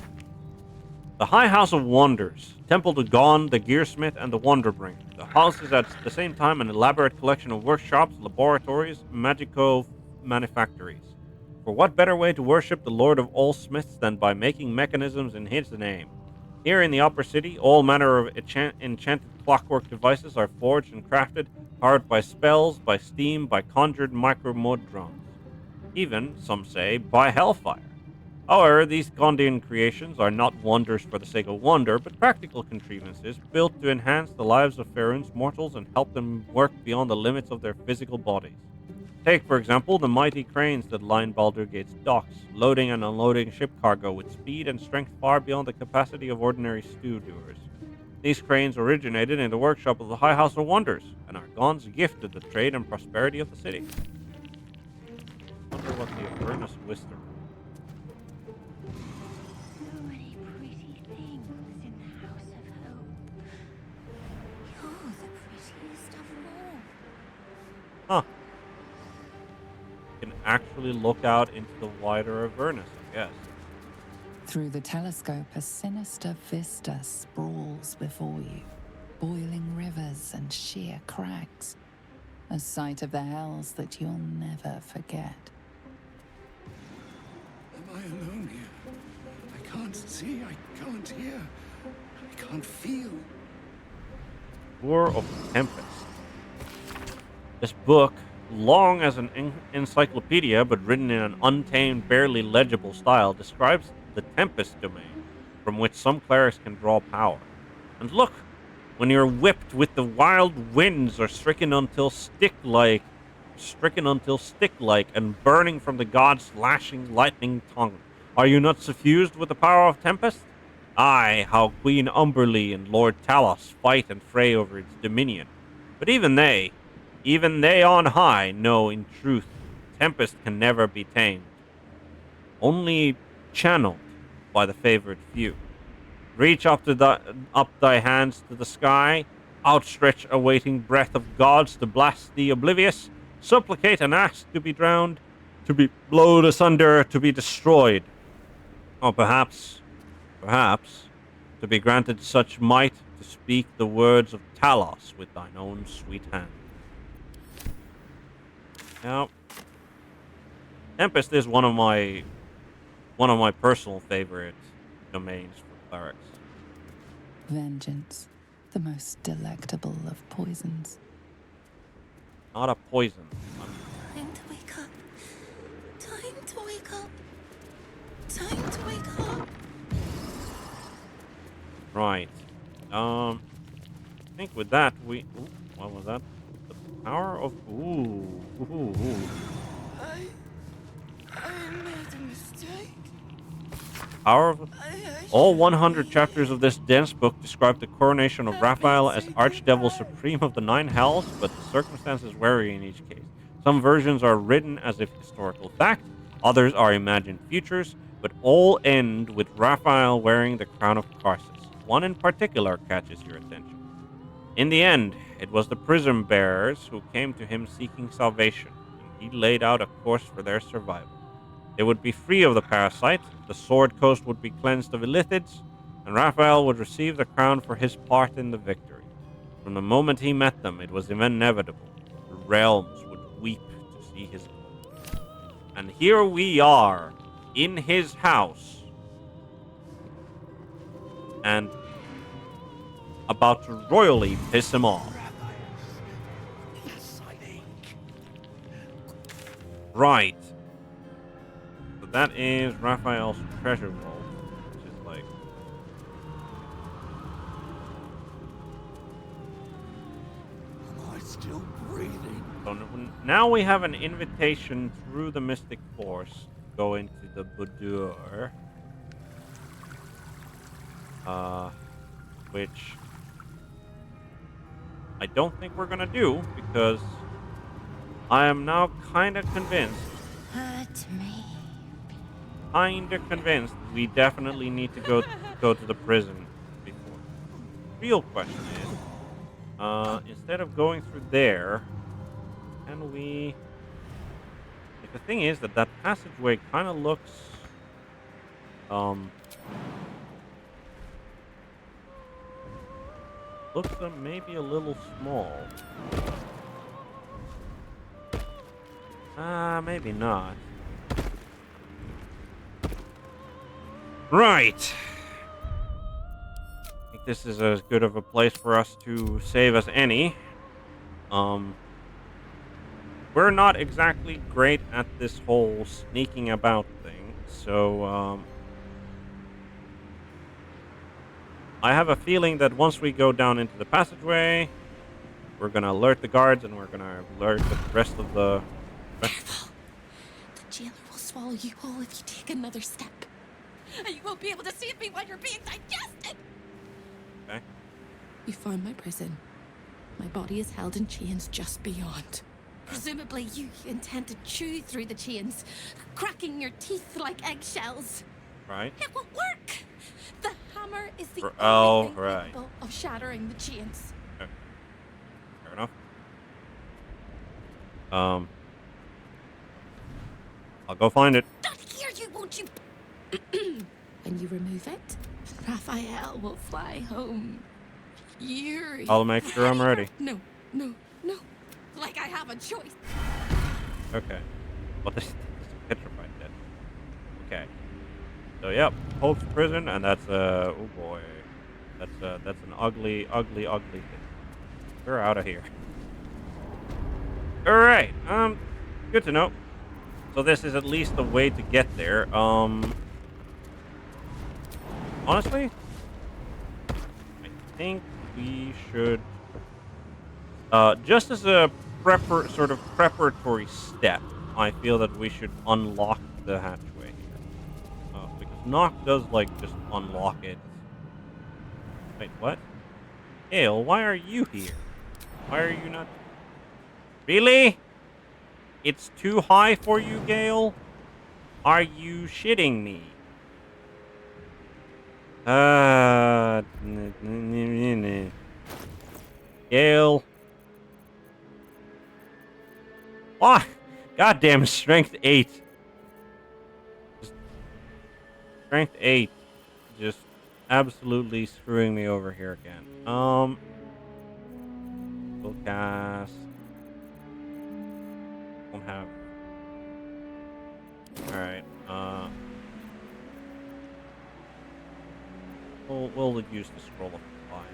The High House of Wonders. Temple to Gon, the Gearsmith, and the Wonderbringer. The house is at the same time an elaborate collection of workshops, laboratories, magico manufactories. For what better way to worship the Lord of all smiths than by making mechanisms in his name? Here in the Upper City, all manner of enchanted clockwork devices are forged and crafted, powered by spells, by steam, by conjured micro-mud drums. Even, some say, by hellfire. However, these Gondian creations are not wonders for the sake of wonder, but practical contrivances built to enhance the lives of Faerun's mortals and help them work beyond the limits of their physical bodies. Take, for example, the mighty cranes that line Baldur Gate's docks, loading and unloading ship cargo with speed and strength far beyond the capacity of ordinary stew-doers. These cranes originated in the workshop of the High House of Wonders, and are Gon's gift to the trade and prosperity of the city. I wonder what the Avernus Wister. So many pretty things in the House of Hope. You're the prettiest of all. Huh. Can actually look out into the wider Avernus, I guess. Through the telescope, a sinister vista sprawls before you. Boiling rivers and sheer crags. A sight of the hells that you'll never forget. Am I alone here? I can't see, I can't hear, I can't feel. War of Tempest. This book, long as an encyclopedia but written in an untamed, barely legible style, describes the Tempest domain, from which some clerics can draw power. And look, when you're whipped with the wild winds or stricken until stick-like, and burning from the god's lashing lightning tongue, are you not suffused with the power of Tempest? Aye, how Queen Umberlee and Lord Talos fight and fray over its dominion. But even they on high know in truth Tempest can never be tamed. Only channeled by the favored few. Reach up thy hands to the sky, outstretch a waiting breath of gods to blast the oblivious, supplicate and ask to be drowned, to be blown asunder, to be destroyed. Or perhaps, to be granted such might to speak the words of Talos with thine own sweet hand. Now, Tempest is one of my personal favorite domains for clerics. Vengeance, the most delectable of poisons. Not a poison. Time to wake up. Time to wake up. Time to wake up. Right. I think with that we. Ooh, what was that? The power of. Ooh. I made a mistake. Power of. All 100 chapters of this dense book describe the coronation of Raphael as Archdevil Supreme of the Nine Hells, but the circumstances vary in each case. Some versions are written as if historical fact, others are imagined futures, but all end with Raphael wearing the crown of Karsus. One in particular catches your attention. In the end, it was the prism bearers who came to him seeking salvation, and he laid out a course for their survival. They would be free of the parasite, the Sword Coast would be cleansed of Illithids, and Raphael would receive the crown for his part in the victory. From the moment he met them, it was inevitable. The realms would weep to see his glory. And here we are, in his house, and about to royally piss him off. Right. So that is Raphael's treasure vault, which is like... Am I still still breathing. So now we have an invitation through the Mystic Force to go into the Baldur. Which I don't think we're gonna do, because I am now kind of convinced. Hurt me. Kind of convinced we definitely need to go to the prison before. Real question is, instead of going through there, can we? Like, the thing is that passageway kind of looks, looks maybe a little small. Maybe not. Right. I think this is as good of a place for us to save as any. We're not exactly great at this whole sneaking about thing, so I have a feeling that once we go down into the passageway, we're gonna alert the guards and we're gonna alert the rest of the... Careful. The jailer will swallow you whole if you take another step. And you won't be able to save me while you're being digested! Okay. You found my prison. My body is held in chains just beyond. Presumably you intend to chew through the chains, cracking your teeth like eggshells. Right. It won't work! The hammer is the Oh, only thing right. capable of shattering the chains. Okay. Fair enough. I'll go find it. Not here, you won't you? When you remove it, Raphael will fly home. Fury. I'll make sure I'm ready. No. Like I have a choice. Okay. Well, this is petrified dead. Okay. So, yep. Hope's prison, and that's oh boy. That's an ugly thing. We're out of here. Alright. Good to know. So this is at least a way to get there. Honestly, I think we should, just as a sort of preparatory step, I feel that we should unlock the hatchway here. Because Knock does, like, just unlock it. Wait, what? Gale, why are you here? Why are you not... Really? It's too high for you, Gale? Are you shitting me? Gale. Ah! Goddamn strength 8. Strength 8. Just absolutely screwing me over here again. We'll cast... Won't have... Alright, We'll use the scroll of fire.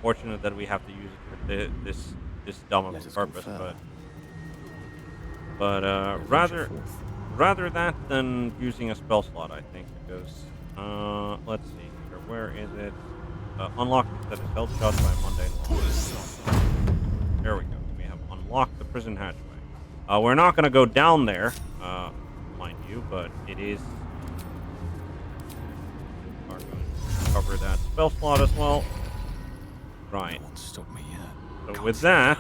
Fortunate that we have to use it for this dumb of a purpose, but rather that than using a spell slot, I think, because let's see here, where is it? Unlock that is held shut by mundane law. There we go. We have unlocked the prison hatchway. We're not going to go down there, mind you, but it is... We're going to cover that spell slot as well. Right. Won't stop me yet. So with that,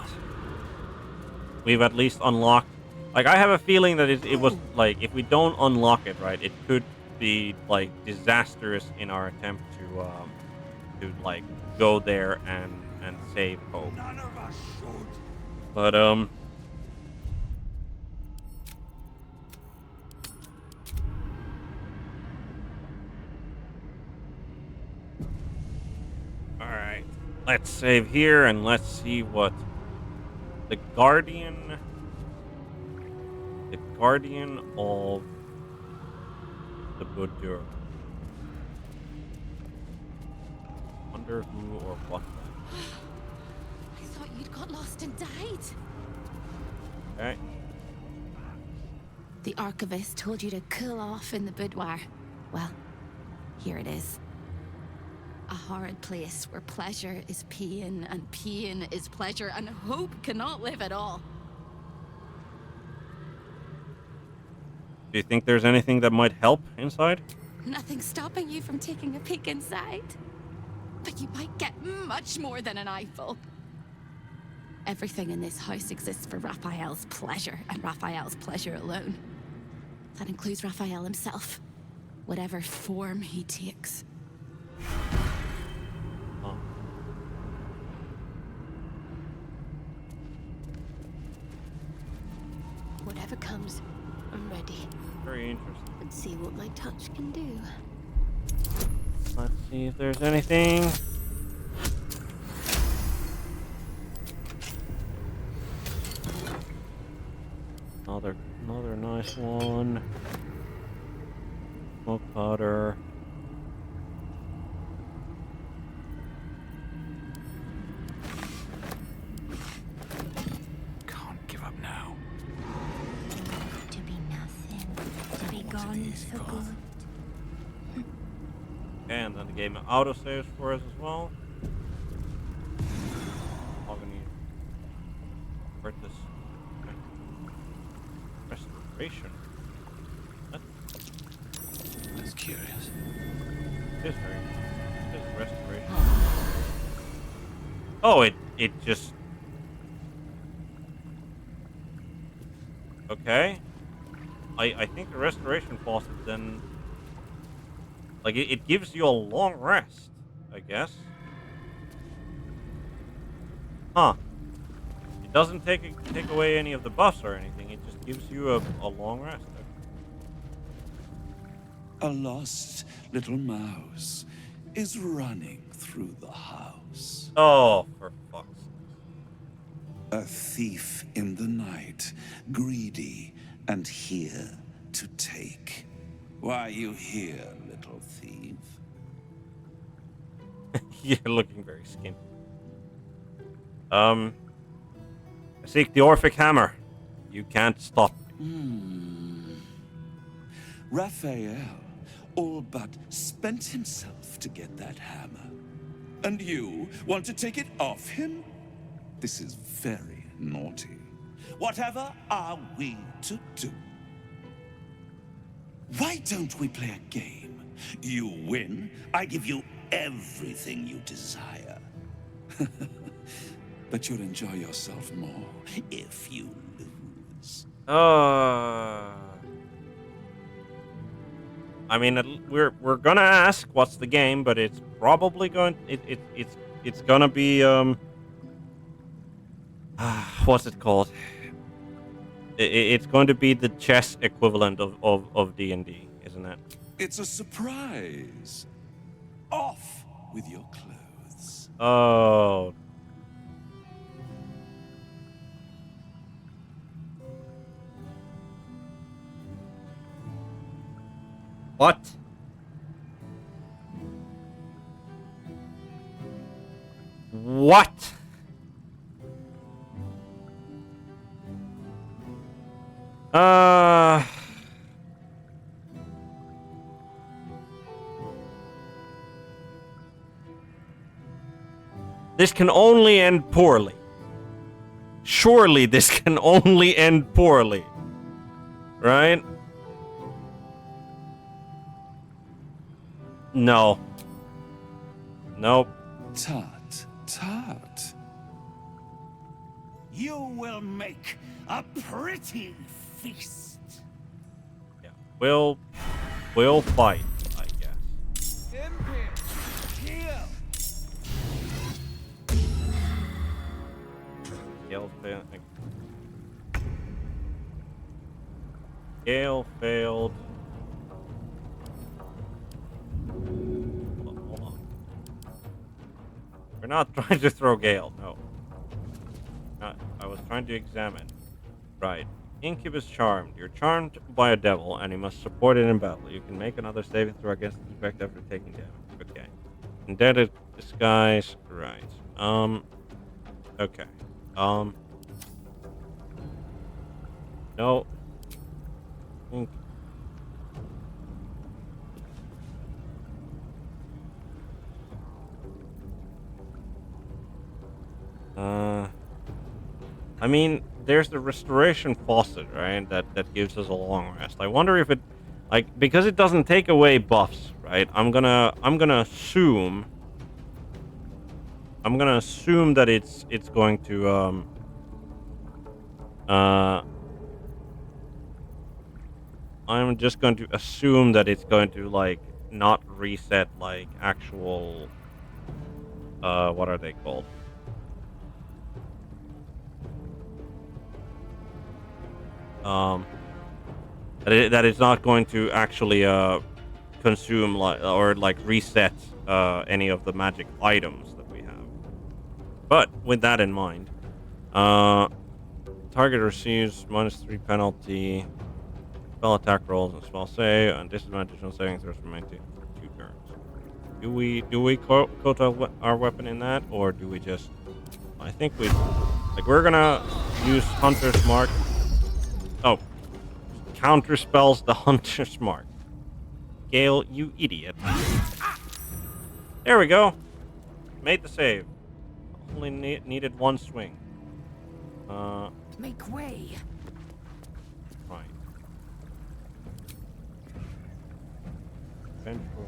we've at least unlocked... Like, I have a feeling that it was, like, if we don't unlock it, right, it could be, like, disastrous in our attempt to like, go there and save Hope. None of us should. But, Alright. Let's save here and let's see what the Guardian of the Baldur. Wonder who or what. I thought you'd got lost and died. Okay. The archivist told you to cool off in the boudoir. Well, Here it is. A horrid place where pleasure is pain, and pain is pleasure, and hope cannot live at all. Do you think there's anything that might help inside? Nothing's stopping you from taking a peek inside. But you might get much more than an eyeful. Everything in this house exists for Raphael's pleasure, and Raphael's pleasure alone. That includes Raphael himself, whatever form he takes. Whatever comes, I'm ready. Very interesting. Let's see what my touch can do. Let's see if there's anything. Another nice one. Smoke powder. Can't give up now. To be nothing. To be gone for good. And then the game autosaves for us as well. Mahogany. Vertus. Restoration. What? That's curious. It is very. It is restoration. Oh, it just. Okay. I think the restoration faucet then. Like it gives you a long rest, I guess. Huh. It doesn't take away any of the buffs or anything. It just gives you a long rest. A lost little mouse is running through the house. Oh, for fuck's sake. A thief in the night, greedy and here to take. Why are you here, little thief? You're looking very skinny. I seek the Orphic Hammer. You can't stop me. Raphael all but spent himself to get that hammer. And you want to take it off him? This is very naughty. Whatever are we to do? Why don't we play a game? You win, I give you everything you desire. But you'll enjoy yourself more if you lose. I mean, we're gonna ask what's the game, but it's probably going. It's gonna be what's it called? It's going to be the chess equivalent of D&D, isn't it? It's a surprise. Off with your clothes. Oh. What? What? This can only end poorly. Surely this can only end poorly. Right? No. Nope. Tut, tut. You will make a pretty feast. Yeah. We'll fight, I guess. Gale failed. Gale failed. Hold on. We're not trying to throw Gale, no. I was trying to examine. Right. Incubus charmed. You're charmed by a devil, and you must support it in battle. You can make another saving throw against the effect after taking damage. Okay. Indebted disguise. Right. Okay. No. I mean, there's the restoration faucet, right? That gives us a long rest. I wonder if it, like, because it doesn't take away buffs, right? I'm gonna assume that it's going to I'm just going to assume that it's going to like not reset like actual what are they called? That it's not going to actually consume like or like reset any of the magic items that we have. But with that in mind, target receives -3 penalty, spell attack rolls and spell save, and disadvantage on saving throws for 2 turns. Do we coat our weapon in that, or do we just? I think we're gonna use Hunter's Mark. Oh, counter spells the Hunter's Mark. Gale, you idiot! There we go. Made the save. Only needed one swing. Make way. Right. Vengeful.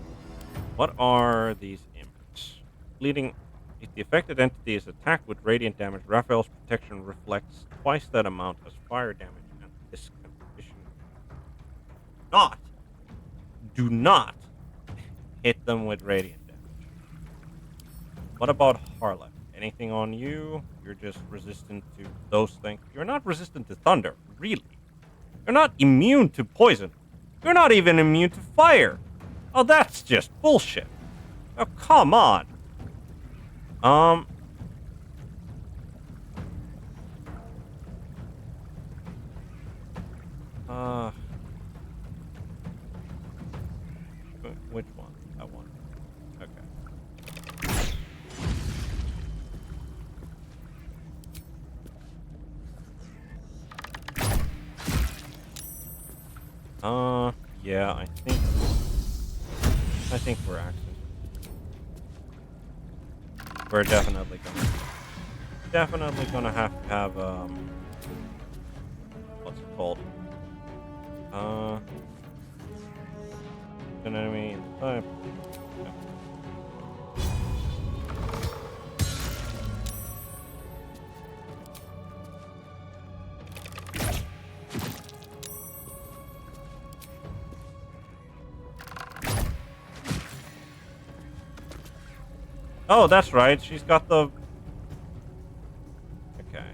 What are these impacts? Bleeding. If the affected entity is attacked with radiant damage, Raphael's protection reflects twice that amount as fire damage and this condition. Do not hit them with radiant damage. What about Harlot? Anything on you? You're just resistant to those things. You're not resistant to thunder, really. You're not immune to poison. You're not even immune to fire. Oh, that's just bullshit. Oh, come on. Which one? That one. Okay. Yeah, I think we're accent. We're definitely gonna have to have what's it called? An enemy in type. Yeah. Oh, that's right. She's got the. Okay.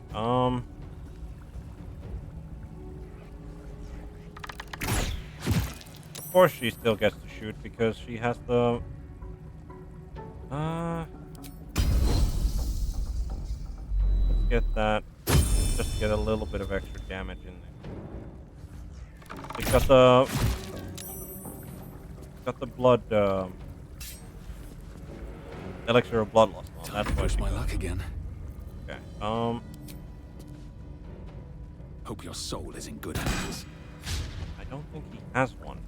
Of course, she still gets to shoot because she has the. Let's get that. Just to get a little bit of extra damage in there. She's got the. Got the blood. Elixir of Bloodlust. Well, that's why push my luck again. Okay. Hope your soul is in good hands. I don't think he has one.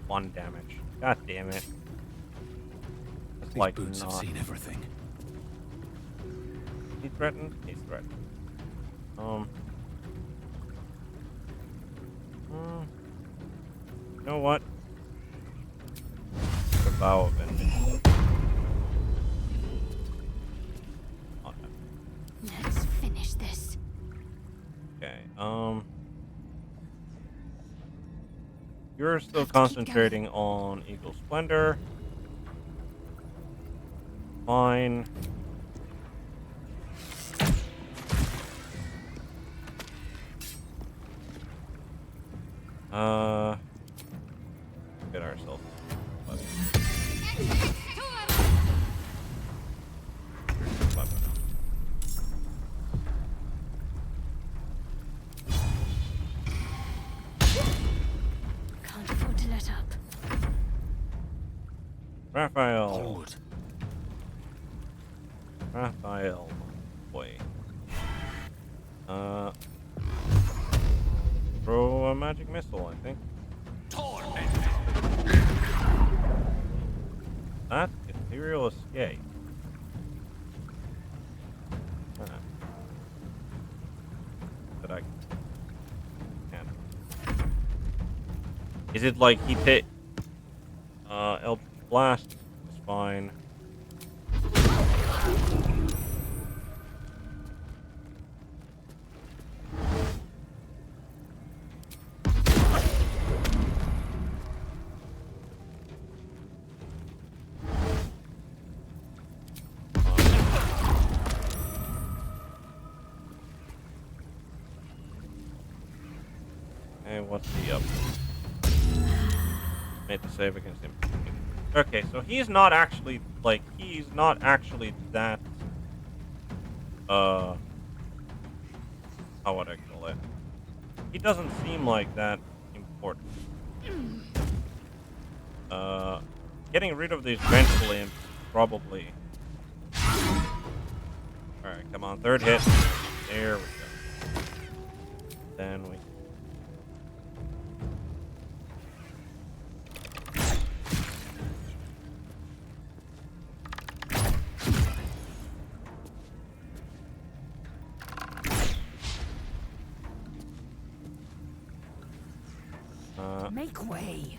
1 damage. God damn it. It's These like boots have seen everything. He threatened? He's threatened. You know what? The Vow of Vengeance. Let's finish this. Okay, you're still concentrating on Eagle Splendor. Fine. Get ourselves. Can't afford to let up. Raphael. Raphael. Boy. Throw a magic missile, I think. That ethereal escape. Is it like he hit Eldritch Blast? It's fine. Okay, what's the up? Made the save against him. Okay, so he's not actually that how would I call it? He doesn't seem like that important. Getting rid of these vengeful imps probably. Alright, come on, third hit. There we go. Then we make way.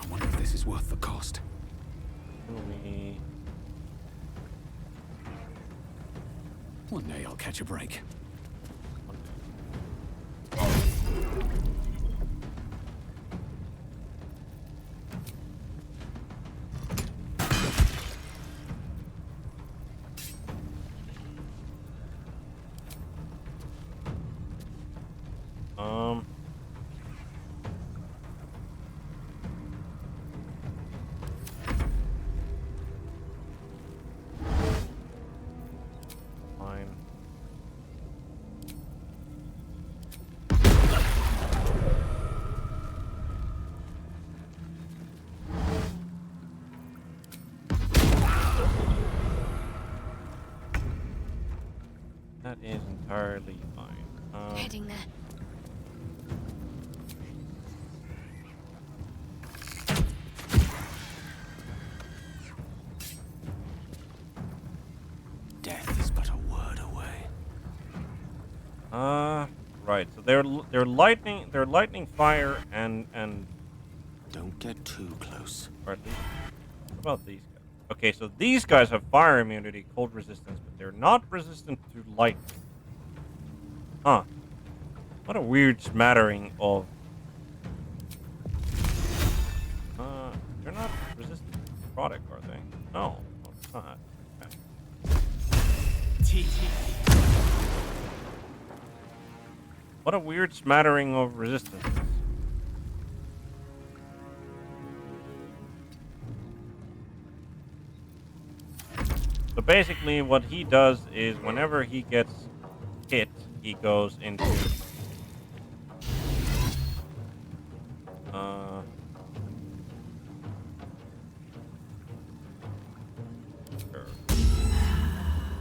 I wonder if this is worth the cost. One day I'll catch a break. That is entirely fine. Heading there. Death is but a word away. Right. So they're lightning fire and don't get too close. Or at least, what about these guys? Okay, so these guys have fire immunity, cold resistance, but they're not resistant to lightning. Huh. What a weird smattering of... they're not resistant to necrotic, are they? No, it's not. Okay. What a weird smattering of resistance. So basically what he does is whenever he gets hit, he goes into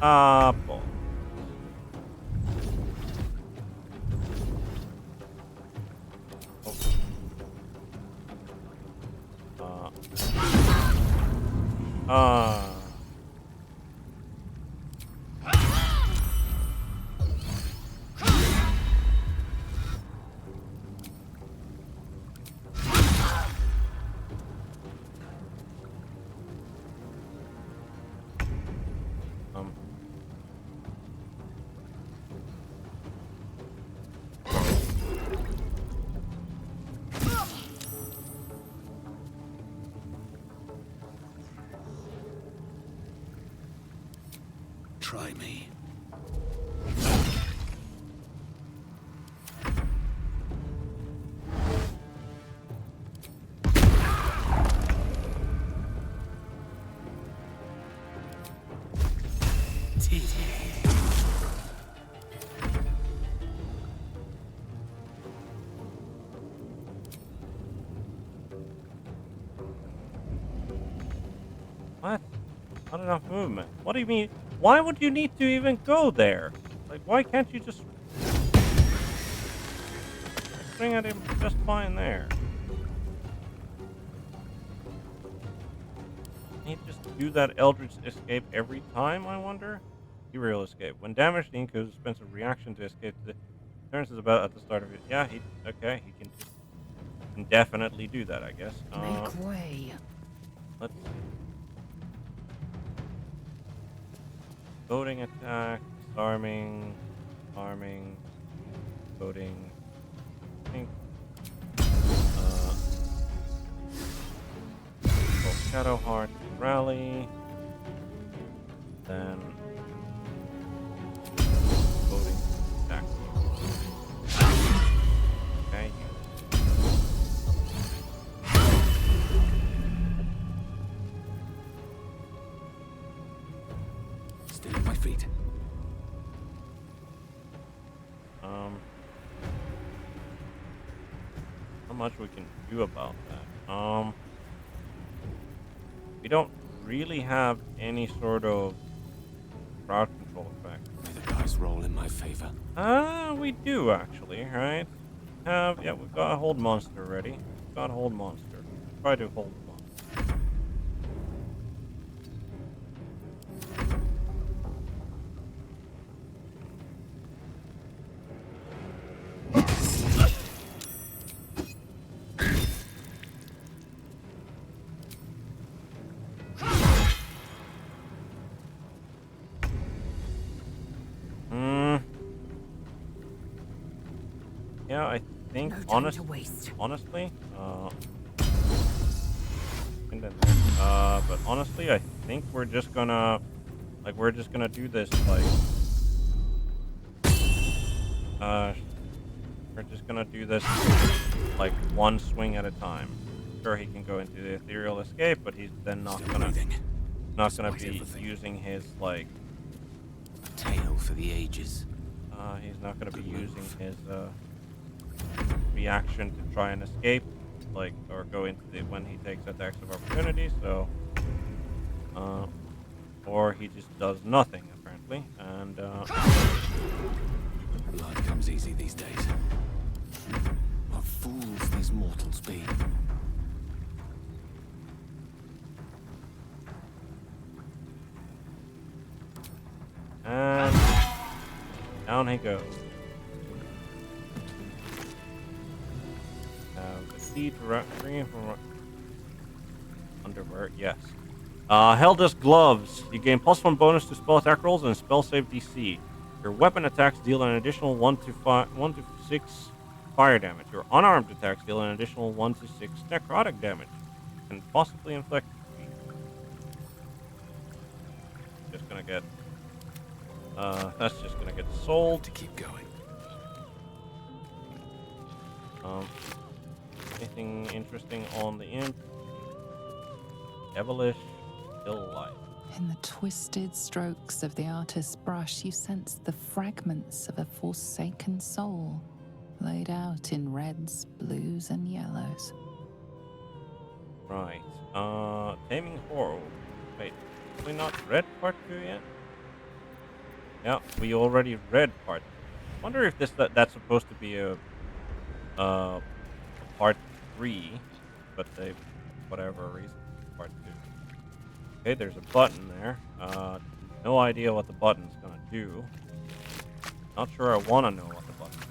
ball. Try me. What? Not enough movement. What do you mean? Why would you need to even go there? Like, why can't you just swing at him just fine there? Need just do that Eldritch escape every time, I wonder? Hero escape. When damaged, the Inquisitor spends a reaction to escape to the Turns is about at the start of it. Yeah, okay, he can definitely do that, I guess. Make way. Let's see. Voting attack, disarming, arming, voting. I think. Shadow Heart, rally. Then voting attack. Okay. Still at my feet. How much we can do about that? We don't really have any sort of crowd control effect. May the dice roll in my favor. We do actually, right? Yeah, we've got a hold monster ready. We've got a hold monster. Try to hold the monster. Yeah, I think honestly, but honestly, I think we're just gonna do this we're just gonna do this like one swing at a time. Sure, he can go into the ethereal escape, but he's then not gonna be using his like a tale for the ages. He's not gonna be using his reaction to try and escape, like, or go into the when he takes attacks of opportunity. So, or he just does nothing apparently, and blood comes easy these days. What fools these mortals be. And down he goes. Free from underwear, yes. Helldust gloves. You gain +1 bonus to spell attack rolls and spell save DC. Your weapon attacks deal an additional 1 to 6 fire damage. Your unarmed attacks deal an additional 1 to 6 necrotic damage, and possibly inflict. Just gonna get. That's just gonna get sold. To keep going. Anything interesting on the imp? Devilish, still alive. In the twisted strokes of the artist's brush, you sense the fragments of a forsaken soul, laid out in reds, blues, and yellows. Right. Taming Horror. Wait, have we not read part 2 yet? Yeah, we already read part 2. Wonder if that's supposed to be a part 3, but they, whatever reason, part 2. Okay, there's a button there. No idea what the button's gonna do. Not sure I want to know what the button is.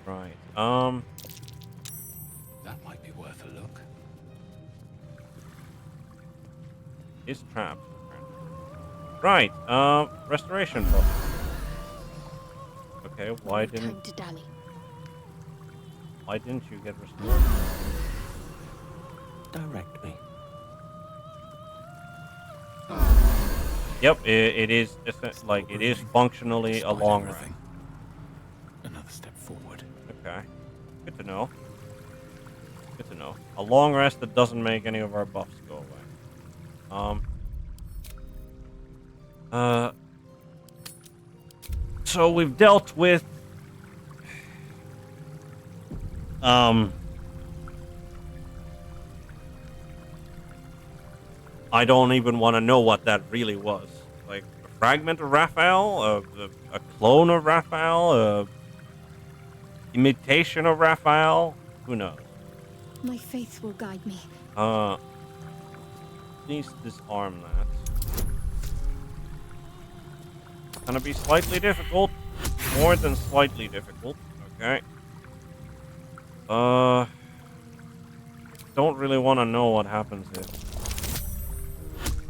Right. That might be worth a look. Is trapped. Right. Restoration book. Okay. Why didn't you get restored? Direct me. Yep. It is like it is functionally a long rest. Another step forward. Okay. Good to know. Good to know. A long rest that doesn't make any of our buffs go away. So we've dealt with I don't even want to know what that really was. Like a fragment of Raphael, a clone of Raphael, imitation of Raphael? Who knows? My faith will guide me. Please disarm that. Gonna be slightly difficult. More than slightly difficult. Okay. Don't really want to know what happens here.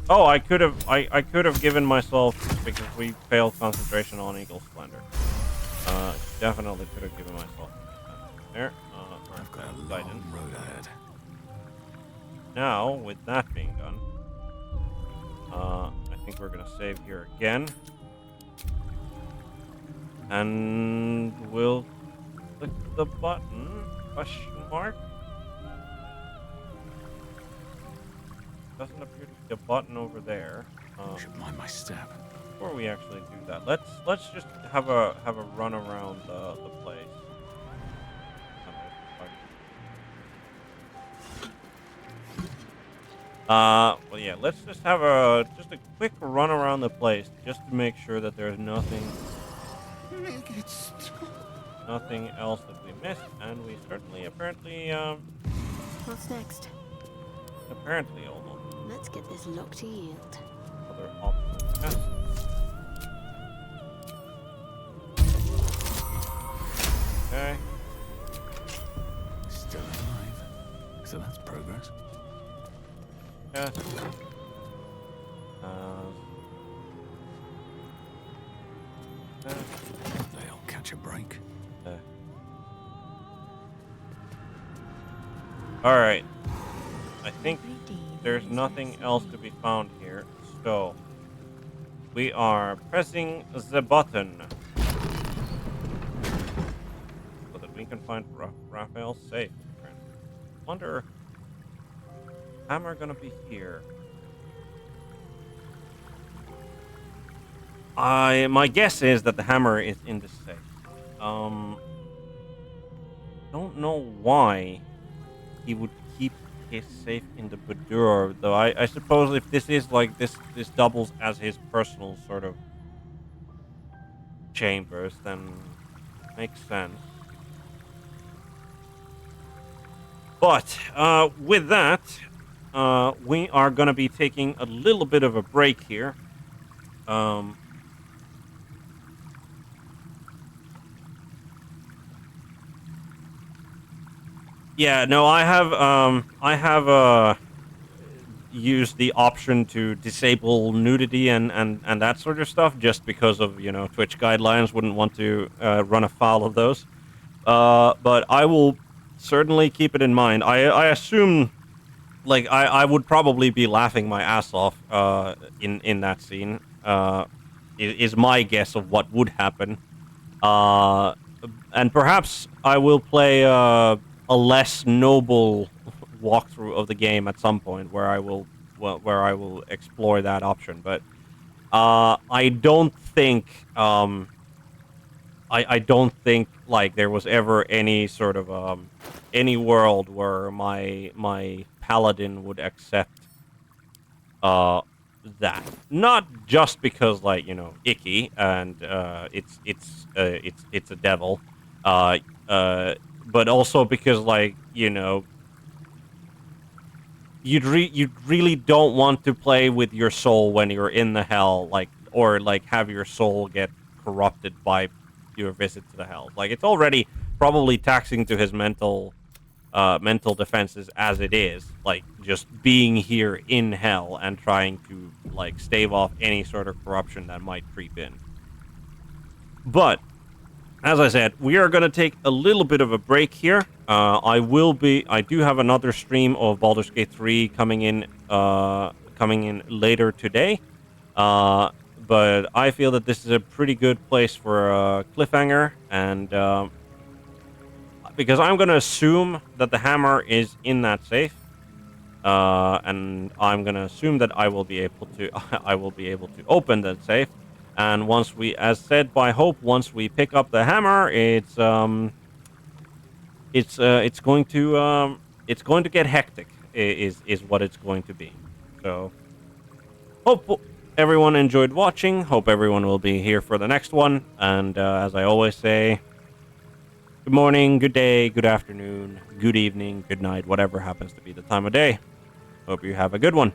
Oh, I could have given myself, because we failed concentration on Eagle Splendor. Definitely could have given myself there. I've got a long road ahead. Now, with that being done, I think we're gonna save here again, and we'll click the button. Question mark. Doesn't appear to be a button over there. Should mind my step. Before we actually do that, let's just have a run around the place. Well, yeah, let's just have a quick run around the place just to make sure that there's nothing else that we missed, and we certainly apparently What's next? apparently almost Let's get this lock to yield. other options. Yes. Okay. Still alive. So that's progress. Yes. They'll catch a break. Alright. I think there's nothing else to be found here, so we are pressing the button so that we can find Raphael's safe. Wonder, hammer gonna be here? My guess is that the hammer is in the safe. Don't know why he would keep his safe in the Baldur, though. I suppose if this is like this doubles as his personal sort of chambers, then makes sense. But with that, we are gonna be taking a little bit of a break here. Yeah, no, I have used the option to disable nudity and that sort of stuff, just because of, you know, Twitch guidelines. Wouldn't want to run afoul of those. But I will certainly keep it in mind. I assume, like, I would probably be laughing my ass off in that scene. Is my guess of what would happen. And perhaps I will play a less noble walkthrough of the game at some point, where I will explore that option. But I don't think I don't think like there was ever any sort of any world where my paladin would accept that. Not just because, like, you know, icky and it's a devil, but also because, like, you know, you really don't want to play with your soul when you're in the hell, like, or like have your soul get corrupted by your visit to the hell. Like, it's already probably taxing to his mental defenses as it is, like, just being here in hell and trying to, like, stave off any sort of corruption that might creep in. But as I said, we are going to take a little bit of a break here. I do have another stream of Baldur's Gate 3 coming in later today. But I feel that this is a pretty good place for a cliffhanger, and because I'm going to assume that the hammer is in that safe, and I'm going to assume that I will be able to open that safe. And once we, as said by Hope, once we pick up the hammer, it's going to get hectic. Is what it's going to be. So, hope everyone enjoyed watching. Hope everyone will be here for the next one. And as I always say, Good morning, good day, good afternoon, good evening, good night, whatever happens to be the time of day. Hope you have a good one.